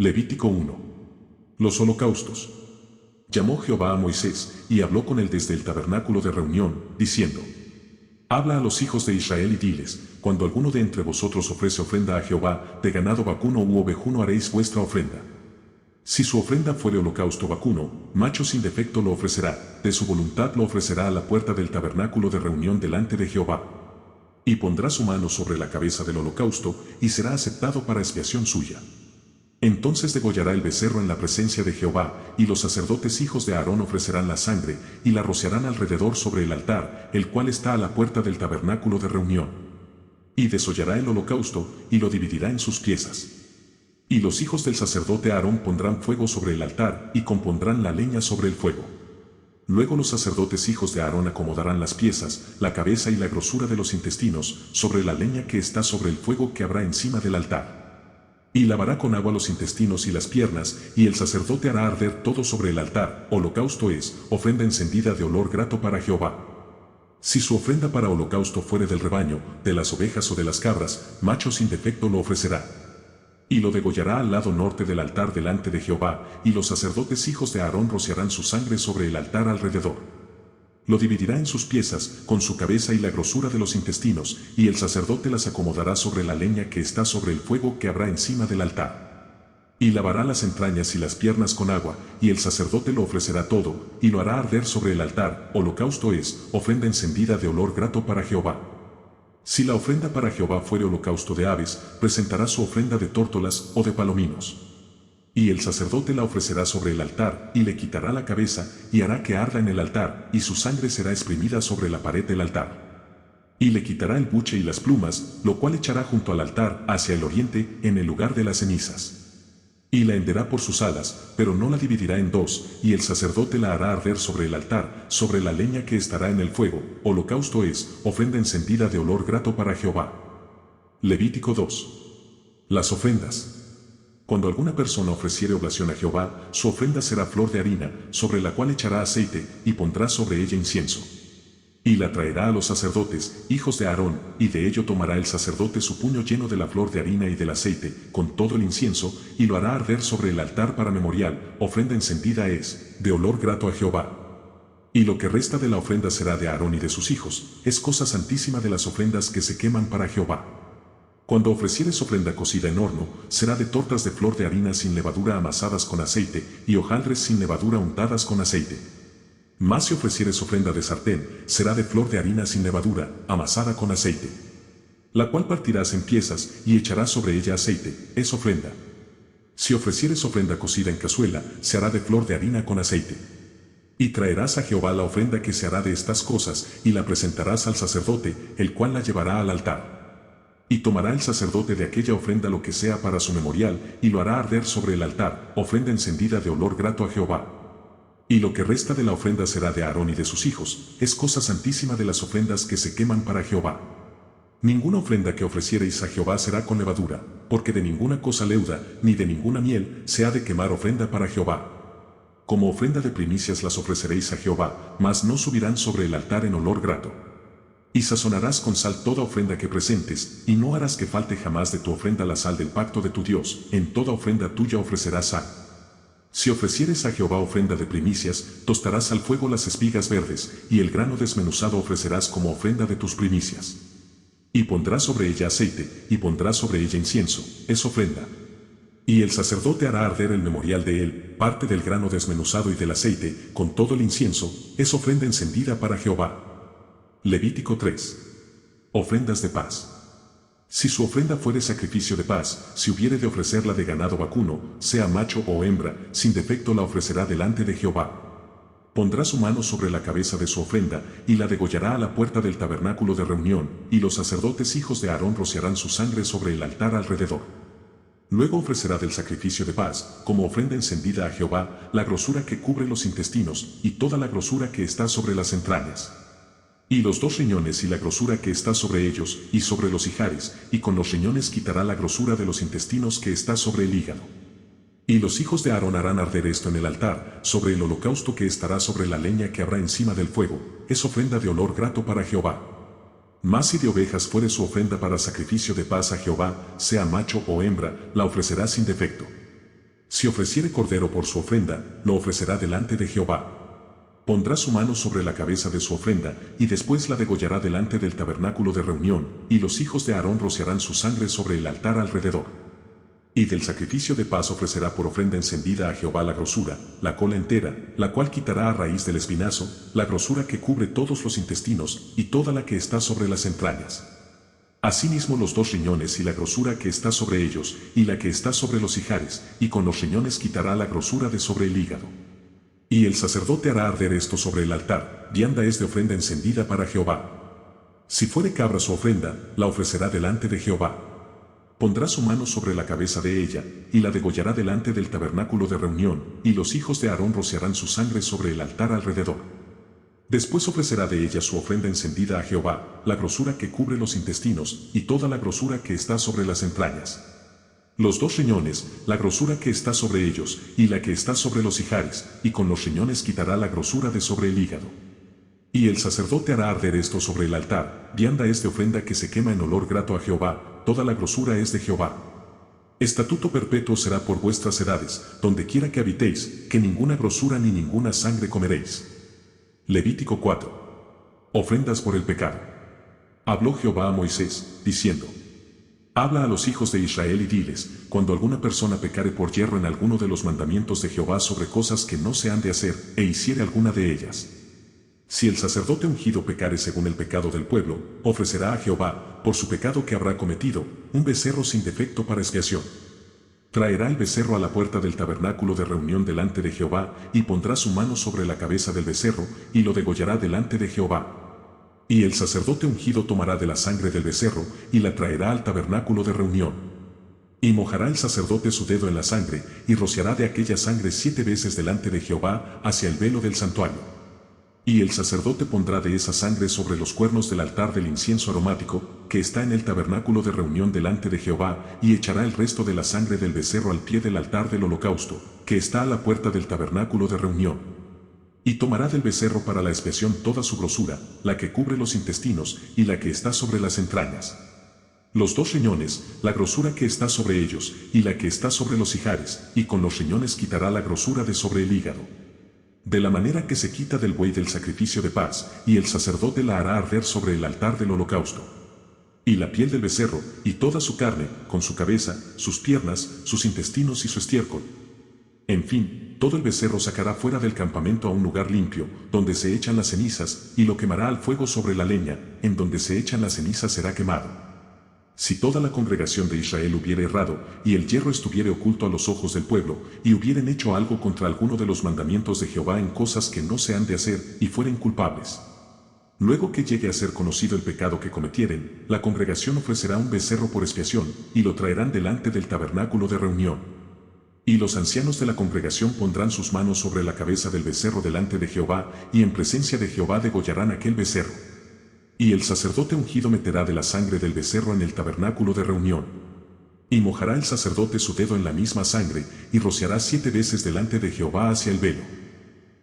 Levítico 1. Los holocaustos. Llamó Jehová a Moisés, y habló con él desde el tabernáculo de reunión, diciendo: Habla a los hijos de Israel y diles: cuando alguno de entre vosotros ofrece ofrenda a Jehová, de ganado vacuno u ovejuno haréis vuestra ofrenda. Si su ofrenda fuere holocausto vacuno, macho sin defecto lo ofrecerá, de su voluntad lo ofrecerá a la puerta del tabernáculo de reunión delante de Jehová. Y pondrá su mano sobre la cabeza del holocausto, y será aceptado para expiación suya. Entonces degollará el becerro en la presencia de Jehová, y los sacerdotes hijos de Aarón ofrecerán la sangre, y la rociarán alrededor sobre el altar, el cual está a la puerta del tabernáculo de reunión. Y desollará el holocausto, y lo dividirá en sus piezas. Y los hijos del sacerdote Aarón pondrán fuego sobre el altar, y compondrán la leña sobre el fuego. Luego los sacerdotes hijos de Aarón acomodarán las piezas, la cabeza y la grosura de los intestinos, sobre la leña que está sobre el fuego que habrá encima del altar. Y lavará con agua los intestinos y las piernas, y el sacerdote hará arder todo sobre el altar. Holocausto es, ofrenda encendida de olor grato para Jehová. Si su ofrenda para holocausto fuere del rebaño, de las ovejas o de las cabras, macho sin defecto lo ofrecerá. Y lo degollará al lado norte del altar delante de Jehová, y los sacerdotes hijos de Aarón rociarán su sangre sobre el altar alrededor. Lo dividirá en sus piezas, con su cabeza y la grosura de los intestinos, y el sacerdote las acomodará sobre la leña que está sobre el fuego que habrá encima del altar. Y lavará las entrañas y las piernas con agua, y el sacerdote lo ofrecerá todo, y lo hará arder sobre el altar. Holocausto es, ofrenda encendida de olor grato para Jehová. Si la ofrenda para Jehová fuere holocausto de aves, presentará su ofrenda de tórtolas o de palominos. Y el sacerdote la ofrecerá sobre el altar, y le quitará la cabeza, y hará que arda en el altar, y su sangre será exprimida sobre la pared del altar. Y le quitará el buche y las plumas, lo cual echará junto al altar, hacia el oriente, en el lugar de las cenizas. Y la henderá por sus alas, pero no la dividirá en dos, y el sacerdote la hará arder sobre el altar, sobre la leña que estará en el fuego. Holocausto es, ofrenda encendida de olor grato para Jehová. Levítico 2. Las ofrendas. Cuando alguna persona ofreciere oblación a Jehová, su ofrenda será flor de harina, sobre la cual echará aceite, y pondrá sobre ella incienso. Y la traerá a los sacerdotes, hijos de Aarón, y de ello tomará el sacerdote su puño lleno de la flor de harina y del aceite, con todo el incienso, y lo hará arder sobre el altar para memorial. Ofrenda encendida es, de olor grato a Jehová. Y lo que resta de la ofrenda será de Aarón y de sus hijos, es cosa santísima de las ofrendas que se queman para Jehová. Cuando ofrecieres ofrenda cocida en horno, será de tortas de flor de harina sin levadura amasadas con aceite, y hojaldres sin levadura untadas con aceite. Mas si ofrecieres ofrenda de sartén, será de flor de harina sin levadura, amasada con aceite. La cual partirás en piezas, y echarás sobre ella aceite, es ofrenda. Si ofrecieres ofrenda cocida en cazuela, se hará de flor de harina con aceite. Y traerás a Jehová la ofrenda que se hará de estas cosas, y la presentarás al sacerdote, el cual la llevará al altar. Y tomará el sacerdote de aquella ofrenda lo que sea para su memorial, y lo hará arder sobre el altar, ofrenda encendida de olor grato a Jehová. Y lo que resta de la ofrenda será de Aarón y de sus hijos, es cosa santísima de las ofrendas que se queman para Jehová. Ninguna ofrenda que ofreciereis a Jehová será con levadura, porque de ninguna cosa leuda, ni de ninguna miel, se ha de quemar ofrenda para Jehová. Como ofrenda de primicias las ofreceréis a Jehová, mas no subirán sobre el altar en olor grato. Y sazonarás con sal toda ofrenda que presentes, y no harás que falte jamás de tu ofrenda la sal del pacto de tu Dios. En toda ofrenda tuya ofrecerás sal. Si ofrecieres a Jehová ofrenda de primicias, tostarás al fuego las espigas verdes, y el grano desmenuzado ofrecerás como ofrenda de tus primicias. Y pondrás sobre ella aceite, y pondrás sobre ella incienso, es ofrenda. Y el sacerdote hará arder el memorial de él, parte del grano desmenuzado y del aceite, con todo el incienso, es ofrenda encendida para Jehová. Levítico 3. Ofrendas de paz. Si su ofrenda fuere sacrificio de paz, si hubiere de ofrecerla de ganado vacuno, sea macho o hembra, sin defecto la ofrecerá delante de Jehová. Pondrá su mano sobre la cabeza de su ofrenda, y la degollará a la puerta del tabernáculo de reunión, y los sacerdotes hijos de Aarón rociarán su sangre sobre el altar alrededor. Luego ofrecerá del sacrificio de paz, como ofrenda encendida a Jehová, la grosura que cubre los intestinos, y toda la grosura que está sobre las entrañas. Y los 2 riñones y la grosura que está sobre ellos, y sobre los ijares, y con los riñones quitará la grosura de los intestinos que está sobre el hígado. Y los hijos de Aarón harán arder esto en el altar, sobre el holocausto que estará sobre la leña que habrá encima del fuego, es ofrenda de olor grato para Jehová. Mas si de ovejas fuere su ofrenda para sacrificio de paz a Jehová, sea macho o hembra, la ofrecerá sin defecto. Si ofreciere cordero por su ofrenda, lo ofrecerá delante de Jehová. Pondrá su mano sobre la cabeza de su ofrenda, y después la degollará delante del tabernáculo de reunión, y los hijos de Aarón rociarán su sangre sobre el altar alrededor. Y del sacrificio de paz ofrecerá por ofrenda encendida a Jehová la grosura, la cola entera, la cual quitará a raíz del espinazo, la grosura que cubre todos los intestinos, y toda la que está sobre las entrañas. Asimismo los 2 riñones y la grosura que está sobre ellos, y la que está sobre los ijares, y con los riñones quitará la grosura de sobre el hígado. Y el sacerdote hará arder esto sobre el altar, vianda es de ofrenda encendida para Jehová. Si fuere cabra su ofrenda, la ofrecerá delante de Jehová. Pondrá su mano sobre la cabeza de ella, y la degollará delante del tabernáculo de reunión, y los hijos de Aarón rociarán su sangre sobre el altar alrededor. Después ofrecerá de ella su ofrenda encendida a Jehová, la grosura que cubre los intestinos, y toda la grosura que está sobre las entrañas. Los 2 riñones, la grosura que está sobre ellos, y la que está sobre los ijares, y con los riñones quitará la grosura de sobre el hígado. Y el sacerdote hará arder esto sobre el altar, vianda es de ofrenda que se quema en olor grato a Jehová, toda la grosura es de Jehová. Estatuto perpetuo será por vuestras edades, donde quiera que habitéis, que ninguna grosura ni ninguna sangre comeréis. Levítico 4. Ofrendas por el pecado. Habló Jehová a Moisés, diciendo: Habla a los hijos de Israel y diles, cuando alguna persona pecare por yerro en alguno de los mandamientos de Jehová sobre cosas que no se han de hacer, e hiciere alguna de ellas. Si el sacerdote ungido pecare según el pecado del pueblo, ofrecerá a Jehová, por su pecado que habrá cometido, un becerro sin defecto para expiación. Traerá el becerro a la puerta del tabernáculo de reunión delante de Jehová, y pondrá su mano sobre la cabeza del becerro, y lo degollará delante de Jehová. Y el sacerdote ungido tomará de la sangre del becerro, y la traerá al tabernáculo de reunión. Y mojará el sacerdote su dedo en la sangre, y rociará de aquella sangre 7 veces delante de Jehová, hacia el velo del santuario. Y el sacerdote pondrá de esa sangre sobre los cuernos del altar del incienso aromático, que está en el tabernáculo de reunión delante de Jehová, y echará el resto de la sangre del becerro al pie del altar del holocausto, que está a la puerta del tabernáculo de reunión. Y tomará del becerro para la expiación toda su grosura, la que cubre los intestinos, y la que está sobre las entrañas. Los 2 riñones, la grosura que está sobre ellos, y la que está sobre los ijares, y con los riñones quitará la grosura de sobre el hígado. De la manera que se quita del buey del sacrificio de paz, y el sacerdote la hará arder sobre el altar del holocausto. Y la piel del becerro, y toda su carne, con su cabeza, sus piernas, sus intestinos y su estiércol. En fin, todo el becerro sacará fuera del campamento a un lugar limpio, donde se echan las cenizas, y lo quemará al fuego sobre la leña, en donde se echan las cenizas será quemado. Si toda la congregación de Israel hubiere errado, y el yerro estuviere oculto a los ojos del pueblo, y hubieren hecho algo contra alguno de los mandamientos de Jehová en cosas que no se han de hacer, y fueren culpables. Luego que llegue a ser conocido el pecado que cometieren, la congregación ofrecerá un becerro por expiación, y lo traerán delante del tabernáculo de reunión. Y los ancianos de la congregación pondrán sus manos sobre la cabeza del becerro delante de Jehová, y en presencia de Jehová degollarán aquel becerro. Y el sacerdote ungido meterá de la sangre del becerro en el tabernáculo de reunión. Y mojará el sacerdote su dedo en la misma sangre, y rociará 7 veces delante de Jehová hacia el velo.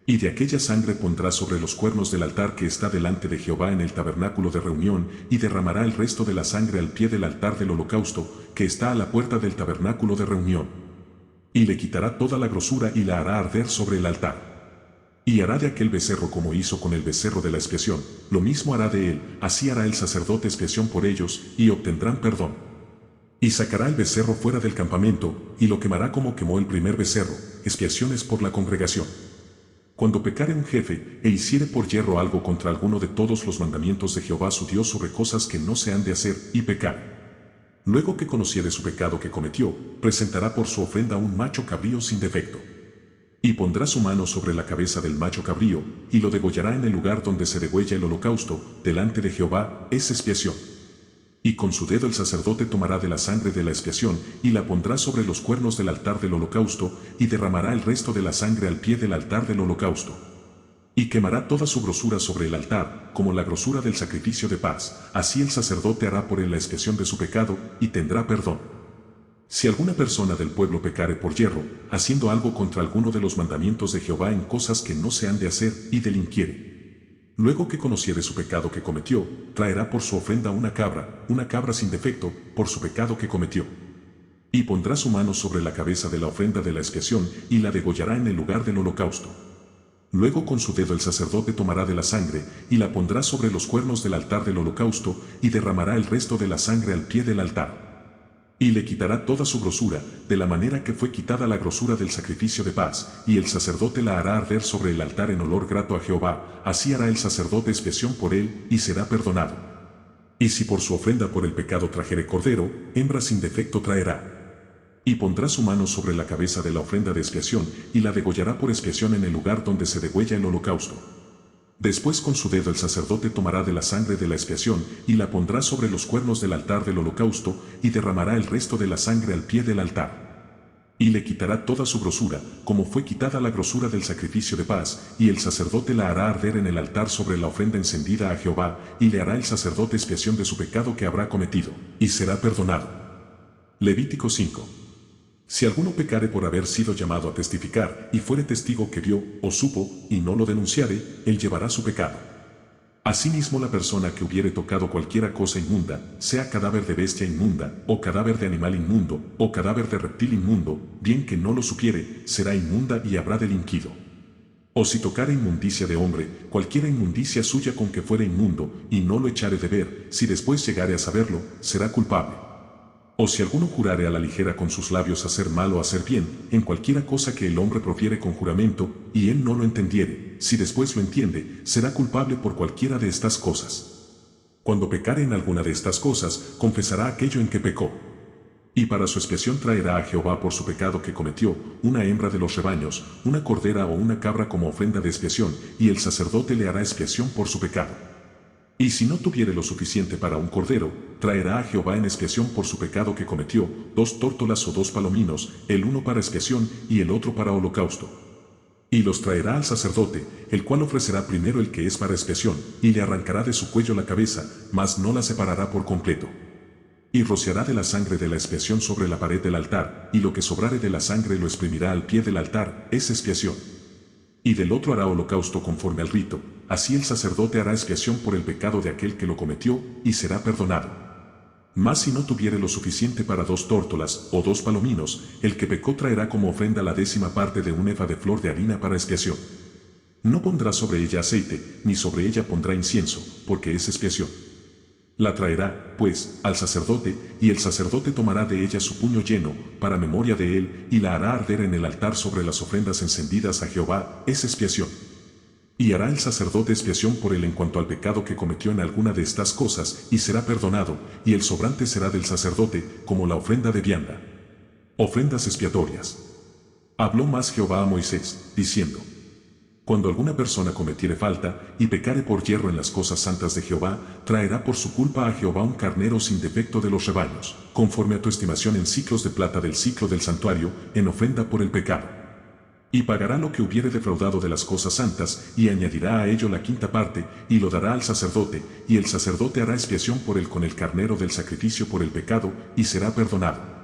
Y de aquella sangre pondrá sobre los cuernos del altar que está delante de Jehová en el tabernáculo de reunión, y derramará el resto de la sangre al pie del altar del holocausto, que está a la puerta del tabernáculo de reunión. Y le quitará toda la grosura y la hará arder sobre el altar. Y hará de aquel becerro como hizo con el becerro de la expiación, lo mismo hará de él, así hará el sacerdote expiación por ellos, y obtendrán perdón. Y sacará el becerro fuera del campamento, y lo quemará como quemó el primer becerro, expiaciones por la congregación. Cuando pecare un jefe, e hiciere por yerro algo contra alguno de todos los mandamientos de Jehová su Dios sobre cosas que no se han de hacer, y pecare. Luego que conociere su pecado que cometió, presentará por su ofrenda un macho cabrío sin defecto. Y pondrá su mano sobre la cabeza del macho cabrío, y lo degollará en el lugar donde se degüella el holocausto, delante de Jehová, es expiación. Y con su dedo el sacerdote tomará de la sangre de la expiación, y la pondrá sobre los cuernos del altar del holocausto, y derramará el resto de la sangre al pie del altar del holocausto. Y quemará toda su grosura sobre el altar, como la grosura del sacrificio de paz, así el sacerdote hará por él la expiación de su pecado, y tendrá perdón. Si alguna persona del pueblo pecare por yerro, haciendo algo contra alguno de los mandamientos de Jehová en cosas que no se han de hacer, y delinquiere. Luego que conociere su pecado que cometió, traerá por su ofrenda una cabra sin defecto, por su pecado que cometió. Y pondrá su mano sobre la cabeza de la ofrenda de la expiación y la degollará en el lugar del holocausto. Luego con su dedo el sacerdote tomará de la sangre y la pondrá sobre los cuernos del altar del holocausto y derramará el resto de la sangre al pie del altar. Y le quitará toda su grosura, de la manera que fue quitada la grosura del sacrificio de paz, y el sacerdote la hará arder sobre el altar en olor grato a Jehová, así hará el sacerdote expiación por él, y será perdonado. Y si por su ofrenda por el pecado trajere cordero, hembra sin defecto traerá. Y pondrá su mano sobre la cabeza de la ofrenda de expiación, y la degollará por expiación en el lugar donde se degüella el holocausto. Después con su dedo el sacerdote tomará de la sangre de la expiación, y la pondrá sobre los cuernos del altar del holocausto, y derramará el resto de la sangre al pie del altar. Y le quitará toda su grosura, como fue quitada la grosura del sacrificio de paz, y el sacerdote la hará arder en el altar sobre la ofrenda encendida a Jehová, y le hará el sacerdote expiación de su pecado que habrá cometido, y será perdonado. Levítico 5. Si alguno pecare por haber sido llamado a testificar, y fuere testigo que vio, o supo, y no lo denunciare, él llevará su pecado. Asimismo la persona que hubiere tocado cualquiera cosa inmunda, sea cadáver de bestia inmunda, o cadáver de animal inmundo, o cadáver de reptil inmundo, bien que no lo supiere, será inmunda y habrá delinquido. O si tocare inmundicia de hombre, cualquiera inmundicia suya con que fuere inmundo, y no lo echare de ver, si después llegare a saberlo, será culpable. O si alguno jurare a la ligera con sus labios hacer mal o hacer bien, en cualquiera cosa que el hombre profiere con juramento, y él no lo entendiere, si después lo entiende, será culpable por cualquiera de estas cosas. Cuando pecare en alguna de estas cosas, confesará aquello en que pecó. Y para su expiación traerá a Jehová por su pecado que cometió, una hembra de los rebaños, una cordera o una cabra como ofrenda de expiación, y el sacerdote le hará expiación por su pecado. Y si no tuviere lo suficiente para un cordero, traerá a Jehová en expiación por su pecado que cometió, 2 tórtolas o 2 palominos, el uno para expiación y el otro para holocausto. Y los traerá al sacerdote, el cual ofrecerá primero el que es para expiación, y le arrancará de su cuello la cabeza, mas no la separará por completo. Y rociará de la sangre de la expiación sobre la pared del altar, y lo que sobrare de la sangre lo exprimirá al pie del altar, es expiación. Y del otro hará holocausto conforme al rito, así el sacerdote hará expiación por el pecado de aquel que lo cometió, y será perdonado. Mas si no tuviere lo suficiente para 2 tórtolas o 2 palominos, el que pecó traerá como ofrenda la 10ª parte de un efa de flor de harina para expiación. No pondrá sobre ella aceite, ni sobre ella pondrá incienso, porque es expiación. La traerá, pues, al sacerdote, y el sacerdote tomará de ella su puño lleno, para memoria de él, y la hará arder en el altar sobre las ofrendas encendidas a Jehová, es expiación. Y hará el sacerdote expiación por él en cuanto al pecado que cometió en alguna de estas cosas, y será perdonado, y el sobrante será del sacerdote, como la ofrenda de vianda. Ofrendas expiatorias. Habló más Jehová a Moisés, diciendo: Cuando alguna persona cometiere falta, y pecare por yerro en las cosas santas de Jehová, traerá por su culpa a Jehová un carnero sin defecto de los rebaños, conforme a tu estimación en ciclos de plata del ciclo del santuario, en ofrenda por el pecado. Y pagará lo que hubiere defraudado de las cosas santas, y añadirá a ello la 5ª parte, y lo dará al sacerdote, y el sacerdote hará expiación por él con el carnero del sacrificio por el pecado, y será perdonado.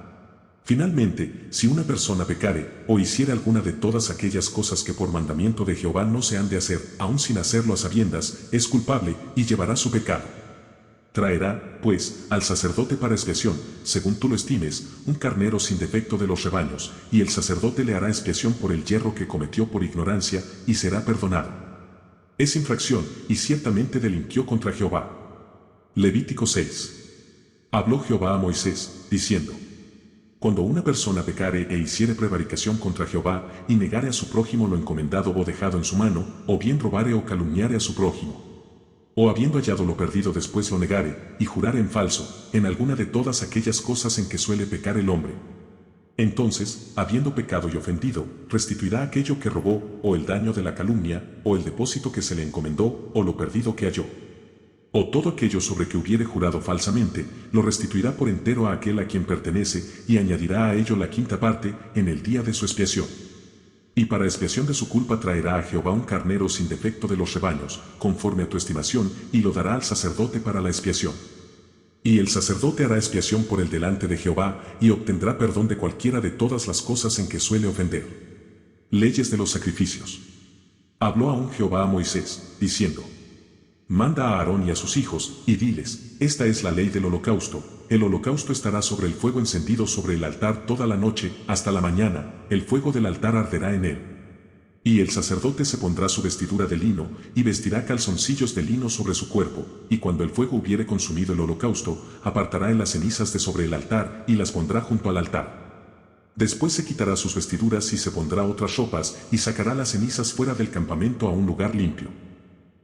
Finalmente, si una persona pecare, o hiciere alguna de todas aquellas cosas que por mandamiento de Jehová no se han de hacer, aun sin hacerlo a sabiendas, es culpable, y llevará su pecado. Traerá, pues, al sacerdote para expiación, según tú lo estimes, un carnero sin defecto de los rebaños, y el sacerdote le hará expiación por el yerro que cometió por ignorancia, y será perdonado. Es infracción, y ciertamente delinquió contra Jehová. Levítico 6. Habló Jehová a Moisés, diciendo: Cuando una persona pecare e hiciere prevaricación contra Jehová, y negare a su prójimo lo encomendado o dejado en su mano, o bien robare o calumniare a su prójimo, o habiendo hallado lo perdido después lo negare, y jurare en falso, en alguna de todas aquellas cosas en que suele pecar el hombre, entonces, habiendo pecado y ofendido, restituirá aquello que robó, o el daño de la calumnia, o el depósito que se le encomendó, o lo perdido que halló. O todo aquello sobre que hubiere jurado falsamente, lo restituirá por entero a aquel a quien pertenece, y añadirá a ello la 5ª parte, en el día de su expiación. Y para expiación de su culpa traerá a Jehová un carnero sin defecto de los rebaños, conforme a tu estimación, y lo dará al sacerdote para la expiación. Y el sacerdote hará expiación por él delante de Jehová, y obtendrá perdón de cualquiera de todas las cosas en que suele ofender. Leyes de los sacrificios. Habló aún Jehová a Moisés, diciendo: Manda a Aarón y a sus hijos, y diles, esta es la ley del holocausto. El holocausto estará sobre el fuego encendido sobre el altar toda la noche, hasta la mañana, el fuego del altar arderá en él. Y el sacerdote se pondrá su vestidura de lino, y vestirá calzoncillos de lino sobre su cuerpo, y cuando el fuego hubiere consumido el holocausto, apartará en las cenizas de sobre el altar, y las pondrá junto al altar. Después se quitará sus vestiduras y se pondrá otras ropas, y sacará las cenizas fuera del campamento a un lugar limpio.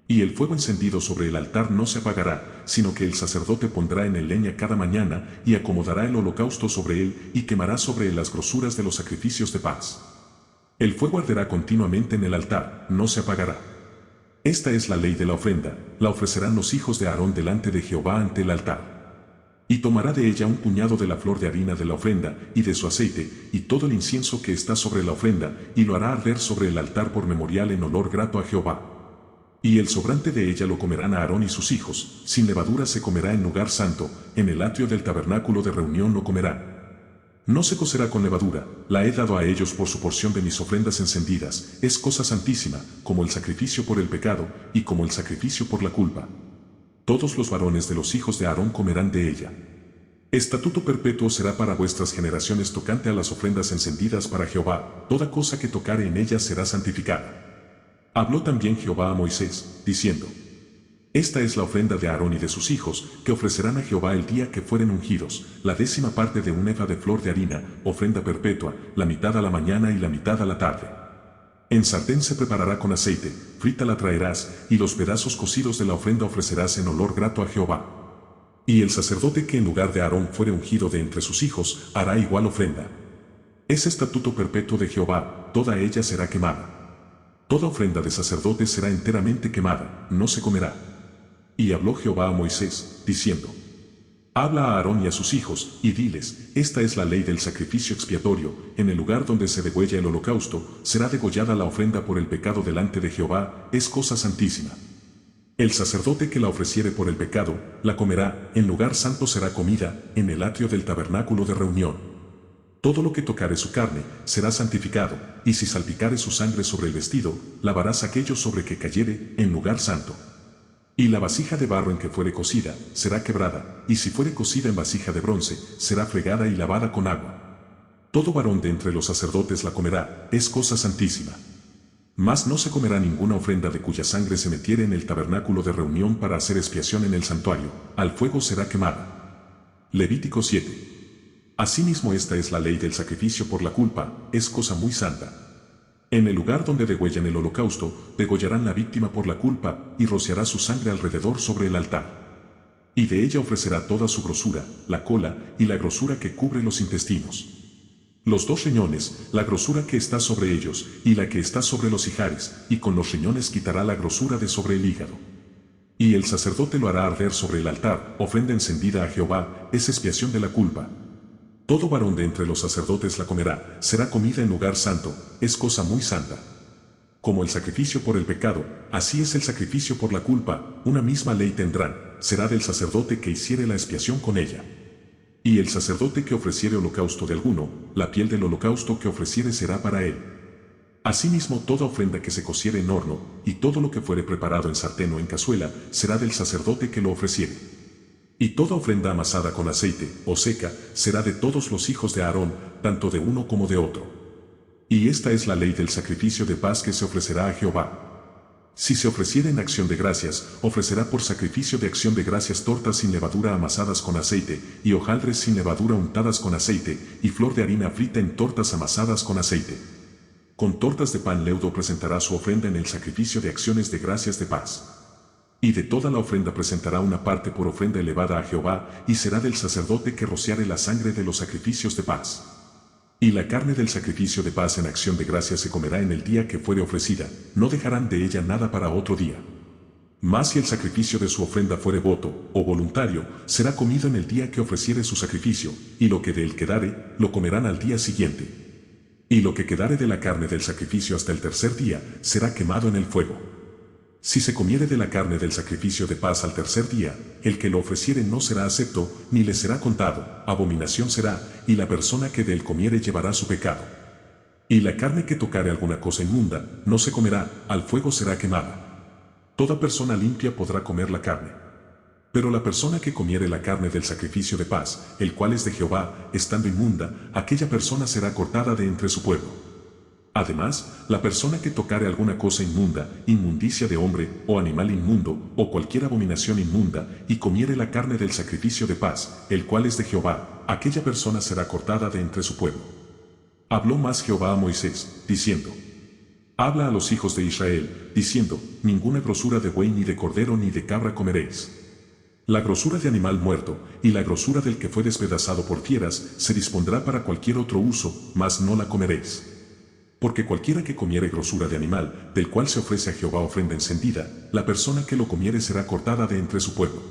Y el fuego encendido sobre el altar no se apagará, sino que el sacerdote pondrá en él leña cada mañana, y acomodará el holocausto sobre él, y quemará sobre él las grosuras de los sacrificios de paz. El fuego arderá continuamente en el altar, no se apagará. Esta es la ley de la ofrenda, la ofrecerán los hijos de Aarón delante de Jehová ante el altar. Y tomará de ella un puñado de la flor de harina de la ofrenda, y de su aceite, y todo el incienso que está sobre la ofrenda, y lo hará arder sobre el altar por memorial en olor grato a Jehová. Y el sobrante de ella lo comerán a Aarón y sus hijos, sin levadura se comerá en lugar santo, en el atrio del tabernáculo de reunión lo comerán. No se cocerá con levadura, la he dado a ellos por su porción de mis ofrendas encendidas, es cosa santísima, como el sacrificio por el pecado, y como el sacrificio por la culpa. Todos los varones de los hijos de Aarón comerán de ella. Estatuto perpetuo será para vuestras generaciones tocante a las ofrendas encendidas para Jehová, toda cosa que tocare en ellas será santificada. Habló también Jehová a Moisés, diciendo, esta es la ofrenda de Aarón y de sus hijos, que ofrecerán a Jehová el día que fueren ungidos, la 10ª parte de un efa de flor de harina, ofrenda perpetua, la mitad a la mañana y la mitad a la tarde. En sartén se preparará con aceite, frita la traerás, y los pedazos cocidos de la ofrenda ofrecerás en olor grato a Jehová. Y el sacerdote que en lugar de Aarón fuere ungido de entre sus hijos, hará igual ofrenda. Es estatuto perpetuo de Jehová, toda ella será quemada. Toda ofrenda de sacerdote será enteramente quemada, no se comerá. Y habló Jehová a Moisés, diciendo, habla a Aarón y a sus hijos, y diles, esta es la ley del sacrificio expiatorio, en el lugar donde se degüella el holocausto, será degollada la ofrenda por el pecado delante de Jehová, es cosa santísima. El sacerdote que la ofreciere por el pecado, la comerá, en lugar santo será comida, en el atrio del tabernáculo de reunión. Todo lo que tocare su carne, será santificado, y si salpicare su sangre sobre el vestido, lavarás aquello sobre que cayere, en lugar santo. Y la vasija de barro en que fuere cocida, será quebrada, y si fuere cocida en vasija de bronce, será fregada y lavada con agua. Todo varón de entre los sacerdotes la comerá, es cosa santísima. Mas no se comerá ninguna ofrenda de cuya sangre se metiere en el tabernáculo de reunión para hacer expiación en el santuario, al fuego será quemada. Levítico 7. Asimismo esta es la ley del sacrificio por la culpa, es cosa muy santa. En el lugar donde degüellan el holocausto, degollarán la víctima por la culpa, y rociará su sangre alrededor sobre el altar. Y de ella ofrecerá toda su grosura, la cola, y la grosura que cubre los intestinos. Los 2 riñones, la grosura que está sobre ellos, y la que está sobre los ijares, y con los riñones quitará la grosura de sobre el hígado. Y el sacerdote lo hará arder sobre el altar, ofrenda encendida a Jehová, es expiación de la culpa. Todo varón de entre los sacerdotes la comerá, será comida en lugar santo, es cosa muy santa. Como el sacrificio por el pecado, así es el sacrificio por la culpa, una misma ley tendrán, será del sacerdote que hiciere la expiación con ella. Y el sacerdote que ofreciere holocausto de alguno, la piel del holocausto que ofreciere será para él. Asimismo toda ofrenda que se cociere en horno, y todo lo que fuere preparado en sartén o en cazuela, será del sacerdote que lo ofreciere. Y toda ofrenda amasada con aceite, o seca, será de todos los hijos de Aarón, tanto de uno como de otro. Y esta es la ley del sacrificio de paz que se ofrecerá a Jehová. Si se ofreciera en acción de gracias, ofrecerá por sacrificio de acción de gracias tortas sin levadura amasadas con aceite, y hojaldres sin levadura untadas con aceite, y flor de harina frita en tortas amasadas con aceite. Con tortas de pan leudo presentará su ofrenda en el sacrificio de acciones de gracias de paz. Y de toda la ofrenda presentará una parte por ofrenda elevada a Jehová, y será del sacerdote que rociare la sangre de los sacrificios de paz. Y la carne del sacrificio de paz en acción de gracias se comerá en el día que fuere ofrecida, no dejarán de ella nada para otro día. Mas si el sacrificio de su ofrenda fuere voto, o voluntario, será comido en el día que ofreciere su sacrificio, y lo que de él quedare, lo comerán al día siguiente. Y lo que quedare de la carne del sacrificio hasta el tercer día, será quemado en el fuego. Si se comiere de la carne del sacrificio de paz al tercer día, el que lo ofreciere no será acepto, ni le será contado, abominación será, y la persona que de él comiere llevará su pecado. Y la carne que tocare alguna cosa inmunda, no se comerá, al fuego será quemada. Toda persona limpia podrá comer la carne. Pero la persona que comiere la carne del sacrificio de paz, el cual es de Jehová, estando inmunda, aquella persona será cortada de entre su pueblo. Además, la persona que tocare alguna cosa inmunda, inmundicia de hombre, o animal inmundo, o cualquier abominación inmunda, y comiere la carne del sacrificio de paz, el cual es de Jehová, aquella persona será cortada de entre su pueblo. Habló más Jehová a Moisés, diciendo: Habla a los hijos de Israel, diciendo: Ninguna grosura de buey ni de cordero ni de cabra comeréis. La grosura de animal muerto, y la grosura del que fue despedazado por fieras, se dispondrá para cualquier otro uso, mas no la comeréis. Porque cualquiera que comiere grosura de animal, del cual se ofrece a Jehová ofrenda encendida, la persona que lo comiere será cortada de entre su pueblo.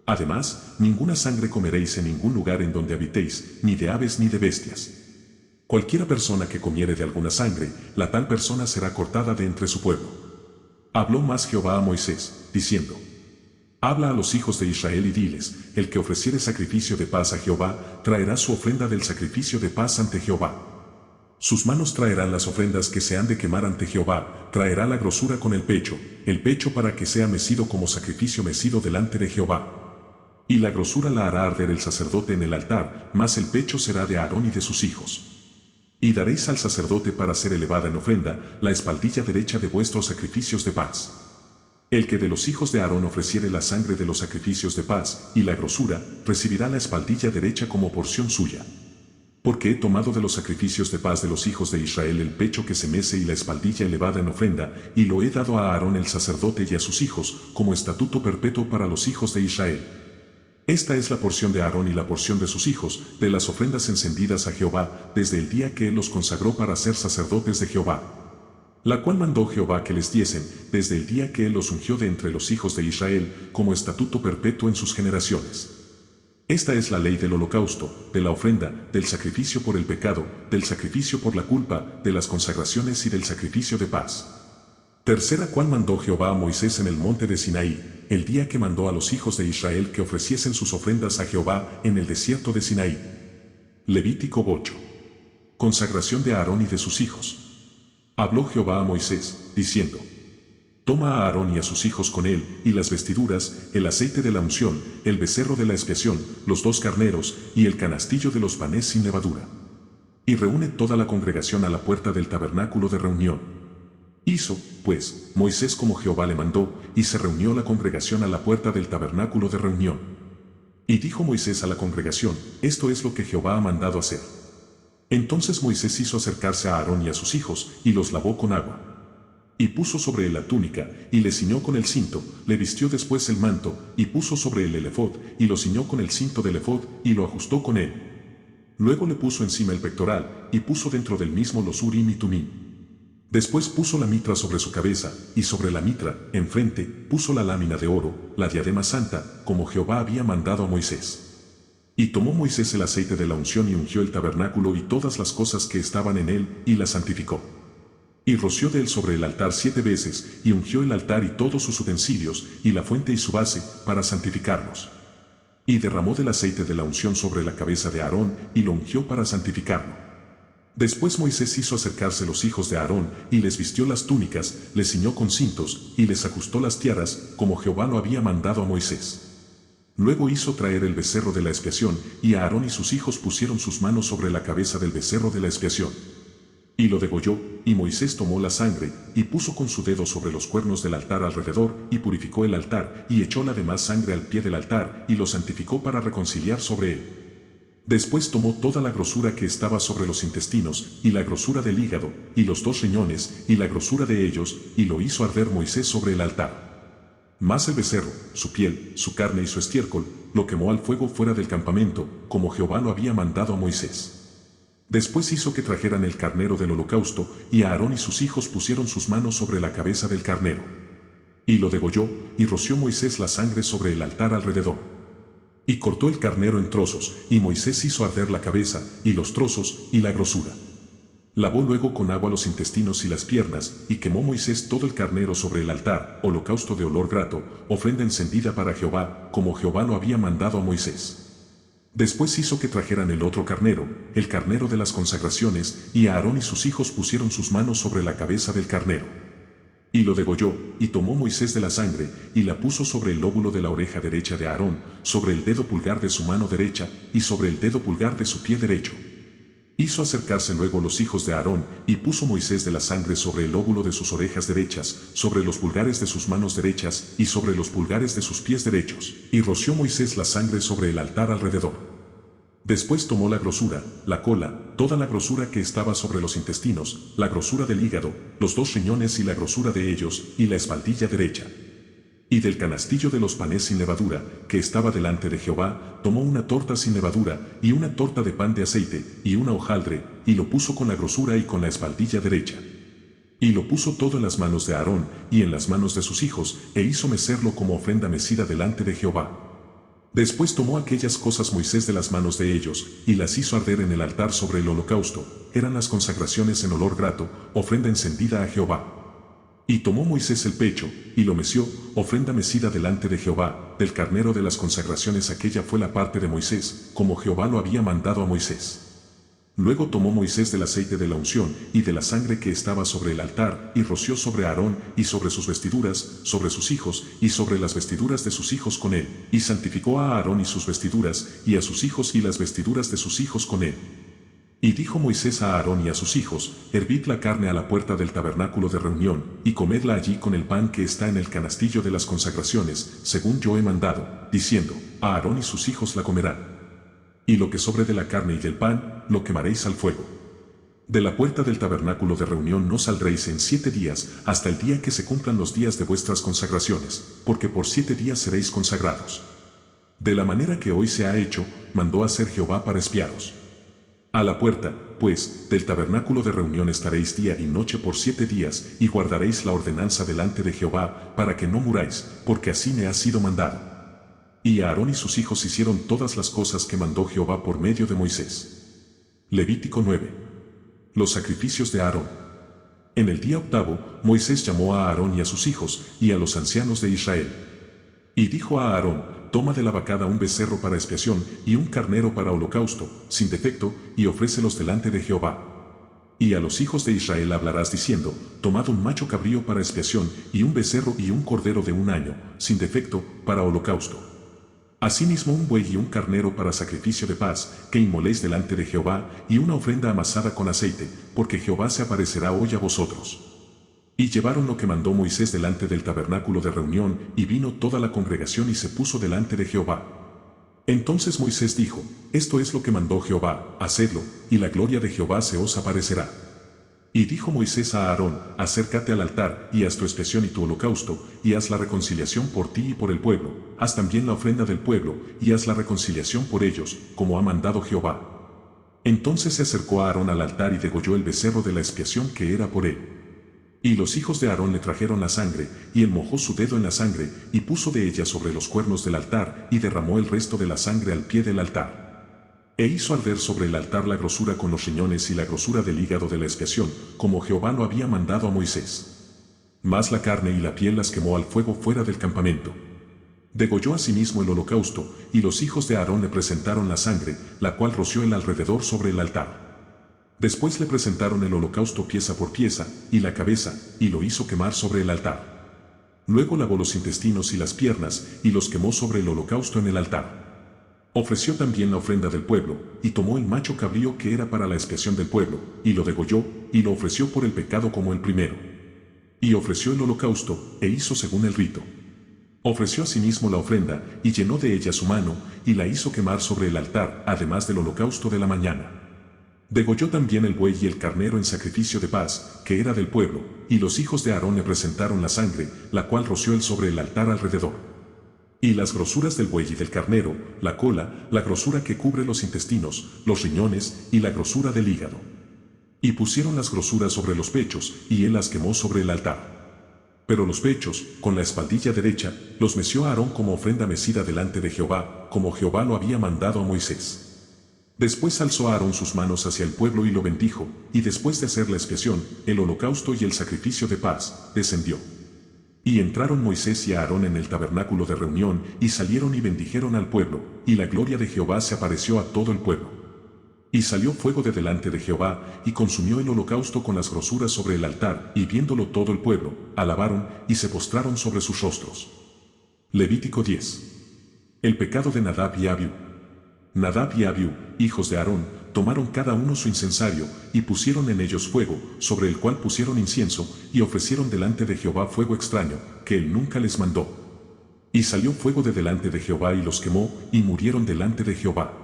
Además, ninguna sangre comeréis en ningún lugar en donde habitéis, ni de aves ni de bestias. Cualquiera persona que comiere de alguna sangre, la tal persona será cortada de entre su pueblo. Habló más Jehová a Moisés, diciendo: Habla a los hijos de Israel y diles: El que ofreciere sacrificio de paz a Jehová, traerá su ofrenda del sacrificio de paz ante Jehová. Sus manos traerán las ofrendas que se han de quemar ante Jehová, traerá la grosura con el pecho para que sea mecido como sacrificio mecido delante de Jehová. Y la grosura la hará arder el sacerdote en el altar, mas el pecho será de Aarón y de sus hijos. Y daréis al sacerdote para ser elevada en ofrenda, la espaldilla derecha de vuestros sacrificios de paz. El que de los hijos de Aarón ofreciere la sangre de los sacrificios de paz, y la grosura, recibirá la espaldilla derecha como porción suya. Porque he tomado de los sacrificios de paz de los hijos de Israel el pecho que se mece y la espaldilla elevada en ofrenda, y lo he dado a Aarón el sacerdote y a sus hijos, como estatuto perpetuo para los hijos de Israel. Esta es la porción de Aarón y la porción de sus hijos, de las ofrendas encendidas a Jehová, desde el día que él los consagró para ser sacerdotes de Jehová. La cual mandó Jehová que les diesen, desde el día que él los ungió de entre los hijos de Israel, como estatuto perpetuo en sus generaciones. Esta es la ley del holocausto, de la ofrenda, del sacrificio por el pecado, del sacrificio por la culpa, de las consagraciones y del sacrificio de paz. Tercera cual mandó Jehová a Moisés en el monte de Sinaí, el día que mandó a los hijos de Israel que ofreciesen sus ofrendas a Jehová en el desierto de Sinaí. Levítico 8. Consagración de Aarón y de sus hijos. Habló Jehová a Moisés, diciendo: Toma a Aarón y a sus hijos con él, y las vestiduras, el aceite de la unción, el becerro de la expiación, los 2 carneros, y el canastillo de los panes sin levadura. Y reúne toda la congregación a la puerta del tabernáculo de reunión. Hizo, pues, Moisés como Jehová le mandó, y se reunió la congregación a la puerta del tabernáculo de reunión. Y dijo Moisés a la congregación: Esto es lo que Jehová ha mandado hacer. Entonces Moisés hizo acercarse a Aarón y a sus hijos, y los lavó con agua. Y puso sobre él la túnica, y le ciñó con el cinto, le vistió después el manto, y puso sobre él el ephod, y lo ciñó con el cinto del ephod, y lo ajustó con él. Luego le puso encima el pectoral, y puso dentro del mismo los urim y tumim. Después puso la mitra sobre su cabeza, y sobre la mitra, enfrente, puso la lámina de oro, la diadema santa, como Jehová había mandado a Moisés. Y tomó Moisés el aceite de la unción y ungió el tabernáculo y todas las cosas que estaban en él, y la santificó. Y roció de él sobre el altar 7 veces, y ungió el altar y todos sus utensilios, y la fuente y su base, para santificarlos. Y derramó del aceite de la unción sobre la cabeza de Aarón, y lo ungió para santificarlo. Después Moisés hizo acercarse los hijos de Aarón, y les vistió las túnicas, les ciñó con cintos, y les ajustó las tiaras, como Jehová lo había mandado a Moisés. Luego hizo traer el becerro de la expiación, y Aarón y sus hijos pusieron sus manos sobre la cabeza del becerro de la expiación. Y lo degolló, y Moisés tomó la sangre, y puso con su dedo sobre los cuernos del altar alrededor, y purificó el altar, y echó la demás sangre al pie del altar, y lo santificó para reconciliar sobre él. Después tomó toda la grosura que estaba sobre los intestinos, y la grosura del hígado, y los 2 riñones, y la grosura de ellos, y lo hizo arder Moisés sobre el altar. Mas el becerro, su piel, su carne y su estiércol, lo quemó al fuego fuera del campamento, como Jehová lo había mandado a Moisés. Después hizo que trajeran el carnero del holocausto, y Aarón y sus hijos pusieron sus manos sobre la cabeza del carnero. Y lo degolló, y roció Moisés la sangre sobre el altar alrededor. Y cortó el carnero en trozos, y Moisés hizo arder la cabeza, y los trozos, y la grosura. Lavó luego con agua los intestinos y las piernas, y quemó Moisés todo el carnero sobre el altar, holocausto de olor grato, ofrenda encendida para Jehová, como Jehová lo había mandado a Moisés. Después hizo que trajeran el otro carnero, el carnero de las consagraciones, y Aarón y sus hijos pusieron sus manos sobre la cabeza del carnero. Y lo degolló, y tomó Moisés de la sangre, y la puso sobre el lóbulo de la oreja derecha de Aarón, sobre el dedo pulgar de su mano derecha, y sobre el dedo pulgar de su pie derecho. Hizo acercarse luego los hijos de Aarón, y puso Moisés de la sangre sobre el lóbulo de sus orejas derechas, sobre los pulgares de sus manos derechas, y sobre los pulgares de sus pies derechos, y roció Moisés la sangre sobre el altar alrededor. Después tomó la grosura, la cola, toda la grosura que estaba sobre los intestinos, la grosura del hígado, los dos riñones y la grosura de ellos, y la espaldilla derecha. Y del canastillo de los panes sin levadura, que estaba delante de Jehová, tomó una torta sin levadura, y una torta de pan de aceite, y una hojaldre, y lo puso con la grosura y con la espaldilla derecha. Y lo puso todo en las manos de Aarón, y en las manos de sus hijos, e hizo mecerlo como ofrenda mecida delante de Jehová. Después tomó aquellas cosas Moisés de las manos de ellos, y las hizo arder en el altar sobre el holocausto, eran las consagraciones en olor grato, ofrenda encendida a Jehová. Y tomó Moisés el pecho, y lo meció, ofrenda mecida delante de Jehová, del carnero de las consagraciones aquella fue la parte de Moisés, como Jehová lo había mandado a Moisés. Luego tomó Moisés del aceite de la unción y de la sangre que estaba sobre el altar, y roció sobre Aarón, y sobre sus vestiduras, sobre sus hijos, y sobre las vestiduras de sus hijos con él, y santificó a Aarón y sus vestiduras, y a sus hijos y las vestiduras de sus hijos con él. Y dijo Moisés a Aarón y a sus hijos, hervid la carne a la puerta del tabernáculo de reunión, y comedla allí con el pan que está en el canastillo de las consagraciones, según yo he mandado, diciendo, a Aarón y sus hijos la comerán. Y lo que sobre de la carne y del pan, lo quemaréis al fuego. De la puerta del tabernáculo de reunión no saldréis en 7 días, hasta el día que se cumplan los días de vuestras consagraciones, porque por 7 días seréis consagrados. De la manera que hoy se ha hecho, mandó hacer Jehová para espiaros. A la puerta, pues, del tabernáculo de reunión estaréis día y noche por 7 días, y guardaréis la ordenanza delante de Jehová, para que no muráis, porque así me ha sido mandado. Y Aarón y sus hijos hicieron todas las cosas que mandó Jehová por medio de Moisés. Levítico 9. Los sacrificios de Aarón. En el día octavo, Moisés llamó a Aarón y a sus hijos, y a los ancianos de Israel. Y dijo a Aarón, toma de la vacada un becerro para expiación, y un carnero para holocausto, sin defecto, y ofrécelos delante de Jehová. Y a los hijos de Israel hablarás diciendo, tomad un macho cabrío para expiación, y un becerro y un cordero de 1 año, sin defecto, para holocausto. Asimismo un buey y un carnero para sacrificio de paz, que inmoléis delante de Jehová, y una ofrenda amasada con aceite, porque Jehová se aparecerá hoy a vosotros. Y llevaron lo que mandó Moisés delante del tabernáculo de reunión, y vino toda la congregación y se puso delante de Jehová. Entonces Moisés dijo, esto es lo que mandó Jehová, hacedlo, y la gloria de Jehová se os aparecerá. Y dijo Moisés a Aarón, acércate al altar, y haz tu expiación y tu holocausto, y haz la reconciliación por ti y por el pueblo, haz también la ofrenda del pueblo, y haz la reconciliación por ellos, como ha mandado Jehová. Entonces se acercó a Aarón al altar y degolló el becerro de la expiación que era por él. Y los hijos de Aarón le trajeron la sangre, y él mojó su dedo en la sangre, y puso de ella sobre los cuernos del altar, y derramó el resto de la sangre al pie del altar. E hizo arder sobre el altar la grosura con los riñones y la grosura del hígado de la expiación, como Jehová lo había mandado a Moisés. Mas la carne y la piel las quemó al fuego fuera del campamento. Degolló asimismo el holocausto, y los hijos de Aarón le presentaron la sangre, la cual roció el alrededor sobre el altar. Después le presentaron el holocausto pieza por pieza, y la cabeza, y lo hizo quemar sobre el altar. Luego lavó los intestinos y las piernas, y los quemó sobre el holocausto en el altar. Ofreció también la ofrenda del pueblo, y tomó el macho cabrío que era para la expiación del pueblo, y lo degolló, y lo ofreció por el pecado como el primero. Y ofreció el holocausto, e hizo según el rito. Ofreció asimismo la ofrenda, y llenó de ella su mano, y la hizo quemar sobre el altar, además del holocausto de la mañana. Degolló también el buey y el carnero en sacrificio de paz, que era del pueblo, y los hijos de Aarón le presentaron la sangre, la cual roció él sobre el altar alrededor. Y las grosuras del buey y del carnero, la cola, la grosura que cubre los intestinos, los riñones, y la grosura del hígado. Y pusieron las grosuras sobre los pechos, y él las quemó sobre el altar. Pero los pechos, con la espaldilla derecha, los meció a Aarón como ofrenda mecida delante de Jehová, como Jehová lo había mandado a Moisés. Después alzó a Aarón sus manos hacia el pueblo y lo bendijo, y después de hacer la expiación, el holocausto y el sacrificio de paz, descendió. Y entraron Moisés y Aarón en el tabernáculo de reunión, y salieron y bendijeron al pueblo, y la gloria de Jehová se apareció a todo el pueblo. Y salió fuego de delante de Jehová, y consumió el holocausto con las grosuras sobre el altar, y viéndolo todo el pueblo, alabaron, y se postraron sobre sus rostros. Levítico 10. El pecado de Nadab y Abiú. Nadab y Abiú, hijos de Aarón, tomaron cada uno su incensario, y pusieron en ellos fuego, sobre el cual pusieron incienso, y ofrecieron delante de Jehová fuego extraño, que él nunca les mandó. Y salió fuego de delante de Jehová y los quemó, y murieron delante de Jehová.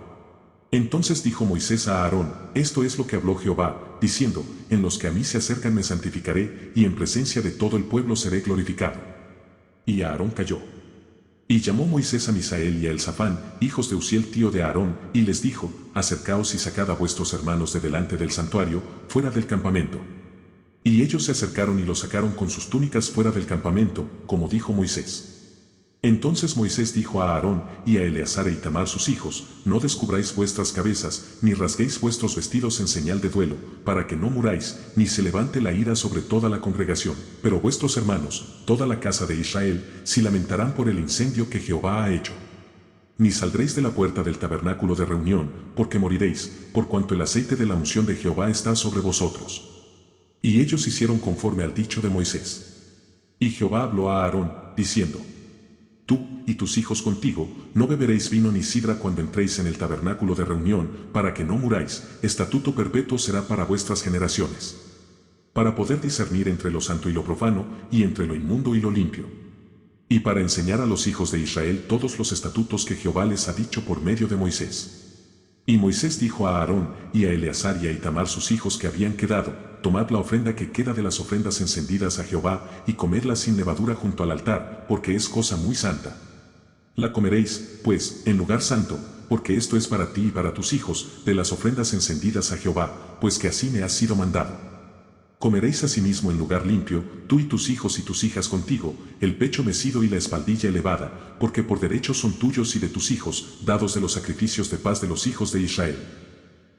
Entonces dijo Moisés a Aarón, esto es lo que habló Jehová, diciendo, en los que a mí se acercan me santificaré, y en presencia de todo el pueblo seré glorificado. Y Aarón cayó. Y llamó Moisés a Misael y a Elzafán, hijos de Uziel tío de Aarón, y les dijo, acercaos y sacad a vuestros hermanos de delante del santuario, fuera del campamento. Y ellos se acercaron y los sacaron con sus túnicas fuera del campamento, como dijo Moisés. Entonces Moisés dijo a Aarón y a Eleazar e Itamar sus hijos, no descubráis vuestras cabezas, ni rasguéis vuestros vestidos en señal de duelo, para que no muráis, ni se levante la ira sobre toda la congregación. Pero vuestros hermanos, toda la casa de Israel, se lamentarán por el incendio que Jehová ha hecho. Ni saldréis de la puerta del tabernáculo de reunión, porque moriréis, por cuanto el aceite de la unción de Jehová está sobre vosotros. Y ellos hicieron conforme al dicho de Moisés. Y Jehová habló a Aarón, diciendo, tú y tus hijos contigo, no beberéis vino ni sidra cuando entréis en el tabernáculo de reunión, para que no muráis, estatuto perpetuo será para vuestras generaciones. Para poder discernir entre lo santo y lo profano, y entre lo inmundo y lo limpio. Y para enseñar a los hijos de Israel todos los estatutos que Jehová les ha dicho por medio de Moisés. Y Moisés dijo a Aarón y a Eleazar y a Itamar sus hijos que habían quedado, tomad la ofrenda que queda de las ofrendas encendidas a Jehová, y comedla sin levadura junto al altar, porque es cosa muy santa. La comeréis, pues, en lugar santo, porque esto es para ti y para tus hijos, de las ofrendas encendidas a Jehová, pues que así me has sido mandado. Comeréis asimismo en lugar limpio, tú y tus hijos y tus hijas contigo, el pecho mecido y la espaldilla elevada, porque por derecho son tuyos y de tus hijos, dados de los sacrificios de paz de los hijos de Israel.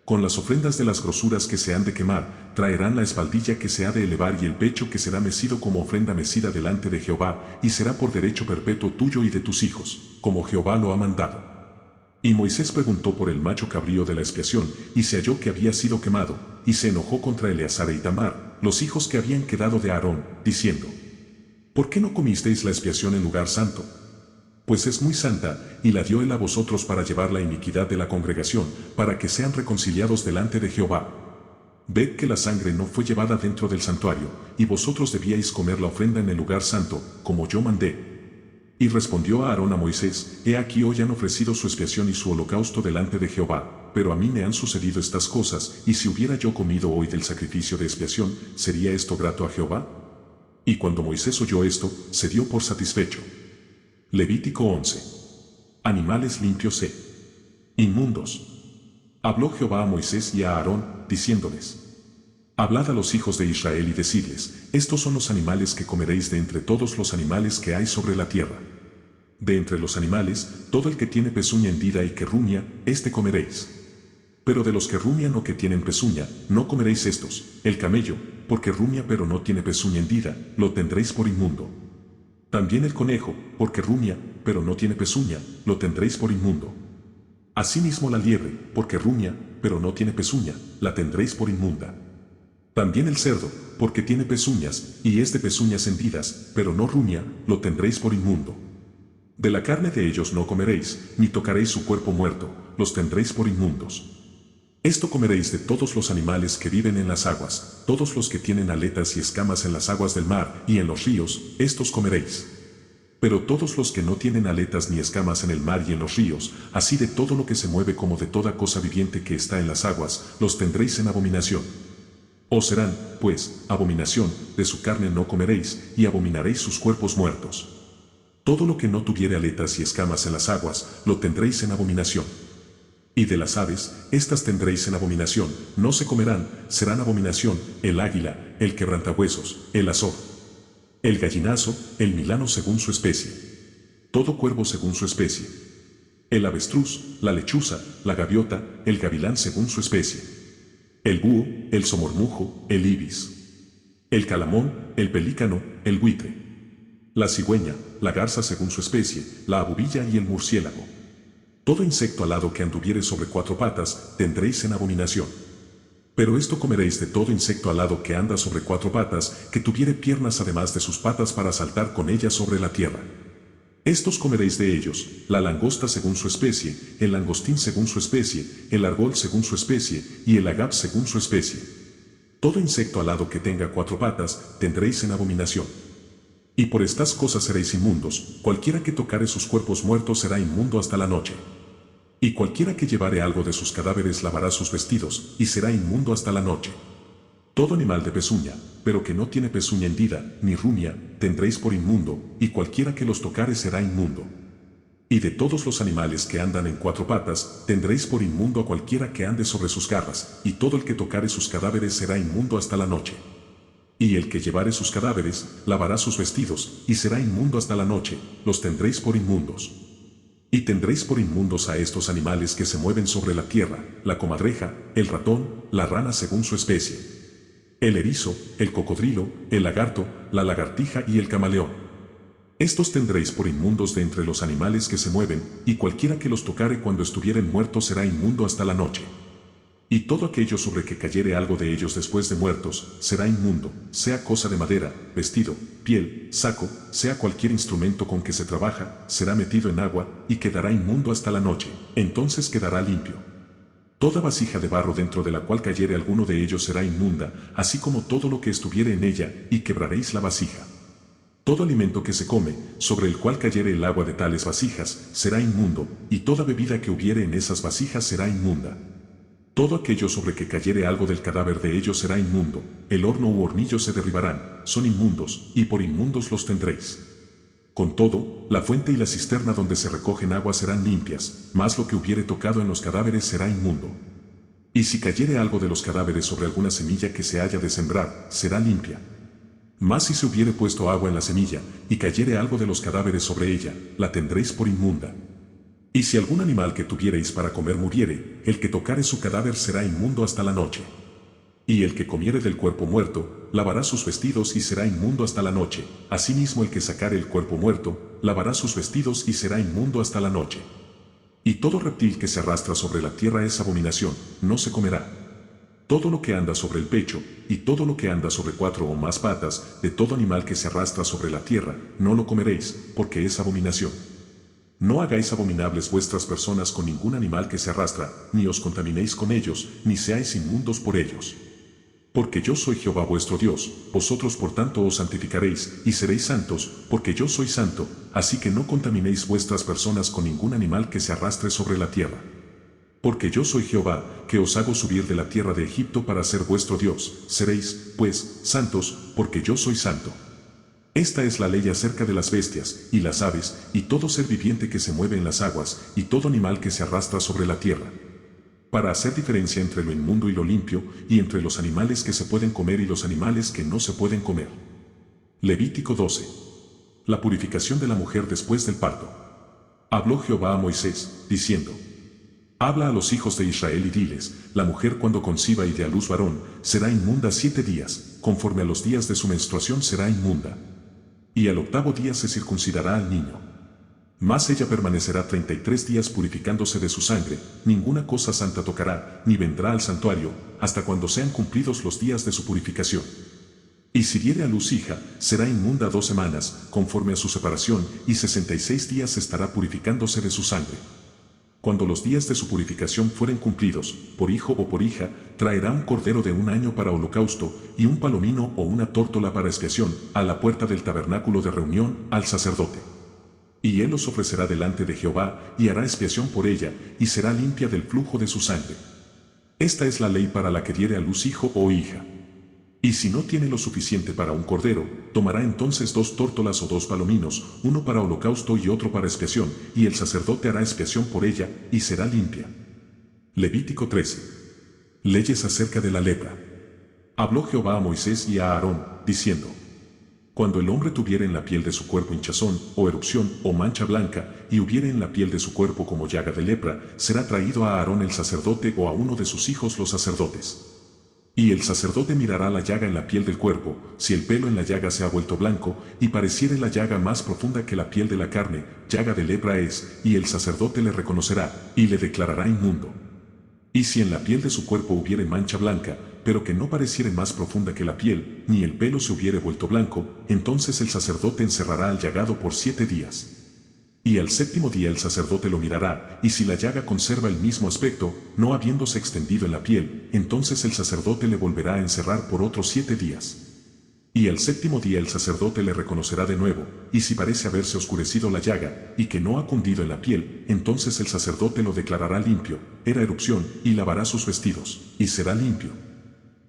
Con las ofrendas de las grosuras que se han de quemar, traerán la espaldilla que se ha de elevar y el pecho que será mecido como ofrenda mecida delante de Jehová, y será por derecho perpetuo tuyo y de tus hijos, como Jehová lo ha mandado. Y Moisés preguntó por el macho cabrío de la expiación, y se halló que había sido quemado, y se enojó contra Eleazar e Itamar, los hijos que habían quedado de Aarón, diciendo, ¿por qué no comisteis la expiación en lugar santo? Pues es muy santa, y la dio él a vosotros para llevar la iniquidad de la congregación, para que sean reconciliados delante de Jehová. Ved que la sangre no fue llevada dentro del santuario, y vosotros debíais comer la ofrenda en el lugar santo, como yo mandé. Y respondió Aarón a Moisés, he aquí hoy han ofrecido su expiación y su holocausto delante de Jehová, pero a mí me han sucedido estas cosas, y si hubiera yo comido hoy del sacrificio de expiación, ¿sería esto grato a Jehová? Y cuando Moisés oyó esto, se dio por satisfecho. Levítico 11. Animales limpios e inmundos. Habló Jehová a Moisés y a Aarón, diciéndoles, hablad a los hijos de Israel y decidles, estos son los animales que comeréis de entre todos los animales que hay sobre la tierra. De entre los animales, todo el que tiene pezuña hendida y que rumia, éste comeréis. Pero de los que rumian o que tienen pezuña, no comeréis estos, el camello, porque rumia pero no tiene pezuña hendida, lo tendréis por inmundo. También el conejo, porque rumia, pero no tiene pezuña, lo tendréis por inmundo. Asimismo la liebre, porque rumia, pero no tiene pezuña, la tendréis por inmunda. También el cerdo, porque tiene pezuñas, y es de pezuñas hendidas, pero no rumia, lo tendréis por inmundo. De la carne de ellos no comeréis, ni tocaréis su cuerpo muerto, los tendréis por inmundos. Esto comeréis de todos los animales que viven en las aguas, todos los que tienen aletas y escamas en las aguas del mar y en los ríos, estos comeréis. Pero todos los que no tienen aletas ni escamas en el mar y en los ríos, así de todo lo que se mueve como de toda cosa viviente que está en las aguas, los tendréis en abominación. Os serán, pues, abominación, de su carne no comeréis, y abominaréis sus cuerpos muertos. Todo lo que no tuviere aletas y escamas en las aguas, lo tendréis en abominación. Y de las aves, estas tendréis en abominación, no se comerán, serán abominación, el águila, el quebrantahuesos, el azor, el gallinazo, el milano según su especie. Todo cuervo según su especie. El avestruz, la lechuza, la gaviota, el gavilán según su especie. El búho, el somormujo, el ibis. El calamón, el pelícano, el buitre. La cigüeña, la garza según su especie, la abubilla y el murciélago. Todo insecto alado que anduviere sobre cuatro patas, tendréis en abominación. Pero esto comeréis de todo insecto alado que anda sobre cuatro patas, que tuviere piernas además de sus patas para saltar con ellas sobre la tierra. Estos comeréis de ellos, la langosta según su especie, el langostín según su especie, el argol según su especie, y el agap según su especie. Todo insecto alado que tenga cuatro patas, tendréis en abominación. Y por estas cosas seréis inmundos, cualquiera que tocare sus cuerpos muertos será inmundo hasta la noche. Y cualquiera que llevare algo de sus cadáveres lavará sus vestidos, y será inmundo hasta la noche. Todo animal de pezuña, pero que no tiene pezuña hendida, ni rumia, tendréis por inmundo, y cualquiera que los tocare será inmundo. Y de todos los animales que andan en cuatro patas, tendréis por inmundo a cualquiera que ande sobre sus garras, y todo el que tocare sus cadáveres será inmundo hasta la noche. Y el que llevare sus cadáveres, lavará sus vestidos, y será inmundo hasta la noche, los tendréis por inmundos. Y tendréis por inmundos a estos animales que se mueven sobre la tierra, la comadreja, el ratón, la rana según su especie, el erizo, el cocodrilo, el lagarto, la lagartija y el camaleón. Estos tendréis por inmundos de entre los animales que se mueven, y cualquiera que los tocare cuando estuvieren muertos será inmundo hasta la noche. Y todo aquello sobre que cayere algo de ellos después de muertos, será inmundo, sea cosa de madera, vestido, piel, saco, sea cualquier instrumento con que se trabaja, será metido en agua, y quedará inmundo hasta la noche, entonces quedará limpio. Toda vasija de barro dentro de la cual cayere alguno de ellos será inmunda, así como todo lo que estuviere en ella, y quebraréis la vasija. Todo alimento que se come, sobre el cual cayere el agua de tales vasijas, será inmundo, y toda bebida que hubiere en esas vasijas será inmunda. Todo aquello sobre que cayere algo del cadáver de ellos será inmundo, el horno u hornillo se derribarán, son inmundos, y por inmundos los tendréis. Con todo, la fuente y la cisterna donde se recogen agua serán limpias, mas lo que hubiere tocado en los cadáveres será inmundo. Y si cayere algo de los cadáveres sobre alguna semilla que se haya de sembrar, será limpia. Mas si se hubiere puesto agua en la semilla, y cayere algo de los cadáveres sobre ella, la tendréis por inmunda. Y si algún animal que tuviereis para comer muriere, el que tocare su cadáver será inmundo hasta la noche. Y el que comiere del cuerpo muerto, lavará sus vestidos y será inmundo hasta la noche. Asimismo el que sacare el cuerpo muerto, lavará sus vestidos y será inmundo hasta la noche. Y todo reptil que se arrastra sobre la tierra es abominación, no se comerá. Todo lo que anda sobre el pecho, y todo lo que anda sobre cuatro o más patas, de todo animal que se arrastra sobre la tierra, no lo comeréis, porque es abominación. No hagáis abominables vuestras personas con ningún animal que se arrastra, ni os contaminéis con ellos, ni seáis inmundos por ellos. Porque yo soy Jehová vuestro Dios, vosotros por tanto os santificaréis, y seréis santos, porque yo soy santo, así que no contaminéis vuestras personas con ningún animal que se arrastre sobre la tierra. Porque yo soy Jehová, que os hago subir de la tierra de Egipto para ser vuestro Dios, seréis, pues, santos, porque yo soy santo. Esta es la ley acerca de las bestias, y las aves, y todo ser viviente que se mueve en las aguas, y todo animal que se arrastra sobre la tierra. Para hacer diferencia entre lo inmundo y lo limpio, y entre los animales que se pueden comer y los animales que no se pueden comer. Levítico 12. La purificación de la mujer después del parto. Habló Jehová a Moisés, diciendo: Habla a los hijos de Israel y diles: la mujer cuando conciba y dé a luz varón, será inmunda 7 días, conforme a los días de su menstruación será inmunda. Y al octavo día se circuncidará al niño. Mas ella permanecerá 33 días purificándose de su sangre, ninguna cosa santa tocará, ni vendrá al santuario, hasta cuando sean cumplidos los días de su purificación. Y si diere a luz hija, será inmunda 2 semanas, conforme a su separación, y 66 días estará purificándose de su sangre. Cuando los días de su purificación fueren cumplidos, por hijo o por hija, traerá un cordero de 1 año para holocausto, y un palomino o una tórtola para expiación, a la puerta del tabernáculo de reunión, al sacerdote. Y él los ofrecerá delante de Jehová, y hará expiación por ella, y será limpia del flujo de su sangre. Esta es la ley para la que diere a luz hijo o hija. Y si no tiene lo suficiente para un cordero, tomará entonces 2 tórtolas o 2 palominos, uno para holocausto y otro para expiación, y el sacerdote hará expiación por ella, y será limpia. Levítico 13. Leyes acerca de la lepra. Habló Jehová a Moisés y a Aarón, diciendo: Cuando el hombre tuviere en la piel de su cuerpo hinchazón, o erupción, o mancha blanca, y hubiere en la piel de su cuerpo como llaga de lepra, será traído a Aarón el sacerdote o a uno de sus hijos los sacerdotes. Y el sacerdote mirará la llaga en la piel del cuerpo, si el pelo en la llaga se ha vuelto blanco, y pareciere la llaga más profunda que la piel de la carne, llaga de lepra es, y el sacerdote le reconocerá, y le declarará inmundo. Y si en la piel de su cuerpo hubiere mancha blanca, pero que no pareciere más profunda que la piel, ni el pelo se hubiere vuelto blanco, entonces el sacerdote encerrará al llagado por 7 días. Y al séptimo día el sacerdote lo mirará, y si la llaga conserva el mismo aspecto, no habiéndose extendido en la piel, entonces el sacerdote le volverá a encerrar por otros 7 días. Y al séptimo día el sacerdote le reconocerá de nuevo, y si parece haberse oscurecido la llaga, y que no ha cundido en la piel, entonces el sacerdote lo declarará limpio, era erupción, y lavará sus vestidos, y será limpio.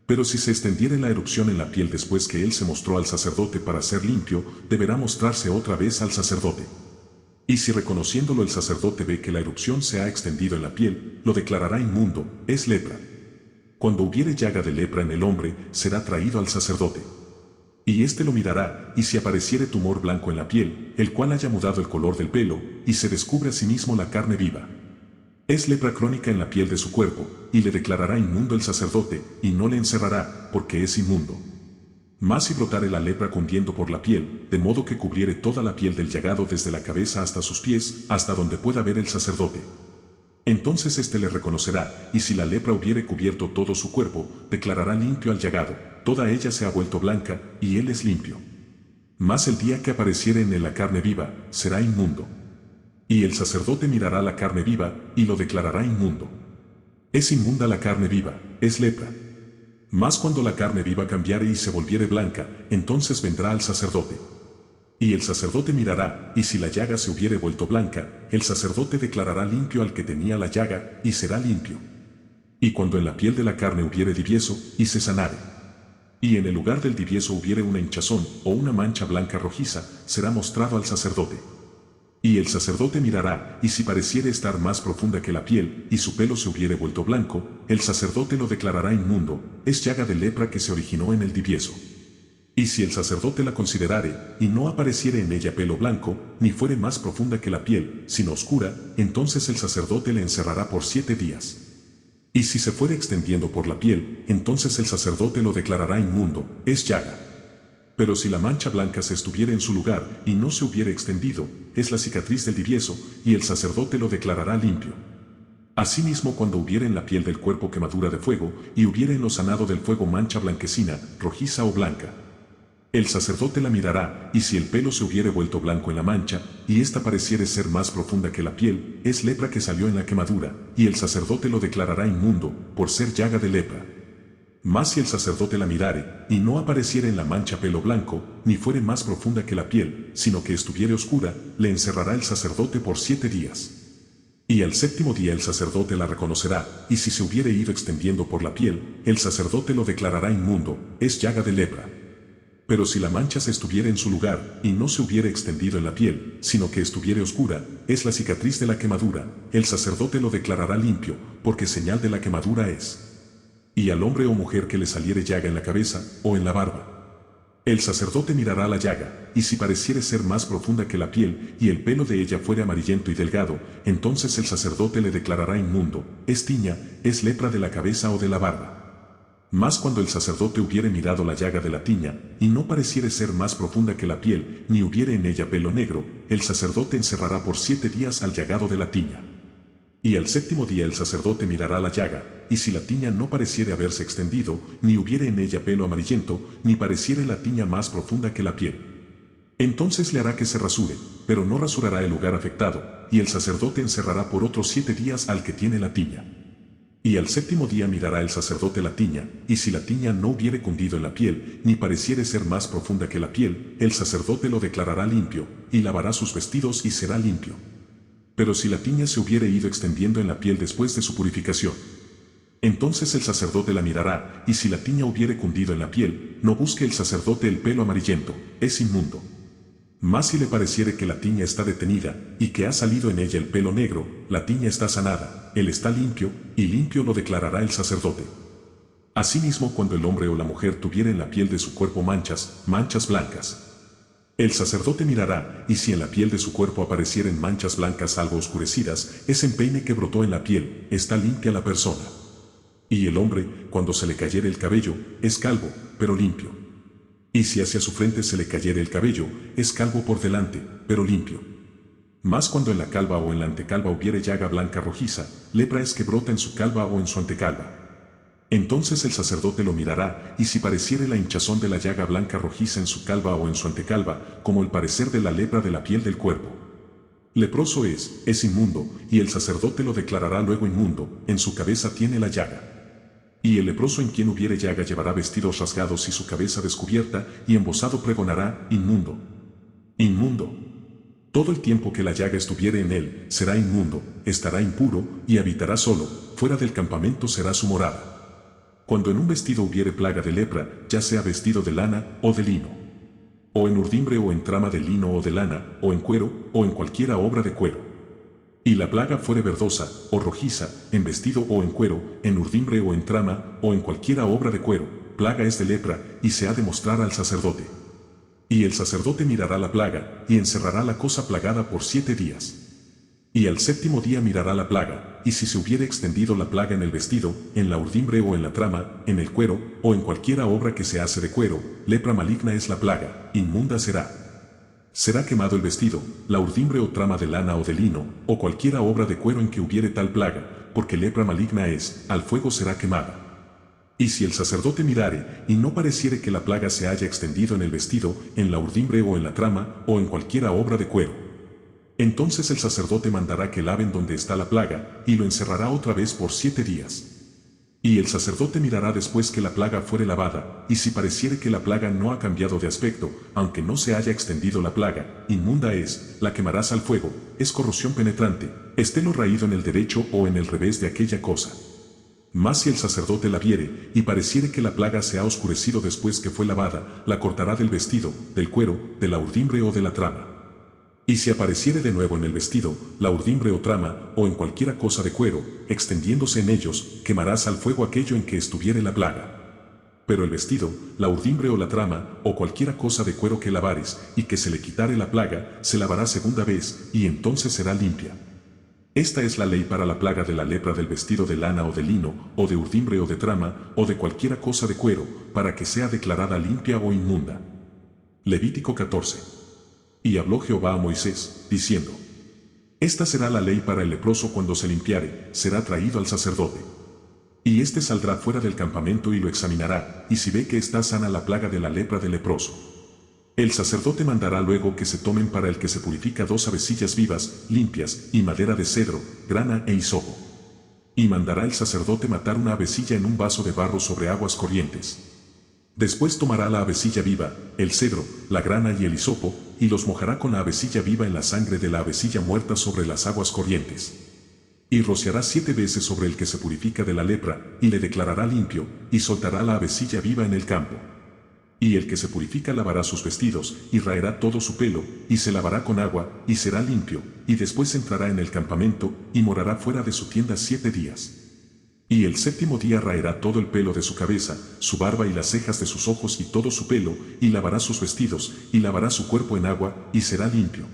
Pero si se extendiere la erupción en la piel después que él se mostró al sacerdote para ser limpio, deberá mostrarse otra vez al sacerdote. Y si reconociéndolo el sacerdote ve que la erupción se ha extendido en la piel, lo declarará inmundo, es lepra. Cuando hubiere llaga de lepra en el hombre, será traído al sacerdote. Y éste lo mirará, y si apareciere tumor blanco en la piel, el cual haya mudado el color del pelo, y se descubre a sí mismo la carne viva. Es lepra crónica en la piel de su cuerpo, y le declarará inmundo el sacerdote, y no le encerrará, porque es inmundo. Mas si brotare la lepra cundiendo por la piel, de modo que cubriere toda la piel del llagado desde la cabeza hasta sus pies, hasta donde pueda ver el sacerdote. Entonces éste le reconocerá, y si la lepra hubiere cubierto todo su cuerpo, declarará limpio al llagado, toda ella se ha vuelto blanca, y él es limpio. Mas el día que apareciere en él la carne viva, será inmundo. Y el sacerdote mirará la carne viva, y lo declarará inmundo. Es inmunda la carne viva, es lepra. Mas cuando la carne viva cambiare y se volviere blanca, entonces vendrá al sacerdote. Y el sacerdote mirará, y si la llaga se hubiere vuelto blanca, el sacerdote declarará limpio al que tenía la llaga, y será limpio. Y cuando en la piel de la carne hubiere divieso, y se sanare, y en el lugar del divieso hubiere una hinchazón, o una mancha blanca rojiza, será mostrado al sacerdote. Y el sacerdote mirará, y si pareciere estar más profunda que la piel, y su pelo se hubiere vuelto blanco, el sacerdote lo declarará inmundo, es llaga de lepra que se originó en el divieso. Y si el sacerdote la considerare, y no apareciere en ella pelo blanco, ni fuere más profunda que la piel, sino oscura, entonces el sacerdote le encerrará por 7 días. Y si se fuere extendiendo por la piel, entonces el sacerdote lo declarará inmundo, es llaga. Pero si la mancha blanca se estuviera en su lugar y no se hubiere extendido, es la cicatriz del divieso, y el sacerdote lo declarará limpio. Asimismo, cuando hubiere en la piel del cuerpo quemadura de fuego, y hubiere en lo sanado del fuego mancha blanquecina, rojiza o blanca, el sacerdote la mirará, y si el pelo se hubiere vuelto blanco en la mancha, y ésta pareciere ser más profunda que la piel, es lepra que salió en la quemadura, y el sacerdote lo declarará inmundo, por ser llaga de lepra. Mas si el sacerdote la mirare, y no apareciere en la mancha pelo blanco, ni fuere más profunda que la piel, sino que estuviere oscura, le encerrará el sacerdote por 7 días. Y al séptimo día el sacerdote la reconocerá, y si se hubiere ido extendiendo por la piel, el sacerdote lo declarará inmundo, es llaga de lepra. Pero si la mancha se estuviere en su lugar, y no se hubiere extendido en la piel, sino que estuviere oscura, es la cicatriz de la quemadura, el sacerdote lo declarará limpio, porque señal de la quemadura es. Y al hombre o mujer que le saliere llaga en la cabeza, o en la barba, el sacerdote mirará la llaga, y si pareciere ser más profunda que la piel, y el pelo de ella fuere amarillento y delgado, entonces el sacerdote le declarará inmundo, es tiña, es lepra de la cabeza o de la barba. Mas cuando el sacerdote hubiere mirado la llaga de la tiña, y no pareciere ser más profunda que la piel, ni hubiere en ella pelo negro, el sacerdote encerrará por 7 días al llagado de la tiña. Y al séptimo día el sacerdote mirará la llaga, y si la tiña no pareciere haberse extendido, ni hubiere en ella pelo amarillento, ni pareciere la tiña más profunda que la piel, entonces le hará que se rasure, pero no rasurará el lugar afectado, y el sacerdote encerrará por otros 7 días al que tiene la tiña. Y al séptimo día mirará el sacerdote la tiña, y si la tiña no hubiere cundido en la piel, ni pareciere ser más profunda que la piel, el sacerdote lo declarará limpio, y lavará sus vestidos y será limpio. Pero si la tiña se hubiere ido extendiendo en la piel después de su purificación, entonces el sacerdote la mirará, y si la tiña hubiere cundido en la piel, no busque el sacerdote el pelo amarillento, es inmundo. Mas si le pareciere que la tiña está detenida, y que ha salido en ella el pelo negro, la tiña está sanada, él está limpio, y limpio lo declarará el sacerdote. Asimismo, cuando el hombre o la mujer tuviera en la piel de su cuerpo manchas, manchas blancas, el sacerdote mirará, y si en la piel de su cuerpo aparecieren manchas blancas algo oscurecidas, es empeine que brotó en la piel, está limpia la persona. Y el hombre, cuando se le cayere el cabello, es calvo, pero limpio. Y si hacia su frente se le cayere el cabello, es calvo por delante, pero limpio. Mas cuando en la calva o en la antecalva hubiere llaga blanca rojiza, lepra es que brota en su calva o en su antecalva. Entonces el sacerdote lo mirará, y si pareciere la hinchazón de la llaga blanca rojiza en su calva o en su antecalva, como el parecer de la lepra de la piel del cuerpo. Leproso es inmundo, y el sacerdote lo declarará luego inmundo, en su cabeza tiene la llaga. Y el leproso en quien hubiere llaga llevará vestidos rasgados y su cabeza descubierta, y embozado pregonará, inmundo. Inmundo. Todo el tiempo que la llaga estuviere en él, será inmundo, estará impuro, y habitará solo, fuera del campamento será su morada. Cuando en un vestido hubiere plaga de lepra, ya sea vestido de lana o de lino, o en urdimbre o en trama de lino o de lana, o en cuero, o en cualquiera obra de cuero. Y la plaga fuere verdosa, o rojiza, en vestido o en cuero, en urdimbre o en trama, o en cualquiera obra de cuero, plaga es de lepra, y se ha de mostrar al sacerdote. Y el sacerdote mirará la plaga, y encerrará la cosa plagada por 7 días. Y al séptimo día mirará la plaga, y si se hubiere extendido la plaga en el vestido, en la urdimbre o en la trama, en el cuero, o en cualquiera obra que se hace de cuero, lepra maligna es la plaga, inmunda será. Será quemado el vestido, la urdimbre o trama de lana o de lino, o cualquiera obra de cuero en que hubiere tal plaga, porque lepra maligna es, al fuego será quemada. Y si el sacerdote mirare, y no pareciere que la plaga se haya extendido en el vestido, en la urdimbre o en la trama, o en cualquiera obra de cuero, entonces el sacerdote mandará que laven donde está la plaga, y lo encerrará otra vez por 7 días. Y el sacerdote mirará después que la plaga fuere lavada, y si pareciere que la plaga no ha cambiado de aspecto, aunque no se haya extendido la plaga, inmunda es, la quemarás al fuego, es corrosión penetrante, esté lo raído en el derecho o en el revés de aquella cosa. Mas si el sacerdote la viere, y pareciere que la plaga se ha oscurecido después que fue lavada, la cortará del vestido, del cuero, de la urdimbre o de la trama. Y si apareciere de nuevo en el vestido, la urdimbre o trama, o en cualquiera cosa de cuero, extendiéndose en ellos, quemarás al fuego aquello en que estuviere la plaga. Pero el vestido, la urdimbre o la trama, o cualquiera cosa de cuero que lavares, y que se le quitare la plaga, se lavará segunda vez, y entonces será limpia. Esta es la ley para la plaga de la lepra del vestido de lana o de lino, o de urdimbre o de trama, o de cualquiera cosa de cuero, para que sea declarada limpia o inmunda. Levítico 14. Y habló Jehová a Moisés, diciendo: Esta será la ley para el leproso cuando se limpiare, será traído al sacerdote. Y éste saldrá fuera del campamento y lo examinará, y si ve que está sana la plaga de la lepra del leproso, el sacerdote mandará luego que se tomen para el que se purifica 2 avecillas vivas, limpias, y madera de cedro, grana e hisopo. Y mandará el sacerdote matar una avecilla en un vaso de barro sobre aguas corrientes. Después tomará la avecilla viva, el cedro, la grana y el hisopo, y los mojará con la avecilla viva en la sangre de la avecilla muerta sobre las aguas corrientes. Y rociará 7 veces sobre el que se purifica de la lepra, y le declarará limpio, y soltará la avecilla viva en el campo. Y el que se purifica lavará sus vestidos, y raerá todo su pelo, y se lavará con agua, y será limpio, y después entrará en el campamento, y morará fuera de su tienda 7 días. Y el séptimo día raerá todo el pelo de su cabeza, su barba y las cejas de sus ojos y todo su pelo, y lavará sus vestidos, y lavará su cuerpo en agua, y será limpio.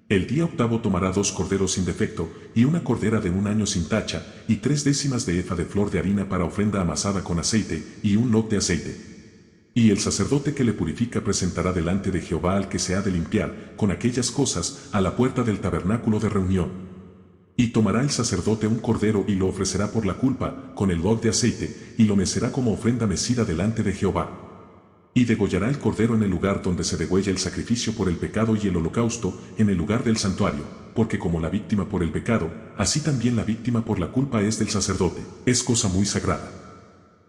El día octavo tomará 2 corderos sin defecto, y una cordera de 1 año sin tacha, y 3/10 de efa de flor de harina para ofrenda amasada con aceite, y un lote de aceite. Y el sacerdote que le purifica presentará delante de Jehová al que se ha de limpiar, con aquellas cosas, a la puerta del tabernáculo de reunión. Y tomará el sacerdote un cordero y lo ofrecerá por la culpa, con el log de aceite, y lo mecerá como ofrenda mecida delante de Jehová. Y degollará el cordero en el lugar donde se degüella el sacrificio por el pecado y el holocausto, en el lugar del santuario, porque como la víctima por el pecado, así también la víctima por la culpa es del sacerdote, es cosa muy sagrada.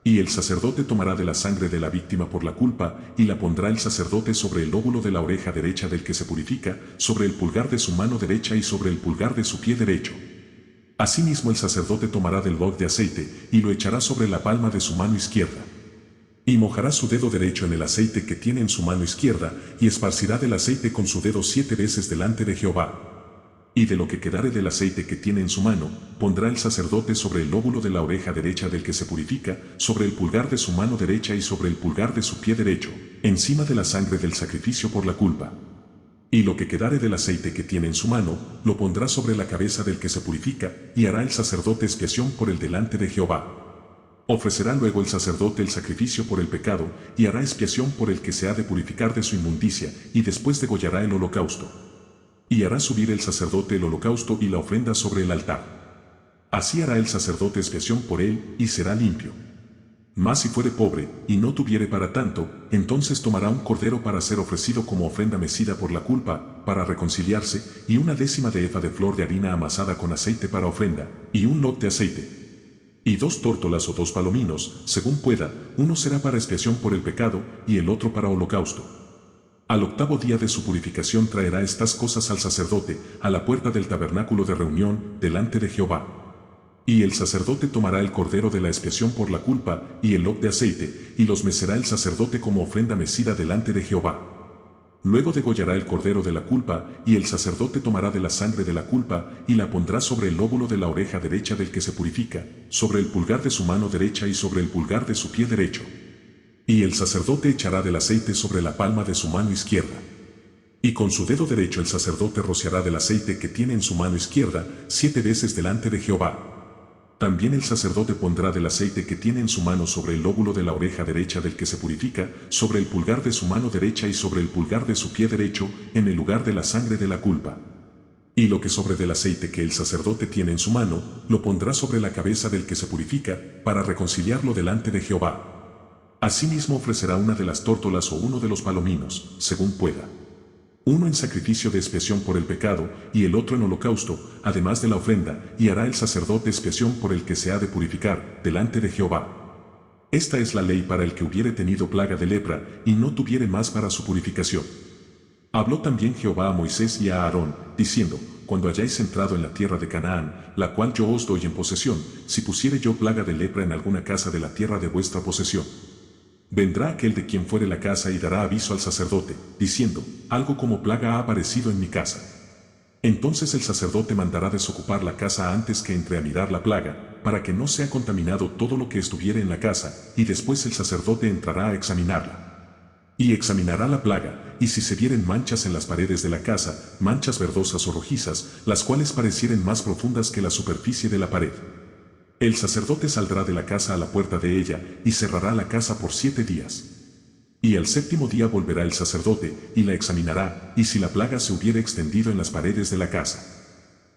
Y el sacerdote tomará de la sangre de la víctima por la culpa, y la pondrá el sacerdote sobre el lóbulo de la oreja derecha del que se purifica, sobre el pulgar de su mano derecha y sobre el pulgar de su pie derecho. Asimismo el sacerdote tomará del log de aceite, y lo echará sobre la palma de su mano izquierda. Y mojará su dedo derecho en el aceite que tiene en su mano izquierda, y esparcirá del aceite con su dedo 7 veces delante de Jehová. Y de lo que quedare del aceite que tiene en su mano, pondrá el sacerdote sobre el lóbulo de la oreja derecha del que se purifica, sobre el pulgar de su mano derecha y sobre el pulgar de su pie derecho, encima de la sangre del sacrificio por la culpa. Y lo que quedare del aceite que tiene en su mano, lo pondrá sobre la cabeza del que se purifica, y hará el sacerdote expiación por el delante de Jehová. Ofrecerá luego el sacerdote el sacrificio por el pecado, y hará expiación por el que se ha de purificar de su inmundicia, y después degollará el holocausto. Y hará subir el sacerdote el holocausto y la ofrenda sobre el altar. Así hará el sacerdote expiación por él, y será limpio. Mas si fuere pobre, y no tuviere para tanto, entonces tomará un cordero para ser ofrecido como ofrenda mecida por la culpa, para reconciliarse, y 1/10 de efa de flor de harina amasada con aceite para ofrenda, y un lot de aceite. Y 2 tórtolas o 2 palominos, según pueda, uno será para expiación por el pecado, y el otro para holocausto. Al 8º día de su purificación traerá estas cosas al sacerdote, a la puerta del tabernáculo de reunión, delante de Jehová. Y el sacerdote tomará el cordero de la expiación por la culpa, y el lot de aceite, y los mecerá el sacerdote como ofrenda mecida delante de Jehová. Luego degollará el cordero de la culpa, y el sacerdote tomará de la sangre de la culpa, y la pondrá sobre el lóbulo de la oreja derecha del que se purifica, sobre el pulgar de su mano derecha y sobre el pulgar de su pie derecho. Y el sacerdote echará del aceite sobre la palma de su mano izquierda. Y con su dedo derecho el sacerdote rociará del aceite que tiene en su mano izquierda 7 veces delante de Jehová. También el sacerdote pondrá del aceite que tiene en su mano sobre el lóbulo de la oreja derecha del que se purifica, sobre el pulgar de su mano derecha y sobre el pulgar de su pie derecho, en el lugar de la sangre de la culpa. Y lo que sobre del aceite que el sacerdote tiene en su mano, lo pondrá sobre la cabeza del que se purifica, para reconciliarlo delante de Jehová. Asimismo ofrecerá una de las tórtolas o uno de los palominos, según pueda. Uno en sacrificio de expiación por el pecado, y el otro en holocausto, además de la ofrenda, y hará el sacerdote expiación por el que se ha de purificar, delante de Jehová. Esta es la ley para el que hubiere tenido plaga de lepra, y no tuviere más para su purificación. Habló también Jehová a Moisés y a Aarón, diciendo, cuando hayáis entrado en la tierra de Canaán, la cual yo os doy en posesión, si pusiere yo plaga de lepra en alguna casa de la tierra de vuestra posesión, vendrá aquel de quien fuere la casa y dará aviso al sacerdote, diciendo, algo como plaga ha aparecido en mi casa. Entonces el sacerdote mandará desocupar la casa antes que entre a mirar la plaga, para que no sea contaminado todo lo que estuviere en la casa, y después el sacerdote entrará a examinarla. Y examinará la plaga, y si se vieren manchas en las paredes de la casa, manchas verdosas o rojizas, las cuales parecieren más profundas que la superficie de la pared, el sacerdote saldrá de la casa a la puerta de ella, y cerrará la casa por 7 días. Y al 7º día volverá el sacerdote, y la examinará, y si la plaga se hubiere extendido en las paredes de la casa.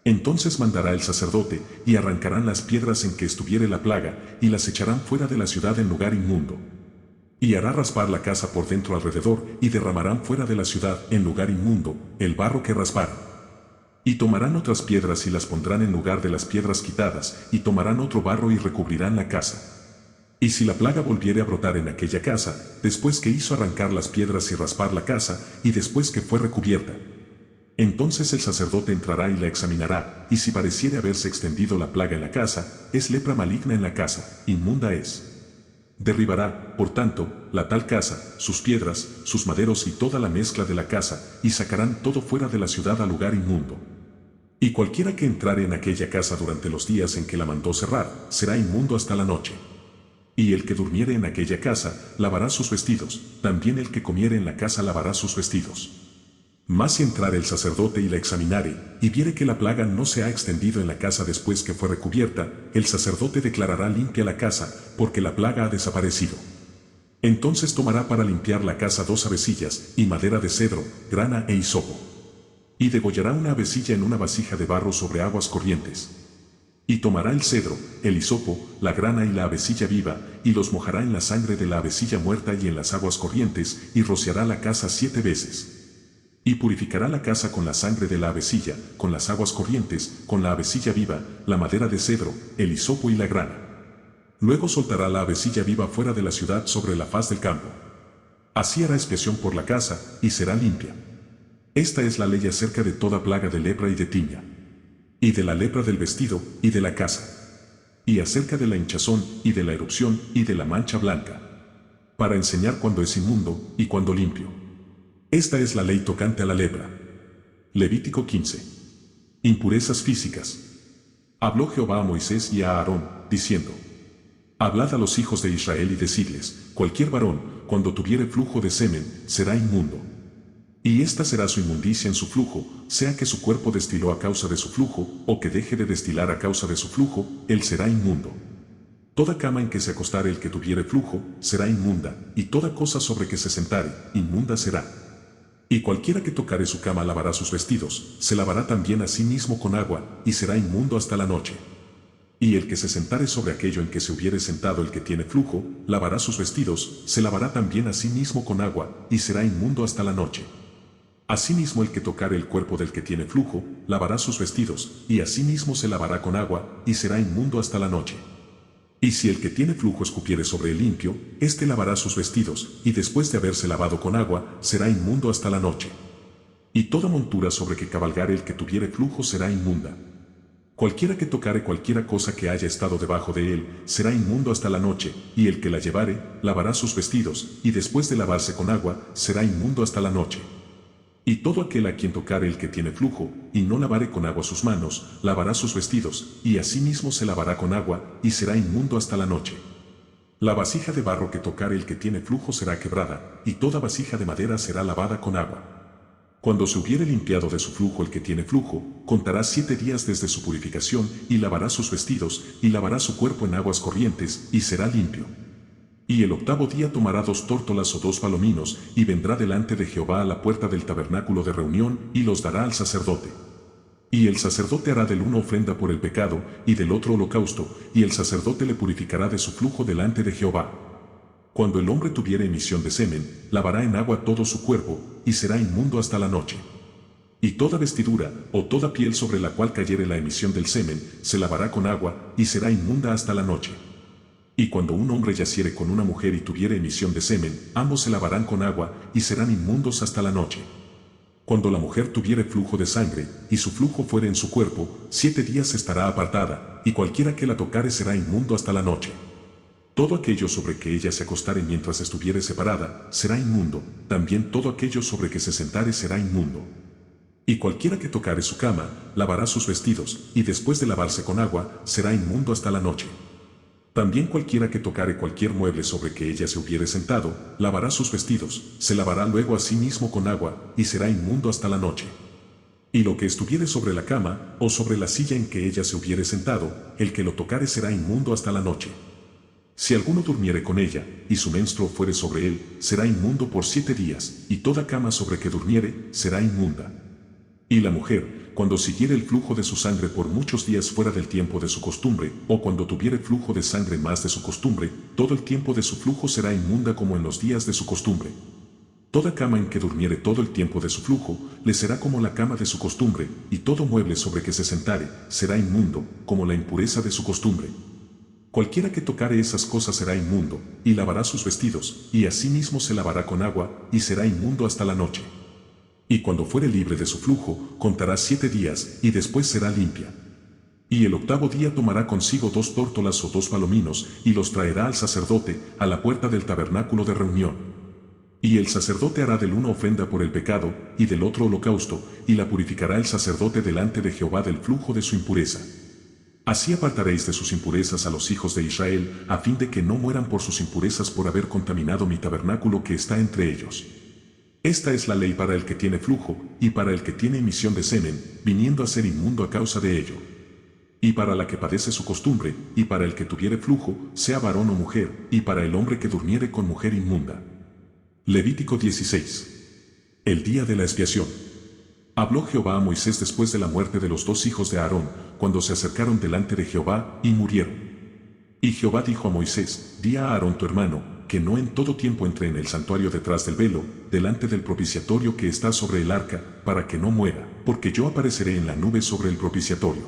Entonces mandará el sacerdote, y arrancarán las piedras en que estuviere la plaga, y las echarán fuera de la ciudad en lugar inmundo. Y hará raspar la casa por dentro alrededor, y derramarán fuera de la ciudad, en lugar inmundo, el barro que rasparon. Y tomarán otras piedras y las pondrán en lugar de las piedras quitadas, y tomarán otro barro y recubrirán la casa. Y si la plaga volviere a brotar en aquella casa, después que hizo arrancar las piedras y raspar la casa, y después que fue recubierta, entonces el sacerdote entrará y la examinará, y si pareciere haberse extendido la plaga en la casa, es lepra maligna en la casa, inmunda es. Derribará, por tanto, la tal casa, sus piedras, sus maderos y toda la mezcla de la casa, y sacarán todo fuera de la ciudad al lugar inmundo. Y cualquiera que entrare en aquella casa durante los días en que la mandó cerrar, será inmundo hasta la noche. Y el que durmiere en aquella casa, lavará sus vestidos, también el que comiere en la casa lavará sus vestidos. Mas si entrare el sacerdote y la examinare, y viere que la plaga no se ha extendido en la casa después que fue recubierta, el sacerdote declarará limpia la casa, porque la plaga ha desaparecido. Entonces tomará para limpiar la casa 2 avecillas, y madera de cedro, grana e hisopo. Y degollará una avecilla en una vasija de barro sobre aguas corrientes. Y tomará el cedro, el hisopo, la grana y la avecilla viva, y los mojará en la sangre de la avecilla muerta y en las aguas corrientes, y rociará la casa 7 veces. Y purificará la casa con la sangre de la avecilla, con las aguas corrientes, con la avecilla viva, la madera de cedro, el hisopo y la grana. Luego soltará la avecilla viva fuera de la ciudad sobre la faz del campo. Así hará expiación por la casa, y será limpia. Esta es la ley acerca de toda plaga de lepra y de tiña, y de la lepra del vestido, y de la casa, y acerca de la hinchazón, y de la erupción, y de la mancha blanca, para enseñar cuándo es inmundo, y cuándo limpio. Esta es la ley tocante a la lepra. Levítico 15. Impurezas físicas. Habló Jehová a Moisés y a Aarón, diciendo, hablad a los hijos de Israel y decidles, cualquier varón, cuando tuviere flujo de semen, será inmundo. Y esta será su inmundicia en su flujo, sea que su cuerpo destiló a causa de su flujo, o que deje de destilar a causa de su flujo, él será inmundo. Toda cama en que se acostare el que tuviere flujo, será inmunda, y toda cosa sobre que se sentare, inmunda será. Y cualquiera que tocare su cama lavará sus vestidos, se lavará también a sí mismo con agua, y será inmundo hasta la noche. Y el que se sentare sobre aquello en que se hubiere sentado el que tiene flujo, lavará sus vestidos, se lavará también a sí mismo con agua, y será inmundo hasta la noche. Asimismo el que tocare el cuerpo del que tiene flujo, lavará sus vestidos, y asimismo se lavará con agua, y será inmundo hasta la noche. Y si el que tiene flujo escupiere sobre el limpio, éste lavará sus vestidos, y después de haberse lavado con agua, será inmundo hasta la noche. Y toda montura sobre que cabalgare el que tuviere flujo será inmunda. Cualquiera que tocare cualquiera cosa que haya estado debajo de él, será inmundo hasta la noche, y el que la llevare, lavará sus vestidos, y después de lavarse con agua, será inmundo hasta la noche. Y todo aquel a quien tocare el que tiene flujo, y no lavare con agua sus manos, lavará sus vestidos, y asimismo se lavará con agua, y será inmundo hasta la noche. La vasija de barro que tocare el que tiene flujo será quebrada, y toda vasija de madera será lavada con agua. Cuando se hubiere limpiado de su flujo el que tiene flujo, contará 7 días desde su purificación, y lavará sus vestidos, y lavará su cuerpo en aguas corrientes, y será limpio. Y el octavo día tomará 2 tórtolas o 2 palominos, y vendrá delante de Jehová a la puerta del tabernáculo de reunión, y los dará al sacerdote. Y el sacerdote hará del uno ofrenda por el pecado, y del otro holocausto, y el sacerdote le purificará de su flujo delante de Jehová. Cuando el hombre tuviere emisión de semen, lavará en agua todo su cuerpo, y será inmundo hasta la noche. Y toda vestidura, o toda piel sobre la cual cayere la emisión del semen, se lavará con agua, y será inmunda hasta la noche. Y cuando un hombre yaciere con una mujer y tuviere emisión de semen, ambos se lavarán con agua, y serán inmundos hasta la noche. Cuando la mujer tuviere flujo de sangre, y su flujo fuere en su cuerpo, 7 días estará apartada, y cualquiera que la tocare será inmundo hasta la noche. Todo aquello sobre que ella se acostare mientras estuviere separada, será inmundo, también todo aquello sobre que se sentare será inmundo. Y cualquiera que tocare su cama, lavará sus vestidos, y después de lavarse con agua, será inmundo hasta la noche. También cualquiera que tocare cualquier mueble sobre que ella se hubiere sentado, lavará sus vestidos, se lavará luego a sí mismo con agua, y será inmundo hasta la noche. Y lo que estuviere sobre la cama, o sobre la silla en que ella se hubiere sentado, el que lo tocare será inmundo hasta la noche. Si alguno durmiere con ella, y su menstruo fuere sobre él, será inmundo por 7 días, y toda cama sobre que durmiere, será inmunda. Y la mujer, cuando siguiere el flujo de su sangre por muchos días fuera del tiempo de su costumbre, o cuando tuviere flujo de sangre más de su costumbre, todo el tiempo de su flujo será inmunda como en los días de su costumbre. Toda cama en que durmiere todo el tiempo de su flujo, le será como la cama de su costumbre, y todo mueble sobre que se sentare, será inmundo, como la impureza de su costumbre. Cualquiera que tocare esas cosas será inmundo, y lavará sus vestidos, y asimismo se lavará con agua, y será inmundo hasta la noche. Y cuando fuere libre de su flujo, contará 7 días, y después será limpia. Y el octavo día tomará consigo 2 tórtolas o 2 palominos, y los traerá al sacerdote, a la puerta del tabernáculo de reunión. Y el sacerdote hará del uno ofrenda por el pecado, y del otro holocausto, y la purificará el sacerdote delante de Jehová del flujo de su impureza. Así apartaréis de sus impurezas a los hijos de Israel, a fin de que no mueran por sus impurezas por haber contaminado mi tabernáculo que está entre ellos. Esta es la ley para el que tiene flujo, y para el que tiene emisión de semen, viniendo a ser inmundo a causa de ello. Y para la que padece su costumbre, y para el que tuviere flujo, sea varón o mujer, y para el hombre que durmiere con mujer inmunda. Levítico 16. El día de la expiación. Habló Jehová a Moisés después de la muerte de los 2 hijos de Aarón, cuando se acercaron delante de Jehová, y murieron. Y Jehová dijo a Moisés, di a Aarón tu hermano, que no en todo tiempo entre en el santuario detrás del velo, delante del propiciatorio que está sobre el arca, para que no muera, porque yo apareceré en la nube sobre el propiciatorio.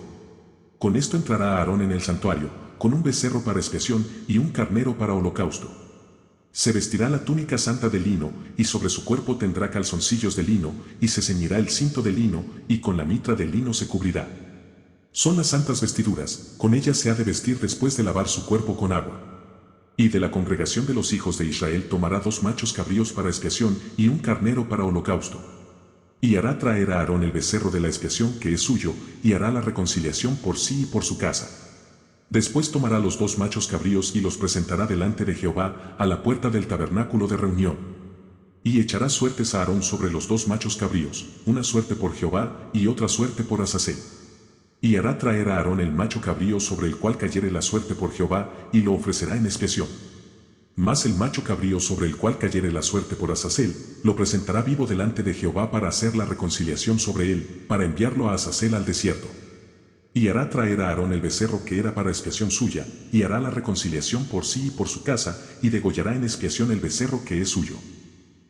Con esto entrará Aarón en el santuario, con un becerro para expiación y un carnero para holocausto. Se vestirá la túnica santa de lino, y sobre su cuerpo tendrá calzoncillos de lino, y se ceñirá el cinto de lino, y con la mitra de lino se cubrirá. Son las santas vestiduras, con ellas se ha de vestir después de lavar su cuerpo con agua. Y de la congregación de los hijos de Israel tomará 2 machos cabríos para expiación, y un carnero para holocausto. Y hará traer a Aarón el becerro de la expiación que es suyo, y hará la reconciliación por sí y por su casa. Después tomará los 2 machos cabríos y los presentará delante de Jehová, a la puerta del tabernáculo de reunión. Y echará suertes a Aarón sobre los 2 machos cabríos, una suerte por Jehová, y otra suerte por Azazel. Y hará traer a Aarón el macho cabrío sobre el cual cayere la suerte por Jehová, y lo ofrecerá en expiación. Mas el macho cabrío sobre el cual cayere la suerte por Azazel, lo presentará vivo delante de Jehová para hacer la reconciliación sobre él, para enviarlo a Azazel al desierto. Y hará traer a Aarón el becerro que era para expiación suya, y hará la reconciliación por sí y por su casa, y degollará en expiación el becerro que es suyo.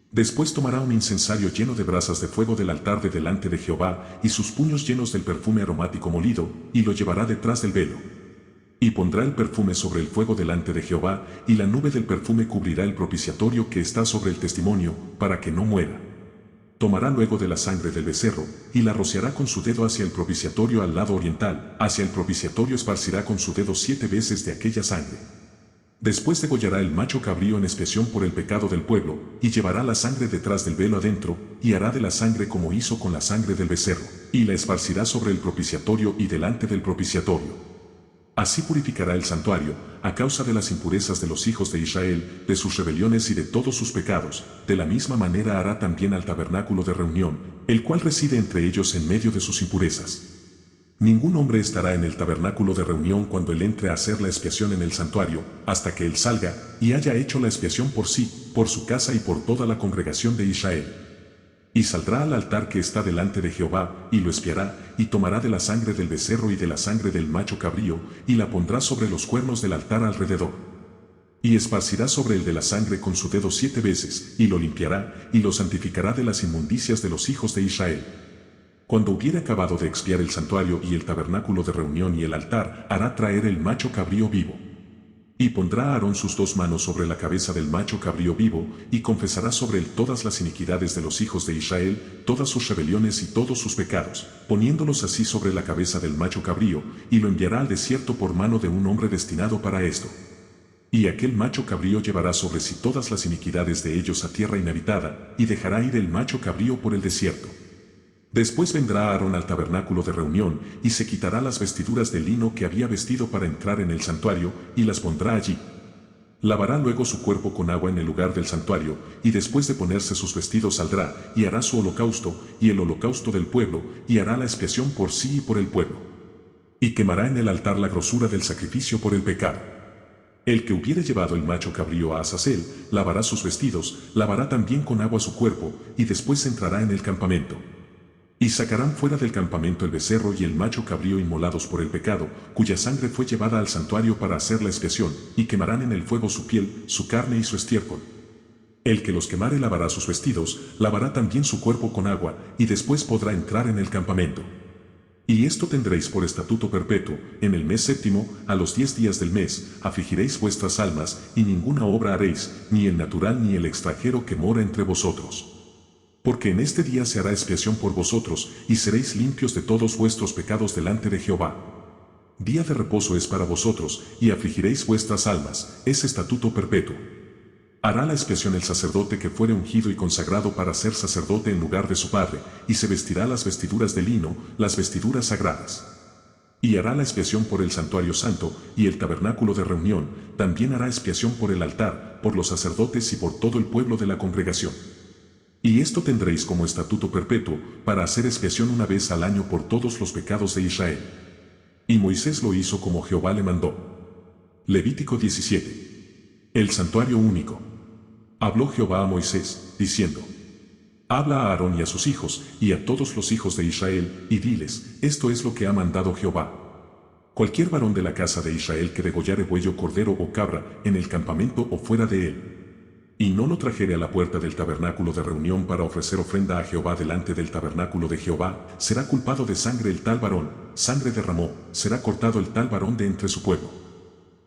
Después tomará un incensario lleno de brasas de fuego del altar de delante de Jehová, y sus puños llenos del perfume aromático molido, y lo llevará detrás del velo. Y pondrá el perfume sobre el fuego delante de Jehová, y la nube del perfume cubrirá el propiciatorio que está sobre el testimonio, para que no muera. Tomará luego de la sangre del becerro, y la rociará con su dedo hacia el propiciatorio al lado oriental, hacia el propiciatorio esparcirá con su dedo 7 veces de aquella sangre. Después degollará el macho cabrío en expiación por el pecado del pueblo, y llevará la sangre detrás del velo adentro, y hará de la sangre como hizo con la sangre del becerro, y la esparcirá sobre el propiciatorio y delante del propiciatorio. Así purificará el santuario, a causa de las impurezas de los hijos de Israel, de sus rebeliones y de todos sus pecados. De la misma manera hará también al tabernáculo de reunión, el cual reside entre ellos en medio de sus impurezas. Ningún hombre estará en el tabernáculo de reunión cuando él entre a hacer la expiación en el santuario, hasta que él salga, y haya hecho la expiación por sí, por su casa y por toda la congregación de Israel. Y saldrá al altar que está delante de Jehová, y lo espiará, y tomará de la sangre del becerro y de la sangre del macho cabrío, y la pondrá sobre los cuernos del altar alrededor. Y esparcirá sobre él de la sangre con su dedo 7 veces, y lo limpiará, y lo santificará de las inmundicias de los hijos de Israel. Cuando hubiere acabado de expiar el santuario y el tabernáculo de reunión y el altar, hará traer el macho cabrío vivo. Y pondrá a Aarón sus 2 manos sobre la cabeza del macho cabrío vivo, y confesará sobre él todas las iniquidades de los hijos de Israel, todas sus rebeliones y todos sus pecados, poniéndolos así sobre la cabeza del macho cabrío, y lo enviará al desierto por mano de un hombre destinado para esto. Y aquel macho cabrío llevará sobre sí todas las iniquidades de ellos a tierra inhabitada, y dejará ir el macho cabrío por el desierto. Después vendrá Aarón al tabernáculo de reunión, y se quitará las vestiduras de lino que había vestido para entrar en el santuario, y las pondrá allí. Lavará luego su cuerpo con agua en el lugar del santuario, y después de ponerse sus vestidos saldrá, y hará su holocausto, y el holocausto del pueblo, y hará la expiación por sí y por el pueblo. Y quemará en el altar la grosura del sacrificio por el pecado. El que hubiere llevado el macho cabrío a Azazel, lavará sus vestidos, lavará también con agua su cuerpo, y después entrará en el campamento. Y sacarán fuera del campamento el becerro y el macho cabrío inmolados por el pecado, cuya sangre fue llevada al santuario para hacer la expiación, y quemarán en el fuego su piel, su carne y su estiércol. El que los quemare lavará sus vestidos, lavará también su cuerpo con agua, y después podrá entrar en el campamento. Y esto tendréis por estatuto perpetuo: en el mes 7, a los 10 días del mes, afligiréis vuestras almas, y ninguna obra haréis, ni el natural ni el extranjero que mora entre vosotros. Porque en este día se hará expiación por vosotros, y seréis limpios de todos vuestros pecados delante de Jehová. Día de reposo es para vosotros, y afligiréis vuestras almas, es estatuto perpetuo. Hará la expiación el sacerdote que fuere ungido y consagrado para ser sacerdote en lugar de su padre, y se vestirá las vestiduras de lino, las vestiduras sagradas. Y hará la expiación por el santuario santo, y el tabernáculo de reunión, también hará expiación por el altar, por los sacerdotes y por todo el pueblo de la congregación. Y esto tendréis como estatuto perpetuo, para hacer expiación una vez al año por todos los pecados de Israel. Y Moisés lo hizo como Jehová le mandó. Levítico 17. El santuario único. Habló Jehová a Moisés, diciendo: Habla a Aarón y a sus hijos, y a todos los hijos de Israel, y diles: esto es lo que ha mandado Jehová. Cualquier varón de la casa de Israel que degollare buey o cordero o cabra, en el campamento o fuera de él, y no lo trajere a la puerta del tabernáculo de reunión para ofrecer ofrenda a Jehová delante del tabernáculo de Jehová, será culpado de sangre el tal varón, sangre derramó, será cortado el tal varón de entre su pueblo.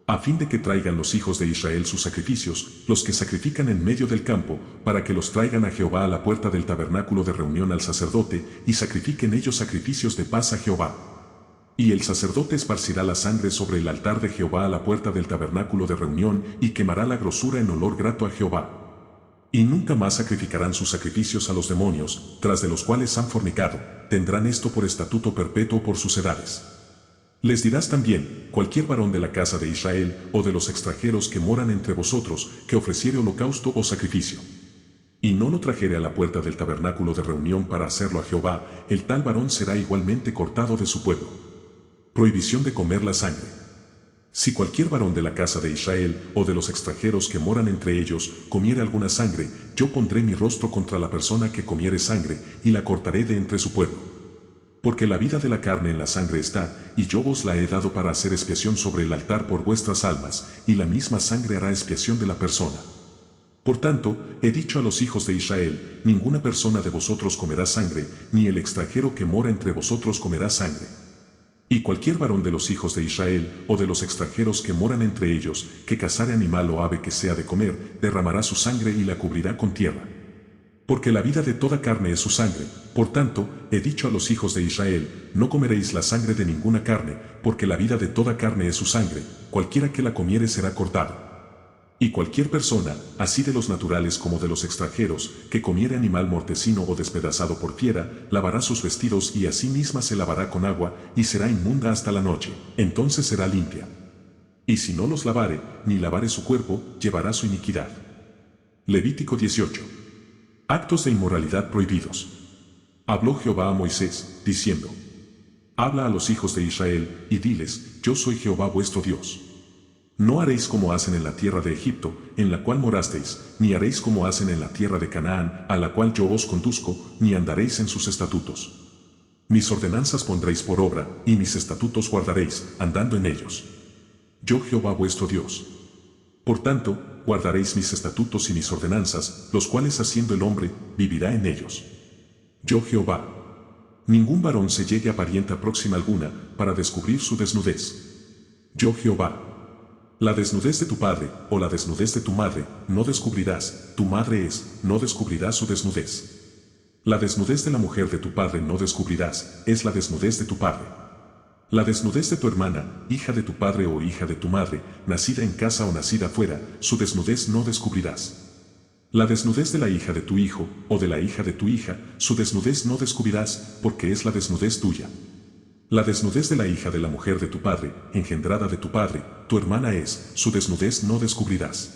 A fin de que traigan los hijos de Israel sus sacrificios, los que sacrifican en medio del campo, para que los traigan a Jehová a la puerta del tabernáculo de reunión al sacerdote, y sacrifiquen ellos sacrificios de paz a Jehová. Y el sacerdote esparcirá la sangre sobre el altar de Jehová a la puerta del tabernáculo de reunión, y quemará la grosura en olor grato a Jehová. Y nunca más sacrificarán sus sacrificios a los demonios, tras de los cuales han fornicado, tendrán esto por estatuto perpetuo por sus edades. Les dirás también: cualquier varón de la casa de Israel, o de los extranjeros que moran entre vosotros, que ofreciere holocausto o sacrificio, y no lo trajere a la puerta del tabernáculo de reunión para hacerlo a Jehová, el tal varón será igualmente cortado de su pueblo. Prohibición de comer la sangre. Si cualquier varón de la casa de Israel o de los extranjeros que moran entre ellos comiere alguna sangre, yo pondré mi rostro contra la persona que comiere sangre y la cortaré de entre su pueblo. Porque la vida de la carne en la sangre está, y yo os la he dado para hacer expiación sobre el altar por vuestras almas, y la misma sangre hará expiación de la persona. Por tanto, he dicho a los hijos de Israel, ninguna persona de vosotros comerá sangre, ni el extranjero que mora entre vosotros comerá sangre. Y cualquier varón de los hijos de Israel, o de los extranjeros que moran entre ellos, que cazare animal o ave que sea de comer, derramará su sangre y la cubrirá con tierra. Porque la vida de toda carne es su sangre. Por tanto, he dicho a los hijos de Israel, no comeréis la sangre de ninguna carne, porque la vida de toda carne es su sangre, cualquiera que la comiere será cortado. Y cualquier persona, así de los naturales como de los extranjeros, que comiere animal mortecino o despedazado por tierra, lavará sus vestidos y a sí misma se lavará con agua, y será inmunda hasta la noche, entonces será limpia. Y si no los lavare, ni lavare su cuerpo, llevará su iniquidad. Levítico 18. Actos de inmoralidad prohibidos. Habló Jehová a Moisés, diciendo: Habla a los hijos de Israel, y diles, yo soy Jehová vuestro Dios. No haréis como hacen en la tierra de Egipto, en la cual morasteis, ni haréis como hacen en la tierra de Canaán, a la cual yo os conduzco, ni andaréis en sus estatutos. Mis ordenanzas pondréis por obra, y mis estatutos guardaréis, andando en ellos. Yo Jehová vuestro Dios. Por tanto, guardaréis mis estatutos y mis ordenanzas, los cuales haciendo el hombre, vivirá en ellos. Yo Jehová. Ningún varón se llegue a parienta próxima alguna, para descubrir su desnudez. Yo Jehová. La desnudez de tu padre, o la desnudez de tu madre, no descubrirás, tu madre es, no descubrirás su desnudez. La desnudez de la mujer de tu padre no descubrirás, es la desnudez de tu padre. La desnudez de tu hermana, hija de tu padre o hija de tu madre, nacida en casa o nacida fuera, su desnudez no descubrirás. La desnudez de la hija de tu hijo, o de la hija de tu hija, su desnudez no descubrirás, porque es la desnudez tuya. La desnudez de la hija de la mujer de tu padre, engendrada de tu padre, tu hermana es, su desnudez no descubrirás.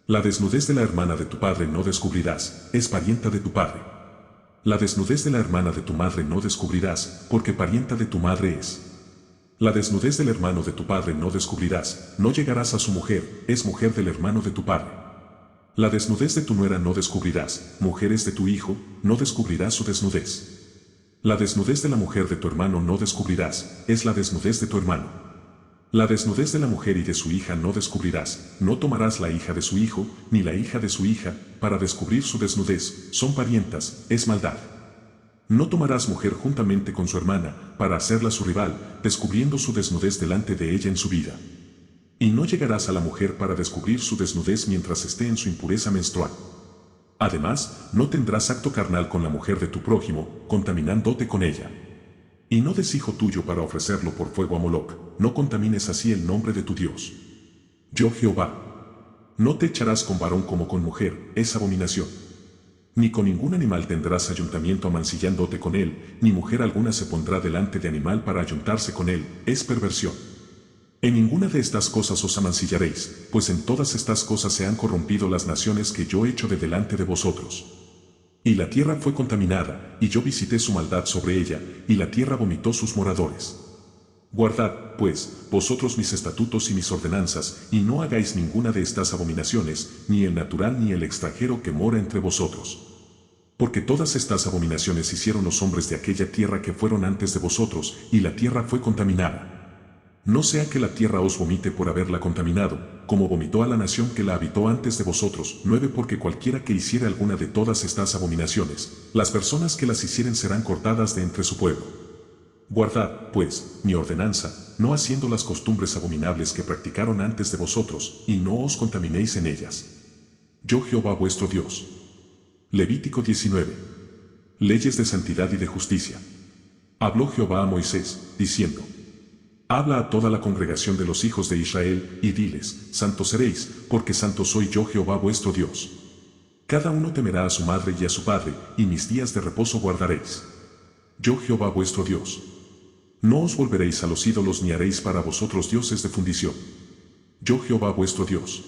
La desnudez de la hermana de tu padre no descubrirás, es parienta de tu padre. La desnudez de la hermana de tu madre no descubrirás, porque parienta de tu madre es. La desnudez del hermano de tu padre no descubrirás, no llegarás a su mujer, es mujer del hermano de tu padre. La desnudez de tu nuera no descubrirás, mujeres de tu hijo, no descubrirás su desnudez. La desnudez de la mujer de tu hermano no descubrirás, es la desnudez de tu hermano. La desnudez de la mujer y de su hija no descubrirás, no tomarás la hija de su hijo, ni la hija de su hija, para descubrir su desnudez, son parientas, es maldad. No tomarás mujer juntamente con su hermana, para hacerla su rival, descubriendo su desnudez delante de ella en su vida. Y no llegarás a la mujer para descubrir su desnudez mientras esté en su impureza menstrual. Además, no tendrás acto carnal con la mujer de tu prójimo, contaminándote con ella. Y no des hijo tuyo para ofrecerlo por fuego a Moloc, no contamines así el nombre de tu Dios. Yo Jehová. No te echarás con varón como con mujer, es abominación. Ni con ningún animal tendrás ayuntamiento amancillándote con él, ni mujer alguna se pondrá delante de animal para ayuntarse con él, es perversión. En ninguna de estas cosas os amancillaréis, pues en todas estas cosas se han corrompido las naciones que yo echo de delante de vosotros. Y la tierra fue contaminada, y yo visité su maldad sobre ella, y la tierra vomitó sus moradores. Guardad, pues, vosotros mis estatutos y mis ordenanzas, y no hagáis ninguna de estas abominaciones, ni el natural ni el extranjero que mora entre vosotros. Porque todas estas abominaciones hicieron los hombres de aquella tierra que fueron antes de vosotros, y la tierra fue contaminada. No sea que la tierra os vomite por haberla contaminado, como vomitó a la nación que la habitó antes de vosotros. 9 Porque cualquiera que hiciere alguna de todas estas abominaciones, las personas que las hicieren serán cortadas de entre su pueblo. Guardad, pues, mi ordenanza, no haciendo las costumbres abominables que practicaron antes de vosotros, y no os contaminéis en ellas. Yo Jehová vuestro Dios. Levítico 19. Leyes de santidad y de justicia. Habló Jehová a Moisés, diciendo: Habla a toda la congregación de los hijos de Israel, y diles, santos seréis, porque santo soy yo Jehová vuestro Dios. Cada uno temerá a su madre y a su padre, y mis días de reposo guardaréis. Yo Jehová vuestro Dios. No os volveréis a los ídolos ni haréis para vosotros dioses de fundición. Yo Jehová vuestro Dios.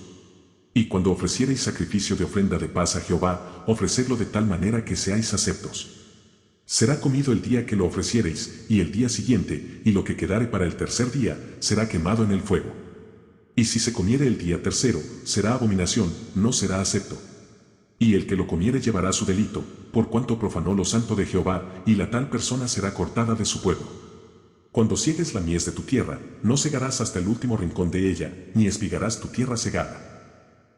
Y cuando ofreciereis sacrificio de ofrenda de paz a Jehová, ofrecedlo de tal manera que seáis aceptos. Será comido el día que lo ofreciereis, y el día siguiente, y lo que quedare para el tercer día, será quemado en el fuego. Y si se comiere el día tercero, será abominación, no será acepto. Y el que lo comiere llevará su delito, por cuanto profanó lo santo de Jehová, y la tal persona será cortada de su pueblo. Cuando ciegues la mies de tu tierra, no segarás hasta el último rincón de ella, ni espigarás tu tierra segada.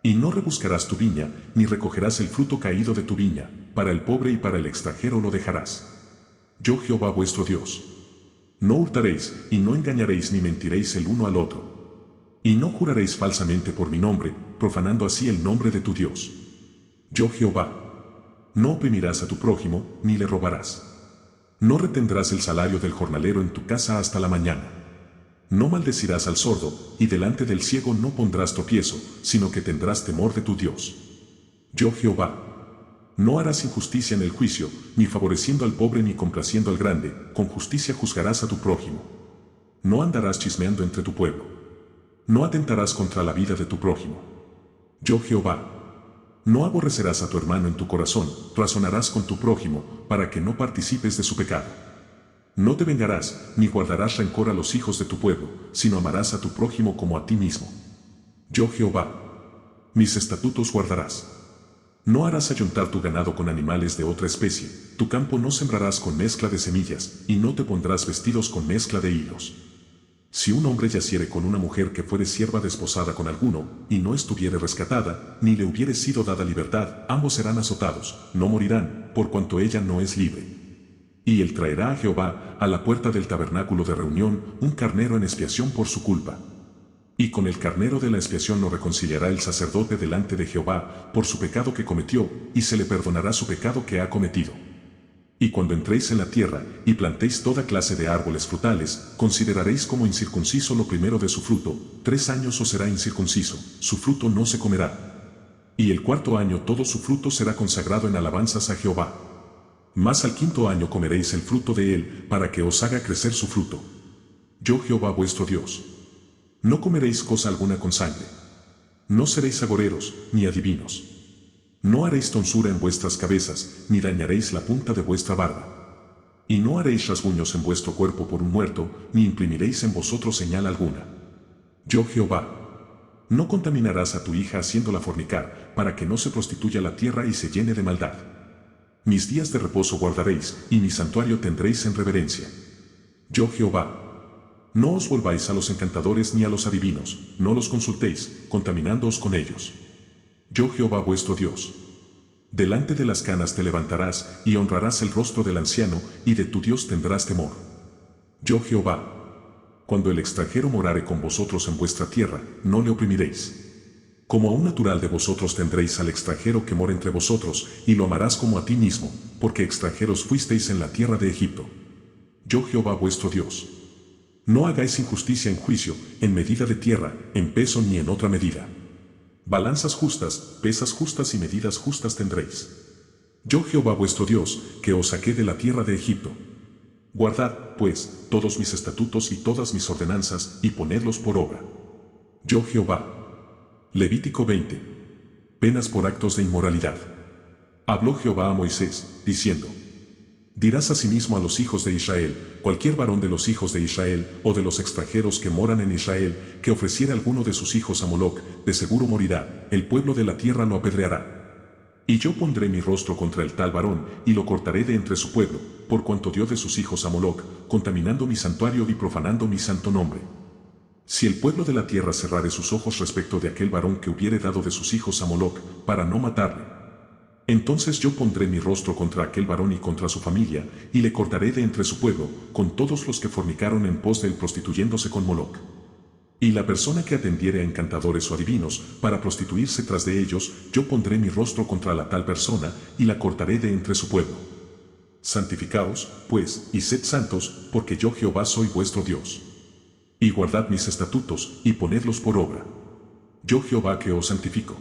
Y no rebuscarás tu viña, ni recogerás el fruto caído de tu viña, para el pobre y para el extranjero lo dejarás. Yo Jehová vuestro Dios. No hurtaréis, y no engañaréis ni mentiréis el uno al otro. Y no juraréis falsamente por mi nombre, profanando así el nombre de tu Dios. Yo Jehová. No oprimirás a tu prójimo, ni le robarás. No retendrás el salario del jornalero en tu casa hasta la mañana. No maldecirás al sordo, y delante del ciego no pondrás tropiezo, sino que tendrás temor de tu Dios. Yo Jehová. No harás injusticia en el juicio, ni favoreciendo al pobre ni complaciendo al grande, con justicia juzgarás a tu prójimo. No andarás chismeando entre tu pueblo. No atentarás contra la vida de tu prójimo. Yo Jehová. No aborrecerás a tu hermano en tu corazón, razonarás con tu prójimo, para que no participes de su pecado. No te vengarás, ni guardarás rencor a los hijos de tu pueblo, sino amarás a tu prójimo como a ti mismo. Yo Jehová. Mis estatutos guardarás. No harás ayuntar tu ganado con animales de otra especie, tu campo no sembrarás con mezcla de semillas, y no te pondrás vestidos con mezcla de hilos. Si un hombre yaciere con una mujer que fuere sierva desposada con alguno, y no estuviere rescatada, ni le hubiere sido dada libertad, ambos serán azotados, no morirán, por cuanto ella no es libre. Y él traerá a Jehová, a la puerta del tabernáculo de reunión, un carnero en expiación por su culpa. Y con el carnero de la expiación lo reconciliará el sacerdote delante de Jehová, por su pecado que cometió, y se le perdonará su pecado que ha cometido. Y cuando entréis en la tierra, y plantéis toda clase de árboles frutales, consideraréis como incircunciso lo primero de su fruto, 3 años os será incircunciso, su fruto no se comerá. Y el cuarto año todo su fruto será consagrado en alabanzas a Jehová. Mas al quinto año comeréis el fruto de él, para que os haga crecer su fruto. Yo Jehová vuestro Dios. No comeréis cosa alguna con sangre. No seréis agoreros, ni adivinos. No haréis tonsura en vuestras cabezas, ni dañaréis la punta de vuestra barba. Y no haréis rasguños en vuestro cuerpo por un muerto, ni imprimiréis en vosotros señal alguna. Yo Jehová. No contaminarás a tu hija haciéndola fornicar, para que no se prostituya la tierra y se llene de maldad. Mis días de reposo guardaréis, y mi santuario tendréis en reverencia. Yo Jehová. No os volváis a los encantadores ni a los adivinos, no los consultéis, contaminándoos con ellos. Yo Jehová vuestro Dios. Delante de las canas te levantarás, y honrarás el rostro del anciano, y de tu Dios tendrás temor. Yo Jehová. Cuando el extranjero morare con vosotros en vuestra tierra, no le oprimiréis. Como a un natural de vosotros tendréis al extranjero que mora entre vosotros, y lo amarás como a ti mismo, porque extranjeros fuisteis en la tierra de Egipto. Yo Jehová vuestro Dios. No hagáis injusticia en juicio, en medida de tierra, en peso ni en otra medida. Balanzas justas, pesas justas y medidas justas tendréis. Yo Jehová vuestro Dios, que os saqué de la tierra de Egipto. Guardad, pues, todos mis estatutos y todas mis ordenanzas, y ponedlos por obra. Yo Jehová. Levítico 20. Penas por actos de inmoralidad. Habló Jehová a Moisés, diciendo: Dirás asimismo a los hijos de Israel, cualquier varón de los hijos de Israel, o de los extranjeros que moran en Israel, que ofreciera alguno de sus hijos a Moloc, de seguro morirá, el pueblo de la tierra lo apedreará. Y yo pondré mi rostro contra el tal varón, y lo cortaré de entre su pueblo, por cuanto dio de sus hijos a Moloc, contaminando mi santuario y profanando mi santo nombre. Si el pueblo de la tierra cerrare sus ojos respecto de aquel varón que hubiere dado de sus hijos a Moloc, para no matarle, entonces yo pondré mi rostro contra aquel varón y contra su familia, y le cortaré de entre su pueblo, con todos los que fornicaron en pos de él prostituyéndose con Moloc. Y la persona que atendiere a encantadores o adivinos, para prostituirse tras de ellos, yo pondré mi rostro contra la tal persona, y la cortaré de entre su pueblo. Santificaos, pues, y sed santos, porque yo Jehová soy vuestro Dios. Y guardad mis estatutos, y ponedlos por obra. Yo Jehová que os santifico.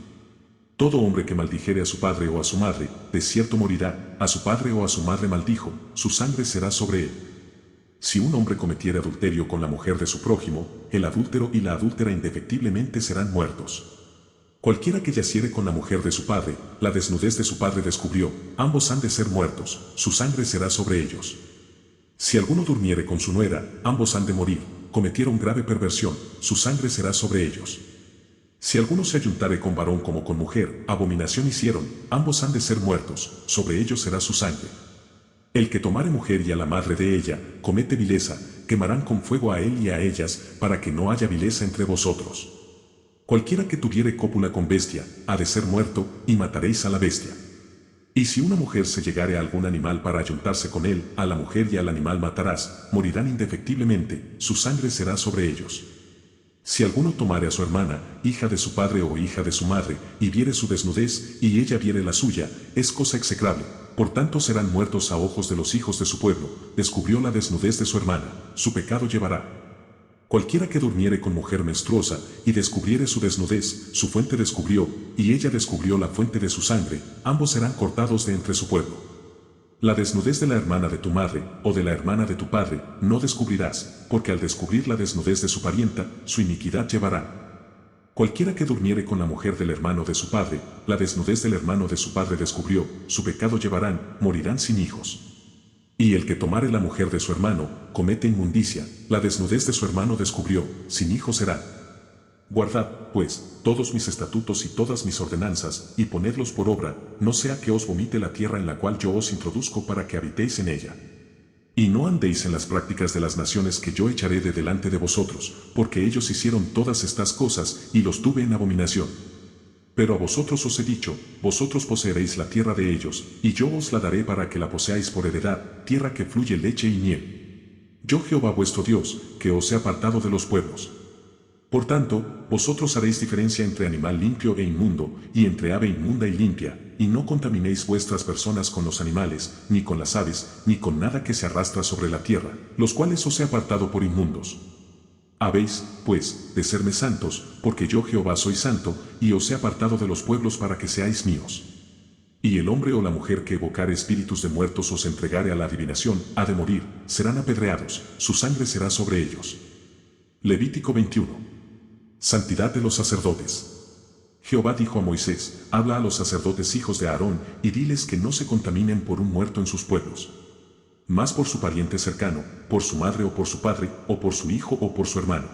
Todo hombre que maldijere a su padre o a su madre, de cierto morirá, a su padre o a su madre maldijo, su sangre será sobre él. Si un hombre cometiere adulterio con la mujer de su prójimo, el adúltero y la adúltera indefectiblemente serán muertos. Cualquiera que yaciere con la mujer de su padre, la desnudez de su padre descubrió, ambos han de ser muertos, su sangre será sobre ellos. Si alguno durmiere con su nuera, ambos han de morir, cometieron grave perversión, su sangre será sobre ellos. Si alguno se ayuntare con varón como con mujer, abominación hicieron, ambos han de ser muertos, sobre ellos será su sangre. El que tomare mujer y a la madre de ella, comete vileza, quemarán con fuego a él y a ellas, para que no haya vileza entre vosotros. Cualquiera que tuviere cópula con bestia, ha de ser muerto, y mataréis a la bestia. Y si una mujer se llegare a algún animal para ayuntarse con él, a la mujer y al animal matarás, morirán indefectiblemente, su sangre será sobre ellos. Si alguno tomare a su hermana, hija de su padre o hija de su madre, y viere su desnudez, y ella viere la suya, es cosa execrable, por tanto serán muertos a ojos de los hijos de su pueblo, descubrió la desnudez de su hermana, su pecado llevará. Cualquiera que durmiere con mujer menstruosa, y descubriere su desnudez, su fuente descubrió, y ella descubrió la fuente de su sangre, ambos serán cortados de entre su pueblo. La desnudez de la hermana de tu madre, o de la hermana de tu padre, no descubrirás, porque al descubrir la desnudez de su parienta, su iniquidad llevará. Cualquiera que durmiere con la mujer del hermano de su padre, la desnudez del hermano de su padre descubrió, su pecado llevarán, morirán sin hijos. Y el que tomare la mujer de su hermano, comete inmundicia, la desnudez de su hermano descubrió, sin hijos será. Guardad, pues, todos mis estatutos y todas mis ordenanzas, y ponedlos por obra, no sea que os vomite la tierra en la cual yo os introduzco para que habitéis en ella. Y no andéis en las prácticas de las naciones que yo echaré de delante de vosotros, porque ellos hicieron todas estas cosas, y los tuve en abominación. Pero a vosotros os he dicho, vosotros poseeréis la tierra de ellos, y yo os la daré para que la poseáis por heredad, tierra que fluye leche y miel. Yo Jehová vuestro Dios, que os he apartado de los pueblos. Por tanto, vosotros haréis diferencia entre animal limpio e inmundo, y entre ave inmunda y limpia, y no contaminéis vuestras personas con los animales, ni con las aves, ni con nada que se arrastra sobre la tierra, los cuales os he apartado por inmundos. Habéis, pues, de serme santos, porque yo Jehová soy santo, y os he apartado de los pueblos para que seáis míos. Y el hombre o la mujer que evocare espíritus de muertos os entregare a la adivinación, ha de morir, serán apedreados, su sangre será sobre ellos. Levítico 21. Santidad de los sacerdotes. Jehová dijo a Moisés, habla a los sacerdotes hijos de Aarón, y diles que no se contaminen por un muerto en sus pueblos. Más por su pariente cercano, por su madre o por su padre, o por su hijo o por su hermano.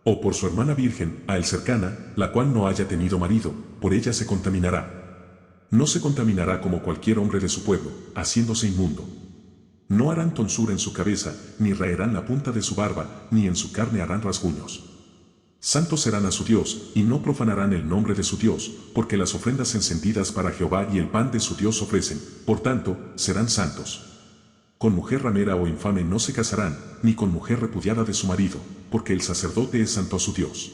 O por su hermana virgen, a él cercana, la cual no haya tenido marido, por ella se contaminará. No se contaminará como cualquier hombre de su pueblo, haciéndose inmundo. No harán tonsura en su cabeza, ni raerán la punta de su barba, ni en su carne harán rasguños. Santos serán a su Dios, y no profanarán el nombre de su Dios, porque las ofrendas encendidas para Jehová y el pan de su Dios ofrecen, por tanto, serán santos. Con mujer ramera o infame no se casarán, ni con mujer repudiada de su marido, porque el sacerdote es santo a su Dios.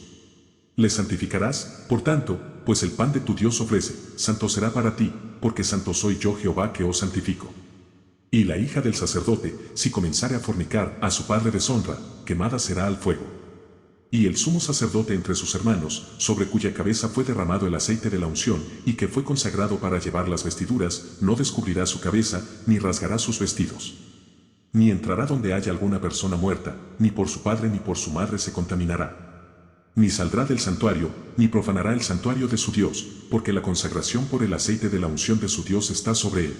Le santificarás, por tanto, pues el pan de tu Dios ofrece, santo será para ti, porque santo soy yo Jehová que os santifico. Y la hija del sacerdote, si comenzare a fornicar, a su padre deshonra, quemada será al fuego. Y el sumo sacerdote entre sus hermanos, sobre cuya cabeza fue derramado el aceite de la unción, y que fue consagrado para llevar las vestiduras, no descubrirá su cabeza, ni rasgará sus vestidos. Ni entrará donde haya alguna persona muerta, ni por su padre ni por su madre se contaminará. Ni saldrá del santuario, ni profanará el santuario de su Dios, porque la consagración por el aceite de la unción de su Dios está sobre él.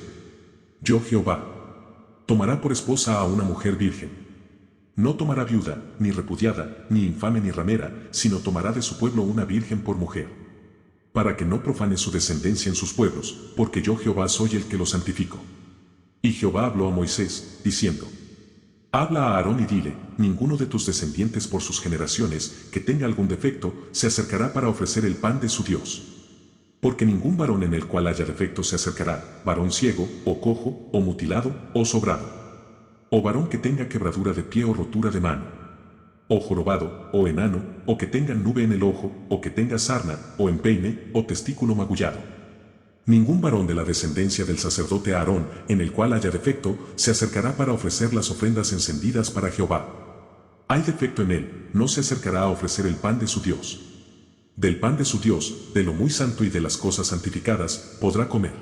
Yo Jehová. Tomará por esposa a una mujer virgen. No tomará viuda, ni repudiada, ni infame ni ramera, sino tomará de su pueblo una virgen por mujer. Para que no profane su descendencia en sus pueblos, porque yo Jehová soy el que lo santifico. Y Jehová habló a Moisés, diciendo, habla a Aarón y dile, ninguno de tus descendientes por sus generaciones, que tenga algún defecto, se acercará para ofrecer el pan de su Dios. Porque ningún varón en el cual haya defecto se acercará, varón ciego, o cojo, o mutilado, o sobrado. O varón que tenga quebradura de pie o rotura de mano. O jorobado, o enano, o que tenga nube en el ojo, o que tenga sarna, o empeine, o testículo magullado. Ningún varón de la descendencia del sacerdote Aarón, en el cual haya defecto, se acercará para ofrecer las ofrendas encendidas para Jehová. Hay defecto en él, no se acercará a ofrecer el pan de su Dios. Del pan de su Dios, de lo muy santo y de las cosas santificadas, podrá comer.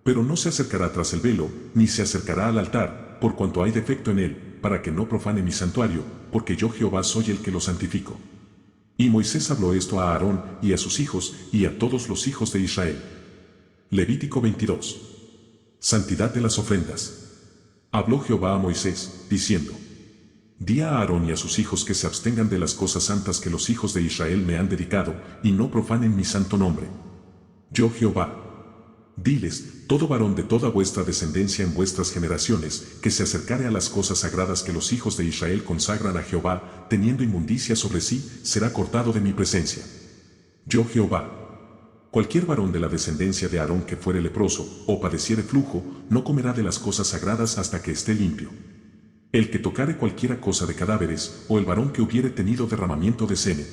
Pero no se acercará tras el velo, ni se acercará al altar, por cuanto hay defecto en él, para que no profane mi santuario, porque yo Jehová soy el que lo santifico. Y Moisés habló esto a Aarón y a sus hijos y a todos los hijos de Israel. Levítico 22. Santidad de las ofrendas. Habló Jehová a Moisés, diciendo: Di a Aarón y a sus hijos que se abstengan de las cosas santas que los hijos de Israel me han dedicado, y no profanen mi santo nombre. Yo Jehová. Diles, todo varón de toda vuestra descendencia en vuestras generaciones, que se acercare a las cosas sagradas que los hijos de Israel consagran a Jehová, teniendo inmundicia sobre sí, será cortado de mi presencia. Yo Jehová. Cualquier varón de la descendencia de Aarón que fuere leproso, o padeciere flujo, no comerá de las cosas sagradas hasta que esté limpio. El que tocare cualquiera cosa de cadáveres, o el varón que hubiere tenido derramamiento de semen,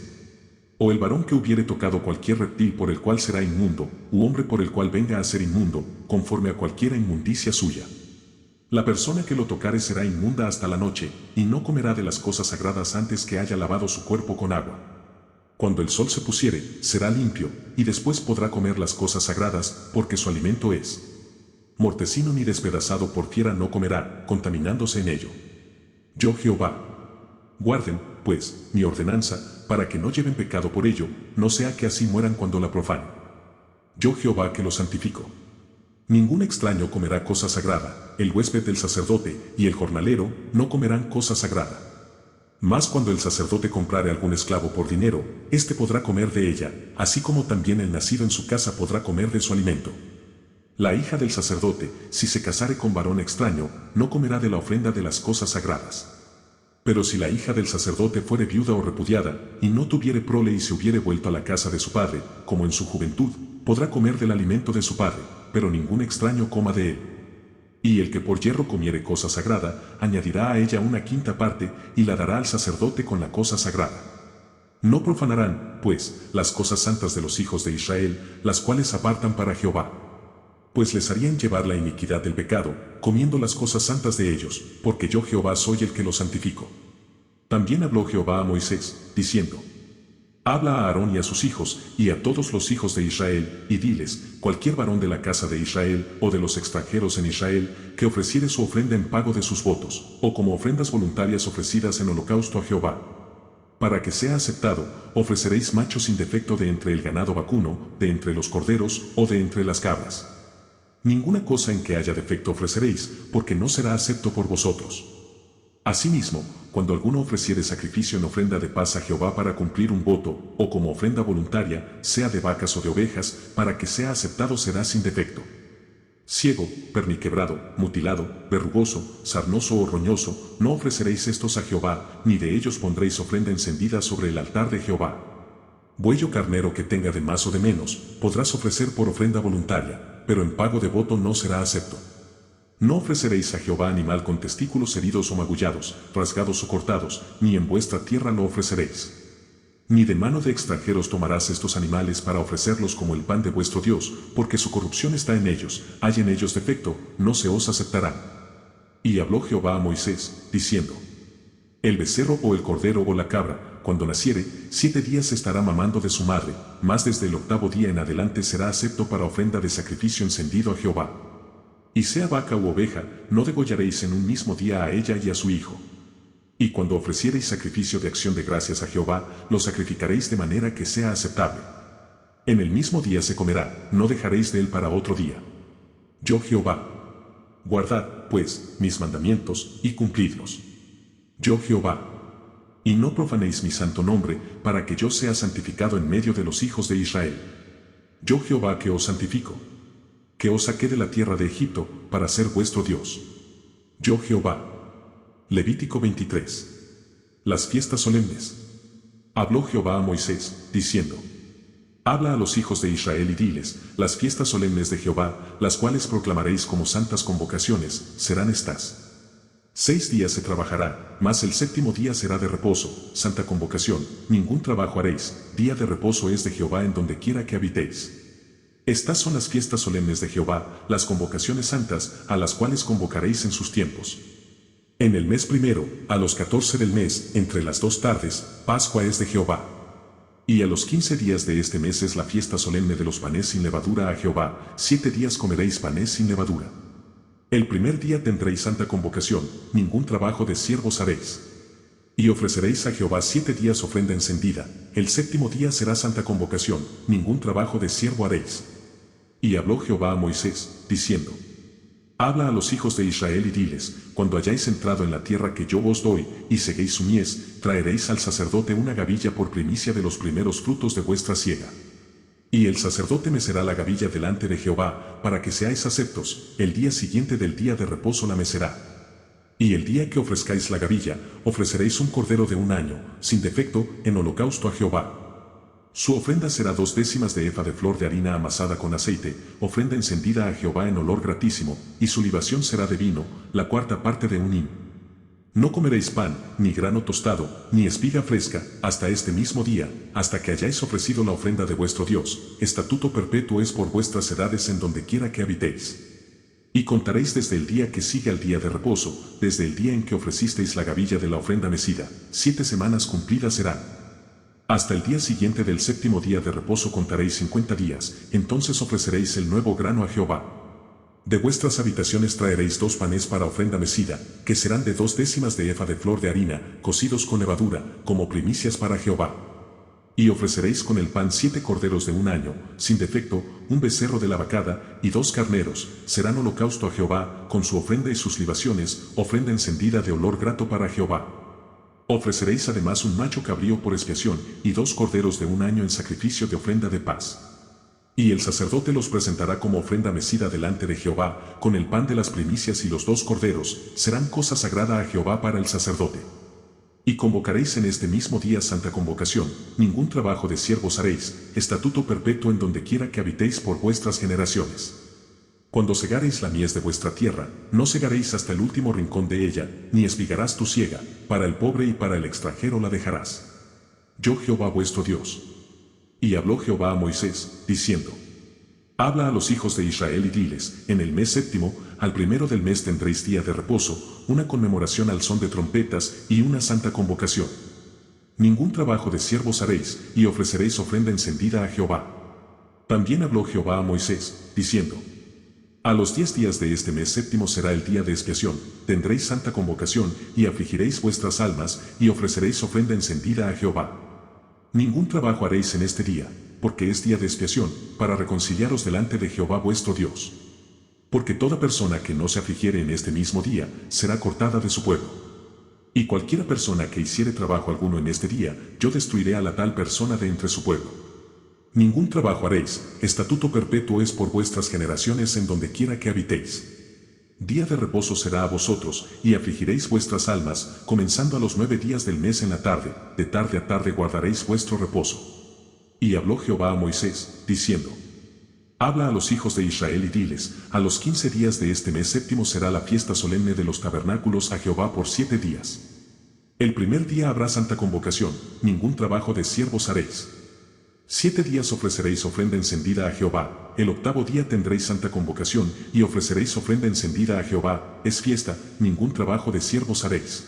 o el varón que hubiere tocado cualquier reptil por el cual será inmundo, u hombre por el cual venga a ser inmundo, conforme a cualquiera inmundicia suya. La persona que lo tocare será inmunda hasta la noche, y no comerá de las cosas sagradas antes que haya lavado su cuerpo con agua. Cuando el sol se pusiere, será limpio, y después podrá comer las cosas sagradas, porque su alimento es. Mortecino ni despedazado por fiera no comerá, contaminándose en ello. Yo Jehová. Guarden, pues, mi ordenanza, para que no lleven pecado por ello, no sea que así mueran cuando la profanen. Yo Jehová que los santifico. Ningún extraño comerá cosa sagrada, el huésped del sacerdote y el jornalero no comerán cosa sagrada. Mas cuando el sacerdote comprare algún esclavo por dinero, éste podrá comer de ella, así como también el nacido en su casa podrá comer de su alimento. La hija del sacerdote, si se casare con varón extraño, no comerá de la ofrenda de las cosas sagradas. Pero si la hija del sacerdote fuere viuda o repudiada, y no tuviere prole y se hubiere vuelto a la casa de su padre, como en su juventud, podrá comer del alimento de su padre, pero ningún extraño coma de él. Y el que por yerro comiere cosa sagrada, añadirá a ella una quinta parte, y la dará al sacerdote con la cosa sagrada. No profanarán, pues, las cosas santas de los hijos de Israel, las cuales apartan para Jehová. Pues les harían llevar la iniquidad del pecado, comiendo las cosas santas de ellos, porque yo Jehová soy el que los santifico. También habló Jehová a Moisés, diciendo: Habla a Aarón y a sus hijos, y a todos los hijos de Israel, y diles, cualquier varón de la casa de Israel, o de los extranjeros en Israel, que ofreciere su ofrenda en pago de sus votos, o como ofrendas voluntarias ofrecidas en holocausto a Jehová. Para que sea aceptado, ofreceréis machos sin defecto de entre el ganado vacuno, de entre los corderos, o de entre las cabras. Ninguna cosa en que haya defecto ofreceréis, porque no será acepto por vosotros. Asimismo, cuando alguno ofreciere sacrificio en ofrenda de paz a Jehová para cumplir un voto, o como ofrenda voluntaria, sea de vacas o de ovejas, para que sea aceptado será sin defecto. Ciego, perniquebrado, mutilado, verrugoso, sarnoso o roñoso, no ofreceréis estos a Jehová, ni de ellos pondréis ofrenda encendida sobre el altar de Jehová. Buey o carnero que tenga de más o de menos, podrás ofrecer por ofrenda voluntaria, pero en pago de voto no será acepto. No ofreceréis a Jehová animal con testículos heridos o magullados, rasgados o cortados, ni en vuestra tierra lo ofreceréis. Ni de mano de extranjeros tomarás estos animales para ofrecerlos como el pan de vuestro Dios, porque su corrupción está en ellos, hay en ellos defecto, no se os aceptarán. Y habló Jehová a Moisés, diciendo: El becerro o el cordero o la cabra, cuando naciere, 7 días estará mamando de su madre, mas desde el 8º día en adelante será acepto para ofrenda de sacrificio encendido a Jehová. Y sea vaca u oveja, no degollaréis en un mismo día a ella y a su hijo. Y cuando ofreciereis sacrificio de acción de gracias a Jehová, lo sacrificaréis de manera que sea aceptable. En el mismo día se comerá, no dejaréis de él para otro día. Yo Jehová. Guardad, pues, mis mandamientos, y cumplidlos. Yo Jehová. Y no profanéis mi santo nombre, para que yo sea santificado en medio de los hijos de Israel. Yo Jehová que os santifico, que os saqué de la tierra de Egipto, para ser vuestro Dios. Yo Jehová. Levítico 23. Las fiestas solemnes. Habló Jehová a Moisés, diciendo: Habla a los hijos de Israel y diles, las fiestas solemnes de Jehová, las cuales proclamaréis como santas convocaciones, serán estas. 6 días se trabajará, mas el 7º día será de reposo, santa convocación, ningún trabajo haréis, día de reposo es de Jehová en donde quiera que habitéis. Estas son las fiestas solemnes de Jehová, las convocaciones santas, a las cuales convocaréis en sus tiempos. En el mes primero, a los 14 del mes, entre las 2 tardes, Pascua es de Jehová. Y a los 15 días de este mes es la fiesta solemne de los panes sin levadura a Jehová, 7 días comeréis panes sin levadura. El primer día tendréis santa convocación, ningún trabajo de siervos haréis. Y ofreceréis a Jehová 7 días ofrenda encendida, el séptimo día será santa convocación, ningún trabajo de siervo haréis. Y habló Jehová a Moisés, diciendo: Habla a los hijos de Israel y diles, cuando hayáis entrado en la tierra que yo os doy, y seguéis su mies, traeréis al sacerdote una gavilla por primicia de los primeros frutos de vuestra siega. Y el sacerdote mecerá la gavilla delante de Jehová, para que seáis aceptos, el día siguiente del día de reposo la mecerá. Y el día que ofrezcáis la gavilla, ofreceréis un cordero de un año, sin defecto, en holocausto a Jehová. Su ofrenda será 2/10 de efa de flor de harina amasada con aceite, ofrenda encendida a Jehová en olor gratísimo, y su libación será de vino, la 1/4 de un hin. No comeréis pan, ni grano tostado, ni espiga fresca, hasta este mismo día, hasta que hayáis ofrecido la ofrenda de vuestro Dios. Estatuto perpetuo es por vuestras edades en donde quiera que habitéis. Y contaréis desde el día que sigue al día de reposo, desde el día en que ofrecisteis la gavilla de la ofrenda mecida, 7 semanas cumplidas serán. Hasta el día siguiente del séptimo día de reposo contaréis 50 días, entonces ofreceréis el nuevo grano a Jehová. De vuestras habitaciones traeréis 2 panes para ofrenda mecida, que serán de 2/10 de efa de flor de harina, cocidos con levadura, como primicias para Jehová. Y ofreceréis con el pan 7 corderos de un año, sin defecto, un becerro de la vacada, y 2 carneros, serán holocausto a Jehová, con su ofrenda y sus libaciones, ofrenda encendida de olor grato para Jehová. Ofreceréis además un macho cabrío por expiación, y 2 corderos de un año en sacrificio de ofrenda de paz. Y el sacerdote los presentará como ofrenda mecida delante de Jehová, con el pan de las primicias y los 2 corderos, serán cosa sagrada a Jehová para el sacerdote. Y convocaréis en este mismo día santa convocación, ningún trabajo de siervos haréis, estatuto perpetuo en donde quiera que habitéis por vuestras generaciones. Cuando segareis la mies de vuestra tierra, no segaréis hasta el último rincón de ella, ni espigarás tu siega, para el pobre y para el extranjero la dejarás. Yo Jehová vuestro Dios. Y habló Jehová a Moisés, diciendo: Habla a los hijos de Israel y diles, en el mes séptimo, al primero del mes tendréis día de reposo, una conmemoración al son de trompetas y una santa convocación. Ningún trabajo de siervos haréis, y ofreceréis ofrenda encendida a Jehová. También habló Jehová a Moisés, diciendo: A los 10 días de este mes séptimo será el día de expiación, tendréis santa convocación, y afligiréis vuestras almas, y ofreceréis ofrenda encendida a Jehová. Ningún trabajo haréis en este día, porque es día de expiación, para reconciliaros delante de Jehová vuestro Dios. Porque toda persona que no se afligiere en este mismo día, será cortada de su pueblo. Y cualquiera persona que hiciere trabajo alguno en este día, yo destruiré a la tal persona de entre su pueblo. Ningún trabajo haréis, estatuto perpetuo es por vuestras generaciones en donde quiera que habitéis. Día de reposo será a vosotros, y afligiréis vuestras almas, comenzando a los 9 días del mes en la tarde, de tarde a tarde guardaréis vuestro reposo. Y habló Jehová a Moisés, diciendo: Habla a los hijos de Israel y diles, a los 15 días de este mes séptimo será la fiesta solemne de los tabernáculos a Jehová por 7 días. El primer día habrá santa convocación, ningún trabajo de siervos haréis. 7 días ofreceréis ofrenda encendida a Jehová, el octavo día tendréis santa convocación, y ofreceréis ofrenda encendida a Jehová, es fiesta, ningún trabajo de siervos haréis.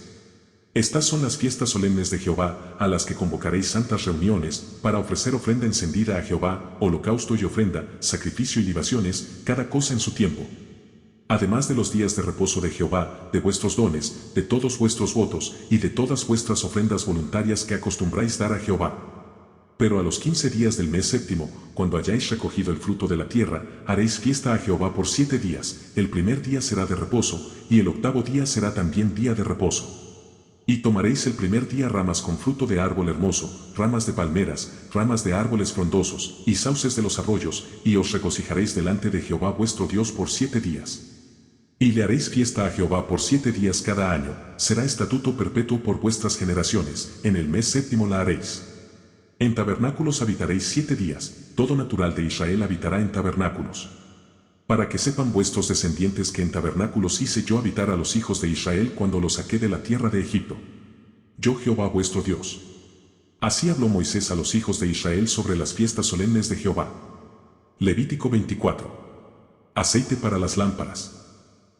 Estas son las fiestas solemnes de Jehová, a las que convocaréis santas reuniones, para ofrecer ofrenda encendida a Jehová, holocausto y ofrenda, sacrificio y libaciones, cada cosa en su tiempo. Además de los días de reposo de Jehová, de vuestros dones, de todos vuestros votos, y de todas vuestras ofrendas voluntarias que acostumbráis dar a Jehová. Pero a los 15 días del mes séptimo, cuando hayáis recogido el fruto de la tierra, haréis fiesta a Jehová por 7 días, el primer día será de reposo, y el octavo día será también día de reposo. Y tomaréis el primer día ramas con fruto de árbol hermoso, ramas de palmeras, ramas de árboles frondosos, y sauces de los arroyos, y os regocijaréis delante de Jehová vuestro Dios por 7 días. Y le haréis fiesta a Jehová por 7 días cada año, será estatuto perpetuo por vuestras generaciones, en el mes séptimo la haréis. En tabernáculos habitaréis 7 días, todo natural de Israel habitará en tabernáculos. Para que sepan vuestros descendientes que en tabernáculos hice yo habitar a los hijos de Israel cuando los saqué de la tierra de Egipto. Yo Jehová vuestro Dios. Así habló Moisés a los hijos de Israel sobre las fiestas solemnes de Jehová. Levítico 24. Aceite para las lámparas.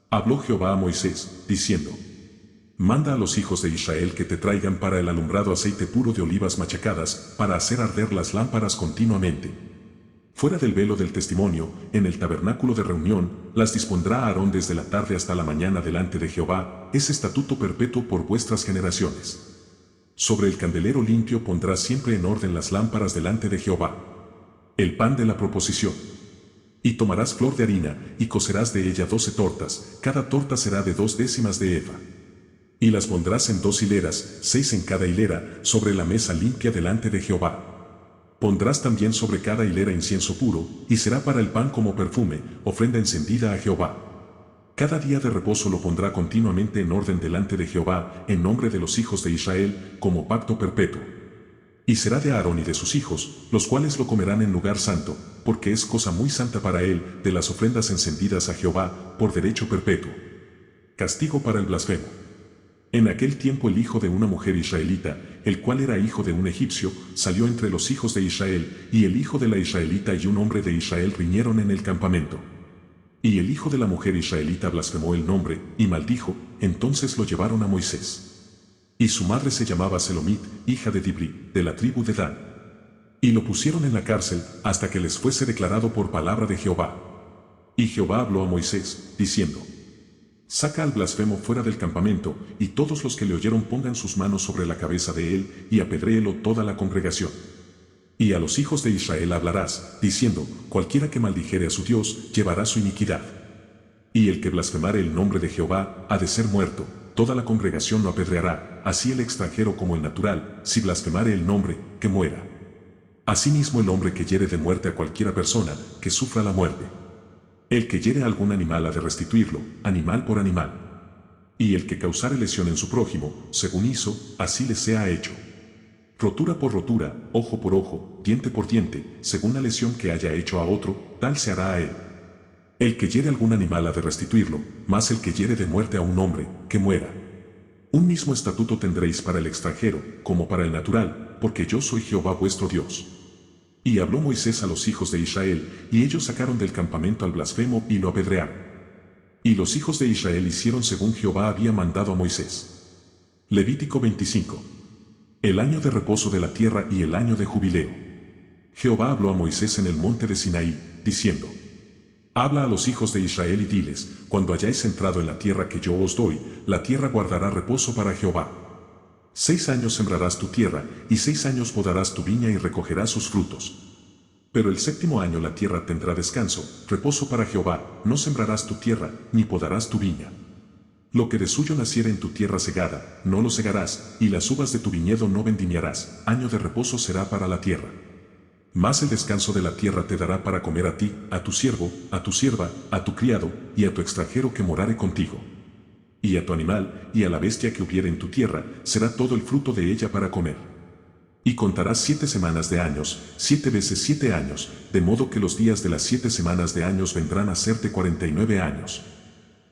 Habló Jehová a Moisés, diciendo: Manda a los hijos de Israel que te traigan para el alumbrado aceite puro de olivas machacadas, para hacer arder las lámparas continuamente. Fuera del velo del testimonio, en el tabernáculo de reunión, las dispondrá Aarón desde la tarde hasta la mañana delante de Jehová, es estatuto perpetuo por vuestras generaciones. Sobre el candelero limpio pondrás siempre en orden las lámparas delante de Jehová. El pan de la proposición. Y tomarás flor de harina, y cocerás de ella 12 tortas, cada torta será de 2/10 de efa. Y las pondrás en 2 hileras, 6 en cada hilera, sobre la mesa limpia delante de Jehová. Pondrás también sobre cada hilera incienso puro, y será para el pan como perfume, ofrenda encendida a Jehová. Cada día de reposo lo pondrá continuamente en orden delante de Jehová, en nombre de los hijos de Israel, como pacto perpetuo. Y será de Aarón y de sus hijos, los cuales lo comerán en lugar santo, porque es cosa muy santa para él, de las ofrendas encendidas a Jehová, por derecho perpetuo. Castigo para el blasfemo. En aquel tiempo el hijo de una mujer israelita, el cual era hijo de un egipcio, salió entre los hijos de Israel, y el hijo de la israelita y un hombre de Israel riñeron en el campamento. Y el hijo de la mujer israelita blasfemó el nombre, y maldijo, entonces lo llevaron a Moisés. Y su madre se llamaba Selomit, hija de Dibri, de la tribu de Dan. Y lo pusieron en la cárcel, hasta que les fuese declarado por palabra de Jehová. Y Jehová habló a Moisés, diciendo: Saca al blasfemo fuera del campamento, y todos los que le oyeron pongan sus manos sobre la cabeza de él, y apedréelo toda la congregación. Y a los hijos de Israel hablarás, diciendo: Cualquiera que maldijere a su Dios, llevará su iniquidad. Y el que blasfemare el nombre de Jehová, ha de ser muerto, toda la congregación lo apedreará, así el extranjero como el natural, si blasfemare el nombre, que muera. Asimismo el hombre que hiere de muerte a cualquiera persona, que sufra la muerte. El que hiere a algún animal ha de restituirlo, animal por animal. Y el que causare lesión en su prójimo, según hizo, así le sea hecho. Rotura por rotura, ojo por ojo, diente por diente, según la lesión que haya hecho a otro, tal se hará a él. El que hiere algún animal ha de restituirlo, mas el que hiere de muerte a un hombre, que muera. Un mismo estatuto tendréis para el extranjero, como para el natural, porque yo soy Jehová vuestro Dios. Y habló Moisés a los hijos de Israel, y ellos sacaron del campamento al blasfemo y lo apedrearon. Y los hijos de Israel hicieron según Jehová había mandado a Moisés. Levítico 25. El año de reposo de la tierra y el año de jubileo. Jehová habló a Moisés en el monte de Sinaí, diciendo: Habla a los hijos de Israel y diles: Cuando hayáis entrado en la tierra que yo os doy, la tierra guardará reposo para Jehová. 6 años sembrarás tu tierra, y 6 años podarás tu viña y recogerás sus frutos. Pero el 7º año la tierra tendrá descanso, reposo para Jehová, no sembrarás tu tierra, ni podarás tu viña. Lo que de suyo naciere en tu tierra segada, no lo segarás, y las uvas de tu viñedo no vendimiarás, año de reposo será para la tierra. Mas el descanso de la tierra te dará para comer a ti, a tu siervo, a tu sierva, a tu criado, y a tu extranjero que morare contigo. Y a tu animal, y a la bestia que hubiere en tu tierra, será todo el fruto de ella para comer. Y contarás 7 semanas de años, 7 veces 7 años, de modo que los días de las 7 semanas de años vendrán a serte 49 años.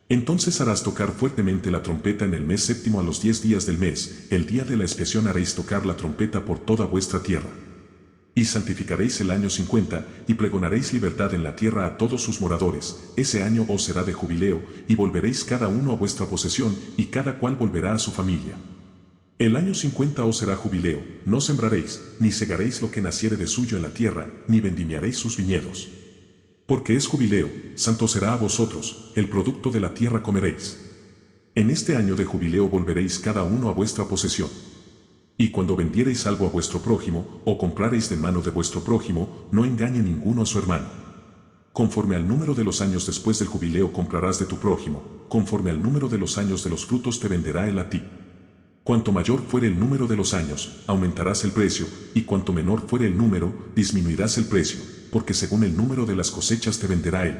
Entonces harás tocar fuertemente la trompeta en el mes 7º a los 10 días del mes, el día de la expiación haréis tocar la trompeta por toda vuestra tierra. Y santificaréis el año 50, y pregonaréis libertad en la tierra a todos sus moradores, ese año os será de jubileo, y volveréis cada uno a vuestra posesión, y cada cual volverá a su familia. El año 50 os será jubileo, no sembraréis, ni segaréis lo que naciere de suyo en la tierra, ni vendimiaréis sus viñedos. Porque es jubileo, santo será a vosotros, el producto de la tierra comeréis. En este año de jubileo volveréis cada uno a vuestra posesión. Y cuando vendiereis algo a vuestro prójimo, o comprareis de mano de vuestro prójimo, no engañe ninguno a su hermano. Conforme al número de los años después del jubileo comprarás de tu prójimo, conforme al número de los años de los frutos te venderá él a ti. Cuanto mayor fuere el número de los años, aumentarás el precio, y cuanto menor fuere el número, disminuirás el precio, porque según el número de las cosechas te venderá él.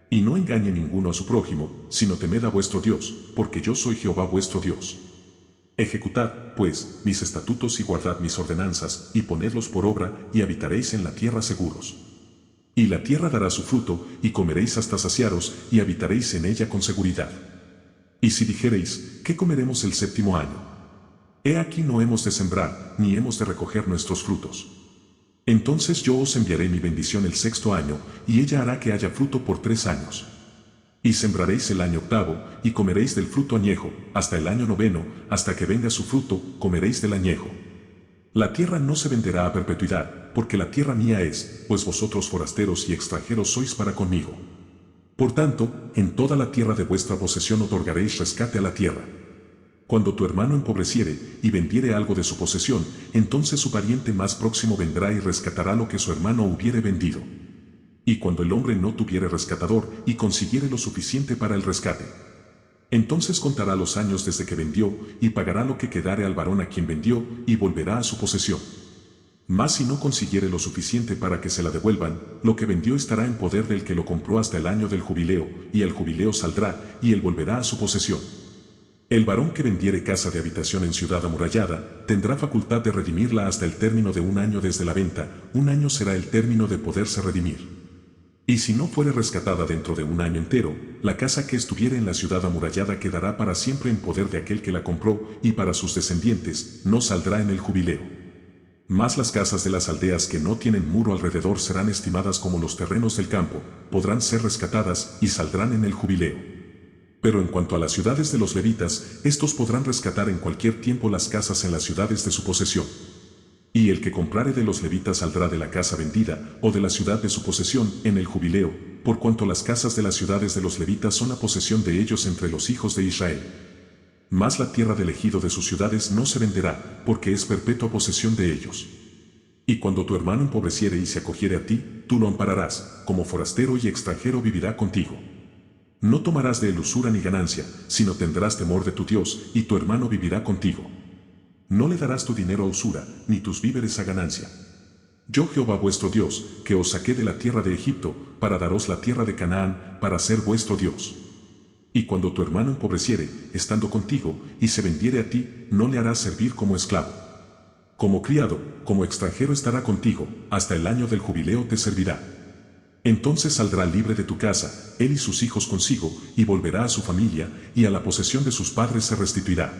Y no engañe ninguno a su prójimo, sino temed a vuestro Dios, porque yo soy Jehová vuestro Dios. Ejecutad, pues, mis estatutos y guardad mis ordenanzas, y ponedlos por obra, y habitaréis en la tierra seguros. Y la tierra dará su fruto, y comeréis hasta saciaros, y habitaréis en ella con seguridad. Y si dijereis: ¿qué comeremos el 7º año? He aquí no hemos de sembrar, ni hemos de recoger nuestros frutos. Entonces yo os enviaré mi bendición el 6º año, y ella hará que haya fruto por 3 años. Y sembraréis el año 8º, y comeréis del fruto añejo, hasta el año 9º, hasta que venga su fruto, comeréis del añejo. La tierra no se venderá a perpetuidad, porque la tierra mía es, pues vosotros forasteros y extranjeros sois para conmigo. Por tanto, en toda la tierra de vuestra posesión otorgaréis rescate a la tierra. Cuando tu hermano empobreciere y vendiere algo de su posesión, entonces su pariente más próximo vendrá y rescatará lo que su hermano hubiere vendido. Y cuando el hombre no tuviere rescatador y consiguiere lo suficiente para el rescate, entonces contará los años desde que vendió y pagará lo que quedare al varón a quien vendió y volverá a su posesión. Mas si no consiguiere lo suficiente para que se la devuelvan, lo que vendió estará en poder del que lo compró hasta el año del jubileo, y el jubileo saldrá, y él volverá a su posesión. El varón que vendiere casa de habitación en ciudad amurallada, tendrá facultad de redimirla hasta el término de un año desde la venta, un año será el término de poderse redimir. Y si no fuere rescatada dentro de un año entero, la casa que estuviere en la ciudad amurallada quedará para siempre en poder de aquel que la compró, y para sus descendientes, no saldrá en el jubileo. Mas las casas de las aldeas que no tienen muro alrededor serán estimadas como los terrenos del campo, podrán ser rescatadas y saldrán en el jubileo. Pero en cuanto a las ciudades de los levitas, estos podrán rescatar en cualquier tiempo las casas en las ciudades de su posesión. Y el que comprare de los levitas saldrá de la casa vendida o de la ciudad de su posesión en el jubileo, por cuanto las casas de las ciudades de los levitas son la posesión de ellos entre los hijos de Israel. Mas la tierra del ejido de sus ciudades no se venderá, porque es perpetua posesión de ellos. Y cuando tu hermano empobreciere y se acogiere a ti, tú lo ampararás, como forastero y extranjero vivirá contigo. No tomarás de él usura ni ganancia, sino tendrás temor de tu Dios, y tu hermano vivirá contigo. No le darás tu dinero a usura, ni tus víveres a ganancia. Yo Jehová vuestro Dios, que os saqué de la tierra de Egipto, para daros la tierra de Canaán, para ser vuestro Dios. Y cuando tu hermano empobreciere, estando contigo, y se vendiere a ti, no le harás servir como esclavo. Como criado, como extranjero estará contigo, hasta el año del jubileo te servirá. Entonces saldrá libre de tu casa, él y sus hijos consigo, y volverá a su familia, y a la posesión de sus padres se restituirá.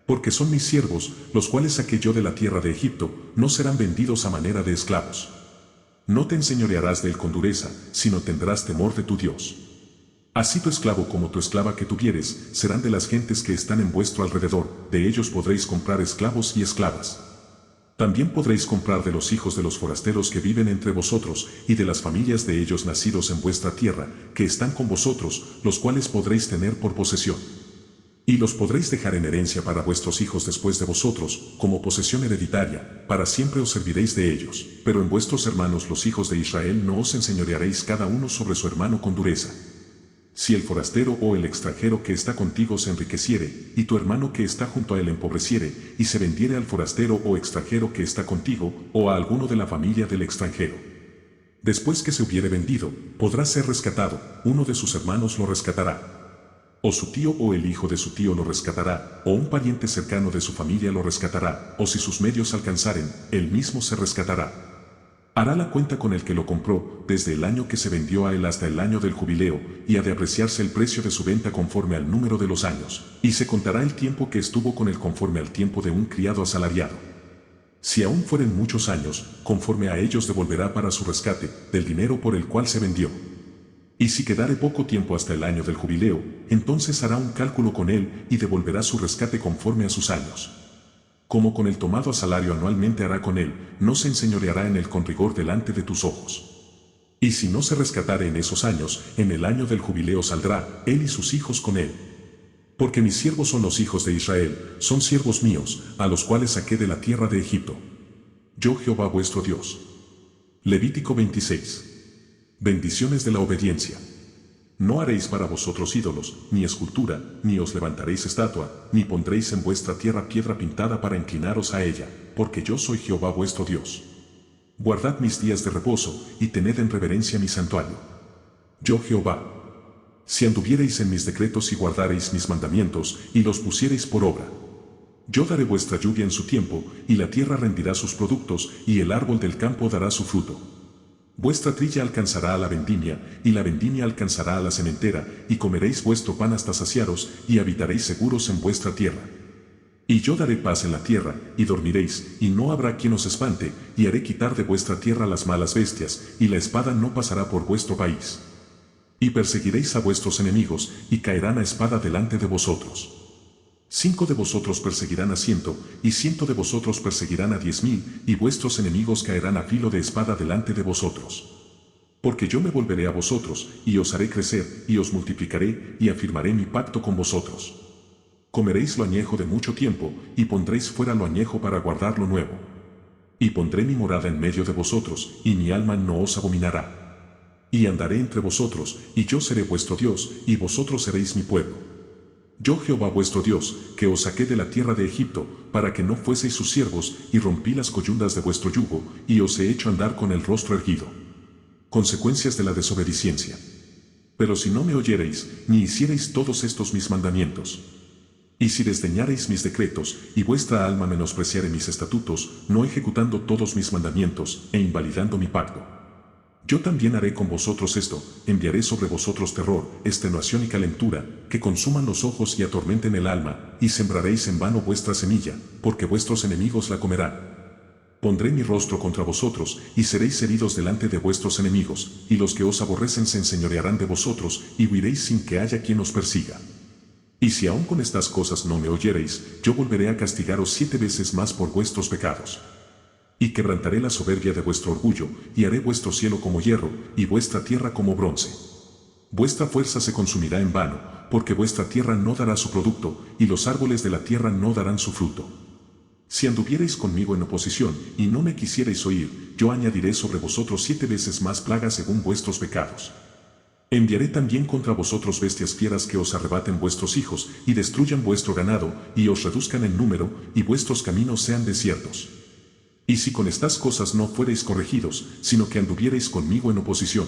Porque son mis siervos, los cuales saqué yo de la tierra de Egipto, no serán vendidos a manera de esclavos. No te enseñorearás de él con dureza, sino tendrás temor de tu Dios. Así tu esclavo como tu esclava que tuvieres, serán de las gentes que están en vuestro alrededor, de ellos podréis comprar esclavos y esclavas. También podréis comprar de los hijos de los forasteros que viven entre vosotros, y de las familias de ellos nacidos en vuestra tierra, que están con vosotros, los cuales podréis tener por posesión. Y los podréis dejar en herencia para vuestros hijos después de vosotros, como posesión hereditaria, para siempre os serviréis de ellos. Pero en vuestros hermanos los hijos de Israel no os enseñorearéis cada uno sobre su hermano con dureza. Si el forastero o el extranjero que está contigo se enriqueciere, y tu hermano que está junto a él empobreciere, y se vendiere al forastero o extranjero que está contigo, o a alguno de la familia del extranjero. Después que se hubiere vendido, podrá ser rescatado, uno de sus hermanos lo rescatará. O su tío o el hijo de su tío lo rescatará, o un pariente cercano de su familia lo rescatará, o si sus medios alcanzaren, él mismo se rescatará. Hará la cuenta con el que lo compró, desde el año que se vendió a él hasta el año del jubileo, y ha de apreciarse el precio de su venta conforme al número de los años, y se contará el tiempo que estuvo con él conforme al tiempo de un criado asalariado. Si aún fueren muchos años, conforme a ellos devolverá para su rescate, del dinero por el cual se vendió. Y si quedare poco tiempo hasta el año del jubileo, entonces hará un cálculo con él y devolverá su rescate conforme a sus años. Como con el tomado a salario anualmente hará con él, no se enseñoreará en él con rigor delante de tus ojos. Y si no se rescatare en esos años, en el año del jubileo saldrá, él y sus hijos con él. Porque mis siervos son los hijos de Israel, son siervos míos, a los cuales saqué de la tierra de Egipto. Yo Jehová vuestro Dios. Levítico 26. Bendiciones de la obediencia. No haréis para vosotros ídolos, ni escultura, ni os levantaréis estatua, ni pondréis en vuestra tierra piedra pintada para inclinaros a ella, porque yo soy Jehová vuestro Dios. Guardad mis días de reposo, y tened en reverencia mi santuario. Yo Jehová. Si anduviereis en mis decretos y guardareis mis mandamientos, y los pusiereis por obra. Yo daré vuestra lluvia en su tiempo, y la tierra rendirá sus productos, y el árbol del campo dará su fruto. Vuestra trilla alcanzará a la vendimia, y la vendimia alcanzará a la sementera, y comeréis vuestro pan hasta saciaros, y habitaréis seguros en vuestra tierra. Y yo daré paz en la tierra, y dormiréis, y no habrá quien os espante, y haré quitar de vuestra tierra las malas bestias, y la espada no pasará por vuestro país. Y perseguiréis a vuestros enemigos, y caerán a espada delante de vosotros. 5 de vosotros perseguirán a 100, y 100 de vosotros perseguirán a 10,000, y vuestros enemigos caerán a filo de espada delante de vosotros. Porque yo me volveré a vosotros, y os haré crecer, y os multiplicaré, y afirmaré mi pacto con vosotros. Comeréis lo añejo de mucho tiempo, y pondréis fuera lo añejo para guardar lo nuevo. Y pondré mi morada en medio de vosotros, y mi alma no os abominará. Y andaré entre vosotros, y yo seré vuestro Dios, y vosotros seréis mi pueblo. Yo Jehová vuestro Dios, que os saqué de la tierra de Egipto, para que no fueseis sus siervos, y rompí las coyundas de vuestro yugo, y os he hecho andar con el rostro erguido. Consecuencias de la desobediencia. Pero si no me oyereis, ni hiciereis todos estos mis mandamientos, y si desdeñareis mis decretos, y vuestra alma menospreciare mis estatutos, no ejecutando todos mis mandamientos, e invalidando mi pacto, yo también haré con vosotros esto: enviaré sobre vosotros terror, extenuación y calentura, que consuman los ojos y atormenten el alma, y sembraréis en vano vuestra semilla, porque vuestros enemigos la comerán. Pondré mi rostro contra vosotros, y seréis heridos delante de vuestros enemigos, y los que os aborrecen se enseñorearán de vosotros, y huiréis sin que haya quien os persiga. Y si aún con estas cosas no me oyereis, yo volveré a castigaros 7 veces más por vuestros pecados. Y quebrantaré la soberbia de vuestro orgullo, y haré vuestro cielo como hierro, y vuestra tierra como bronce. Vuestra fuerza se consumirá en vano, porque vuestra tierra no dará su producto, y los árboles de la tierra no darán su fruto. Si anduvierais conmigo en oposición, y no me quisierais oír, yo añadiré sobre vosotros 7 veces más plagas según vuestros pecados. Enviaré también contra vosotros bestias fieras que os arrebaten vuestros hijos, y destruyan vuestro ganado, y os reduzcan en número, y vuestros caminos sean desiertos. Y si con estas cosas no fuereis corregidos, sino que anduviereis conmigo en oposición,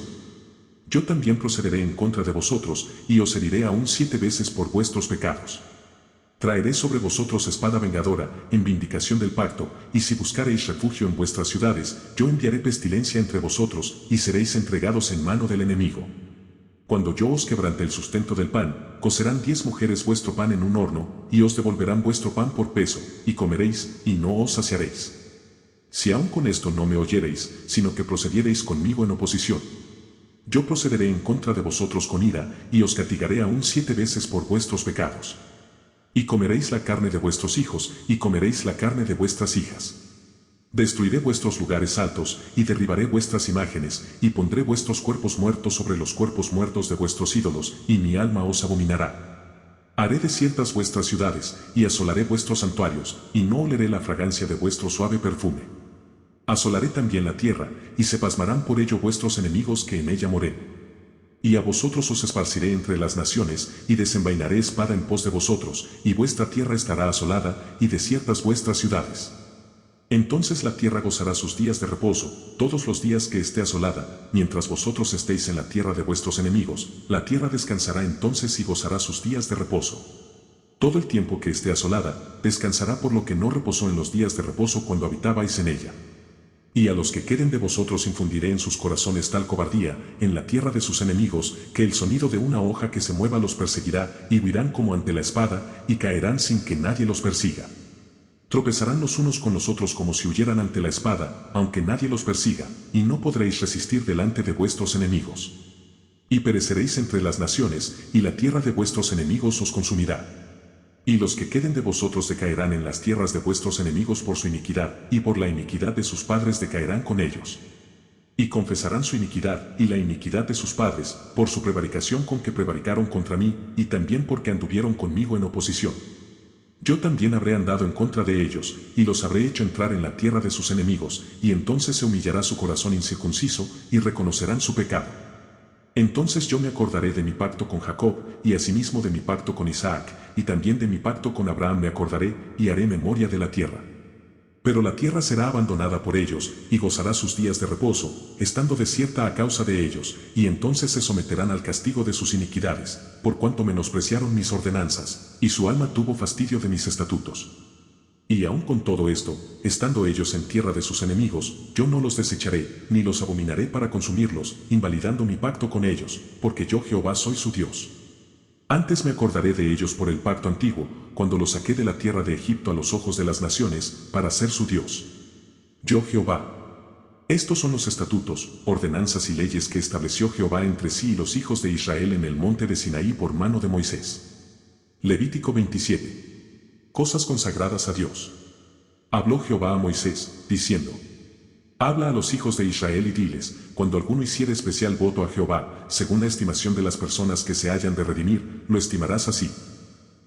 yo también procederé en contra de vosotros, y os heriré aún 7 veces por vuestros pecados. Traeré sobre vosotros espada vengadora, en vindicación del pacto, y si buscareis refugio en vuestras ciudades, yo enviaré pestilencia entre vosotros, y seréis entregados en mano del enemigo. Cuando yo os quebrante el sustento del pan, cocerán 10 mujeres vuestro pan en un horno, y os devolverán vuestro pan por peso, y comeréis, y no os saciaréis. Si aún con esto no me oyereis, sino que procediereis conmigo en oposición, yo procederé en contra de vosotros con ira, y os castigaré aún 7 veces por vuestros pecados. Y comeréis la carne de vuestros hijos, y comeréis la carne de vuestras hijas. Destruiré vuestros lugares altos, y derribaré vuestras imágenes, y pondré vuestros cuerpos muertos sobre los cuerpos muertos de vuestros ídolos, y mi alma os abominará. Haré desiertas vuestras ciudades, y asolaré vuestros santuarios, y no oleré la fragancia de vuestro suave perfume. Asolaré también la tierra, y se pasmarán por ello vuestros enemigos que en ella moré. Y a vosotros os esparciré entre las naciones, y desenvainaré espada en pos de vosotros, y vuestra tierra estará asolada, y desiertas vuestras ciudades. Entonces la tierra gozará sus días de reposo, todos los días que esté asolada, mientras vosotros estéis en la tierra de vuestros enemigos, la tierra descansará entonces y gozará sus días de reposo. Todo el tiempo que esté asolada, descansará por lo que no reposó en los días de reposo cuando habitabais en ella. Y a los que queden de vosotros infundiré en sus corazones tal cobardía, en la tierra de sus enemigos, que el sonido de una hoja que se mueva los perseguirá, y huirán como ante la espada, y caerán sin que nadie los persiga. Tropezarán los unos con los otros como si huyeran ante la espada, aunque nadie los persiga, y no podréis resistir delante de vuestros enemigos. Y pereceréis entre las naciones, y la tierra de vuestros enemigos os consumirá. Y los que queden de vosotros decaerán en las tierras de vuestros enemigos por su iniquidad, y por la iniquidad de sus padres decaerán con ellos. Y confesarán su iniquidad y la iniquidad de sus padres, por su prevaricación con que prevaricaron contra mí, y también porque anduvieron conmigo en oposición. Yo también habré andado en contra de ellos, y los habré hecho entrar en la tierra de sus enemigos, y entonces se humillará su corazón incircunciso, y reconocerán su pecado. Entonces yo me acordaré de mi pacto con Jacob, y asimismo de mi pacto con Isaac, y también de mi pacto con Abraham me acordaré, y haré memoria de la tierra. Pero la tierra será abandonada por ellos, y gozará sus días de reposo, estando desierta a causa de ellos, y entonces se someterán al castigo de sus iniquidades, por cuanto menospreciaron mis ordenanzas, y su alma tuvo fastidio de mis estatutos. Y aun con todo esto, estando ellos en tierra de sus enemigos, yo no los desecharé, ni los abominaré para consumirlos, invalidando mi pacto con ellos, porque yo Jehová soy su Dios. Antes me acordaré de ellos por el pacto antiguo, cuando los saqué de la tierra de Egipto a los ojos de las naciones, para ser su Dios. Yo Jehová. Estos son los estatutos, ordenanzas y leyes que estableció Jehová entre sí y los hijos de Israel en el monte de Sinaí por mano de Moisés. Levítico 27. Cosas consagradas a Dios. Habló Jehová a Moisés, diciendo: Habla a los hijos de Israel y diles, cuando alguno hiciere especial voto a Jehová, según la estimación de las personas que se hayan de redimir, lo estimarás así.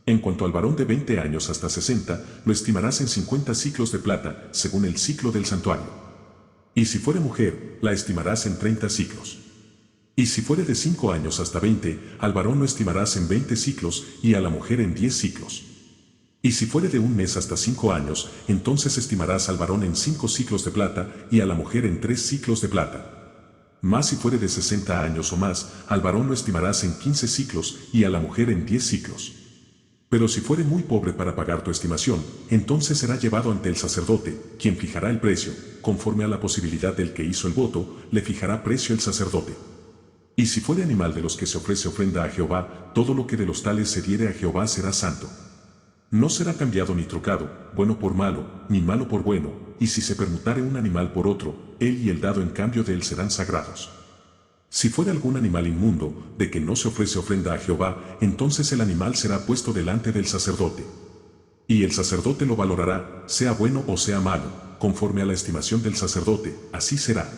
En cuanto al varón de 20 años hasta 60, lo estimarás en 50 ciclos de plata, según el ciclo del santuario. Y si fuere mujer, la estimarás en 30 ciclos. Y si fuere de 5 años hasta 20, al varón lo estimarás en 20 ciclos y a la mujer en 10 ciclos. Y si fuere de un mes hasta 5 años, entonces estimarás al varón en 5 ciclos de plata y a la mujer en 3 ciclos de plata. Mas si fuere de 60 años o más, al varón lo estimarás en 15 ciclos y a la mujer en 10 ciclos. Pero si fuere muy pobre para pagar tu estimación, entonces será llevado ante el sacerdote, quien fijará el precio, conforme a la posibilidad del que hizo el voto, le fijará precio el sacerdote. Y si fuere animal de los que se ofrece ofrenda a Jehová, todo lo que de los tales se diere a Jehová será santo. No será cambiado ni trocado, bueno por malo, ni malo por bueno, y si se permutare un animal por otro, él y el dado en cambio de él serán sagrados. Si fuera algún animal inmundo, de que no se ofrece ofrenda a Jehová, entonces el animal será puesto delante del sacerdote. Y el sacerdote lo valorará, sea bueno o sea malo, conforme a la estimación del sacerdote, así será.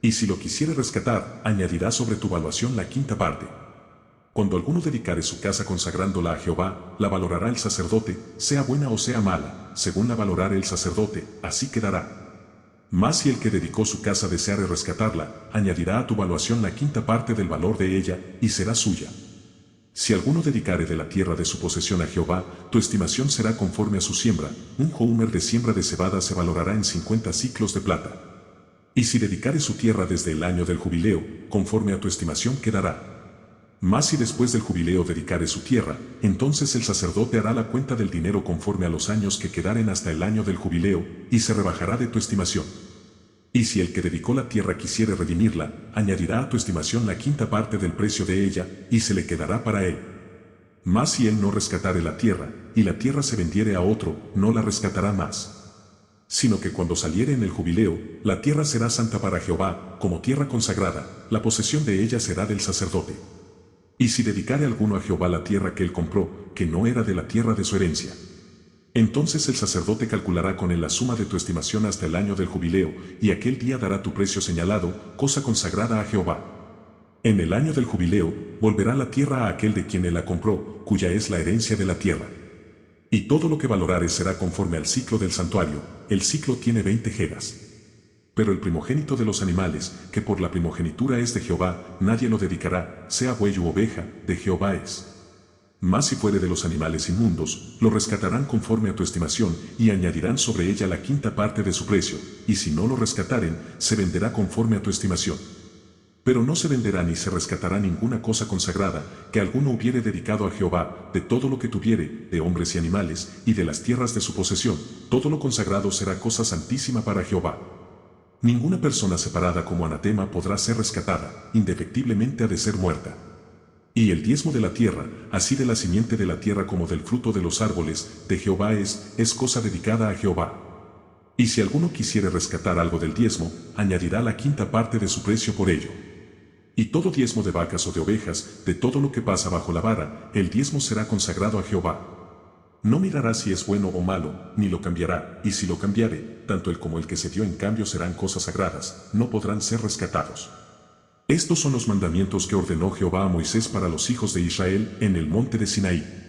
Y si lo quisiere rescatar, añadirá sobre tu valuación la quinta parte. Cuando alguno dedicare su casa consagrándola a Jehová, la valorará el sacerdote, sea buena o sea mala, según la valorare el sacerdote, así quedará. Mas si el que dedicó su casa deseare rescatarla, añadirá a tu valuación la quinta parte del valor de ella, y será suya. Si alguno dedicare de la tierra de su posesión a Jehová, tu estimación será conforme a su siembra, un homer de siembra de cebada se valorará en 50 ciclos de plata. Y si dedicare su tierra desde el año del jubileo, conforme a tu estimación quedará. Mas si después del jubileo dedicare su tierra, entonces el sacerdote hará la cuenta del dinero conforme a los años que quedaren hasta el año del jubileo, y se rebajará de tu estimación. Y si el que dedicó la tierra quisiere redimirla, añadirá a tu estimación la quinta parte del precio de ella, y se le quedará para él. Mas si él no rescatare la tierra, y la tierra se vendiere a otro, no la rescatará más. Sino que cuando saliere en el jubileo, la tierra será santa para Jehová, como tierra consagrada, la posesión de ella será del sacerdote. Y si dedicare alguno a Jehová la tierra que él compró, que no era de la tierra de su herencia, entonces el sacerdote calculará con él la suma de tu estimación hasta el año del jubileo, y aquel día dará tu precio señalado, cosa consagrada a Jehová. En el año del jubileo, volverá la tierra a aquel de quien él la compró, cuya es la herencia de la tierra. Y todo lo que valorare será conforme al ciclo del santuario, el ciclo tiene 20 jedas. Pero el primogénito de los animales, que por la primogenitura es de Jehová, nadie lo dedicará, sea buey u oveja, de Jehová es. Mas si fuere de los animales inmundos, lo rescatarán conforme a tu estimación, y añadirán sobre ella la quinta parte de su precio, y si no lo rescataren, se venderá conforme a tu estimación. Pero no se venderá ni se rescatará ninguna cosa consagrada, que alguno hubiere dedicado a Jehová, de todo lo que tuviere, de hombres y animales, y de las tierras de su posesión, todo lo consagrado será cosa santísima para Jehová. Ninguna persona separada como anatema podrá ser rescatada, indefectiblemente ha de ser muerta. Y el diezmo de la tierra, así de la simiente de la tierra como del fruto de los árboles, de Jehová es cosa dedicada a Jehová. Y si alguno quisiere rescatar algo del diezmo, añadirá la quinta parte de su precio por ello. Y todo diezmo de vacas o de ovejas, de todo lo que pasa bajo la vara, el diezmo será consagrado a Jehová. No mirará si es bueno o malo, ni lo cambiará, y si lo cambiare, tanto él como el que se dio en cambio serán cosas sagradas, no podrán ser rescatados. Estos son los mandamientos que ordenó Jehová a Moisés para los hijos de Israel en el monte de Sinaí.